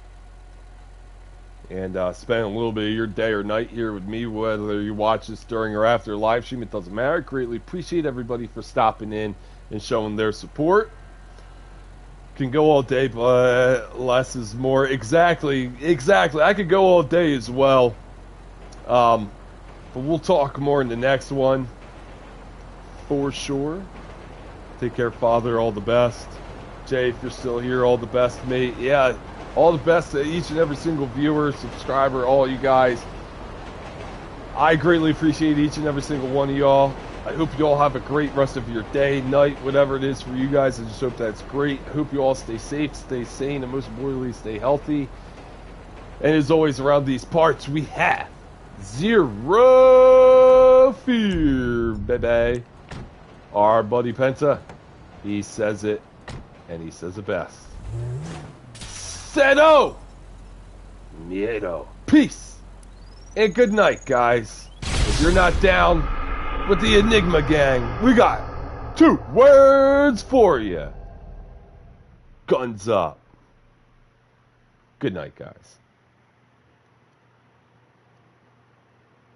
and spending a little bit of your day or night here with me, whether you watch this during or after live stream. It doesn't matter. I greatly appreciate everybody for stopping in and showing their support. Can go all day, but less is more. Exactly. I could go all day as well. But we'll talk more in the next one. For sure. Take care, Father. All the best. Jay, if you're still here, all the best, mate. Yeah, all the best to each and every single viewer, subscriber, all you guys. I greatly appreciate each and every single one of y'all. I hope you all have a great rest of your day, night, whatever it is for you guys. I just hope that's great. I hope you all stay safe, stay sane, and most importantly, stay healthy. And as always, around these parts, we have zero fear, baby. Our buddy Penta, he says it, and he says it best. Sedo! Miedo. Peace! And good night, guys. If you're not down with the Enigma gang, we got 2 words for you. Guns up. Good night, guys.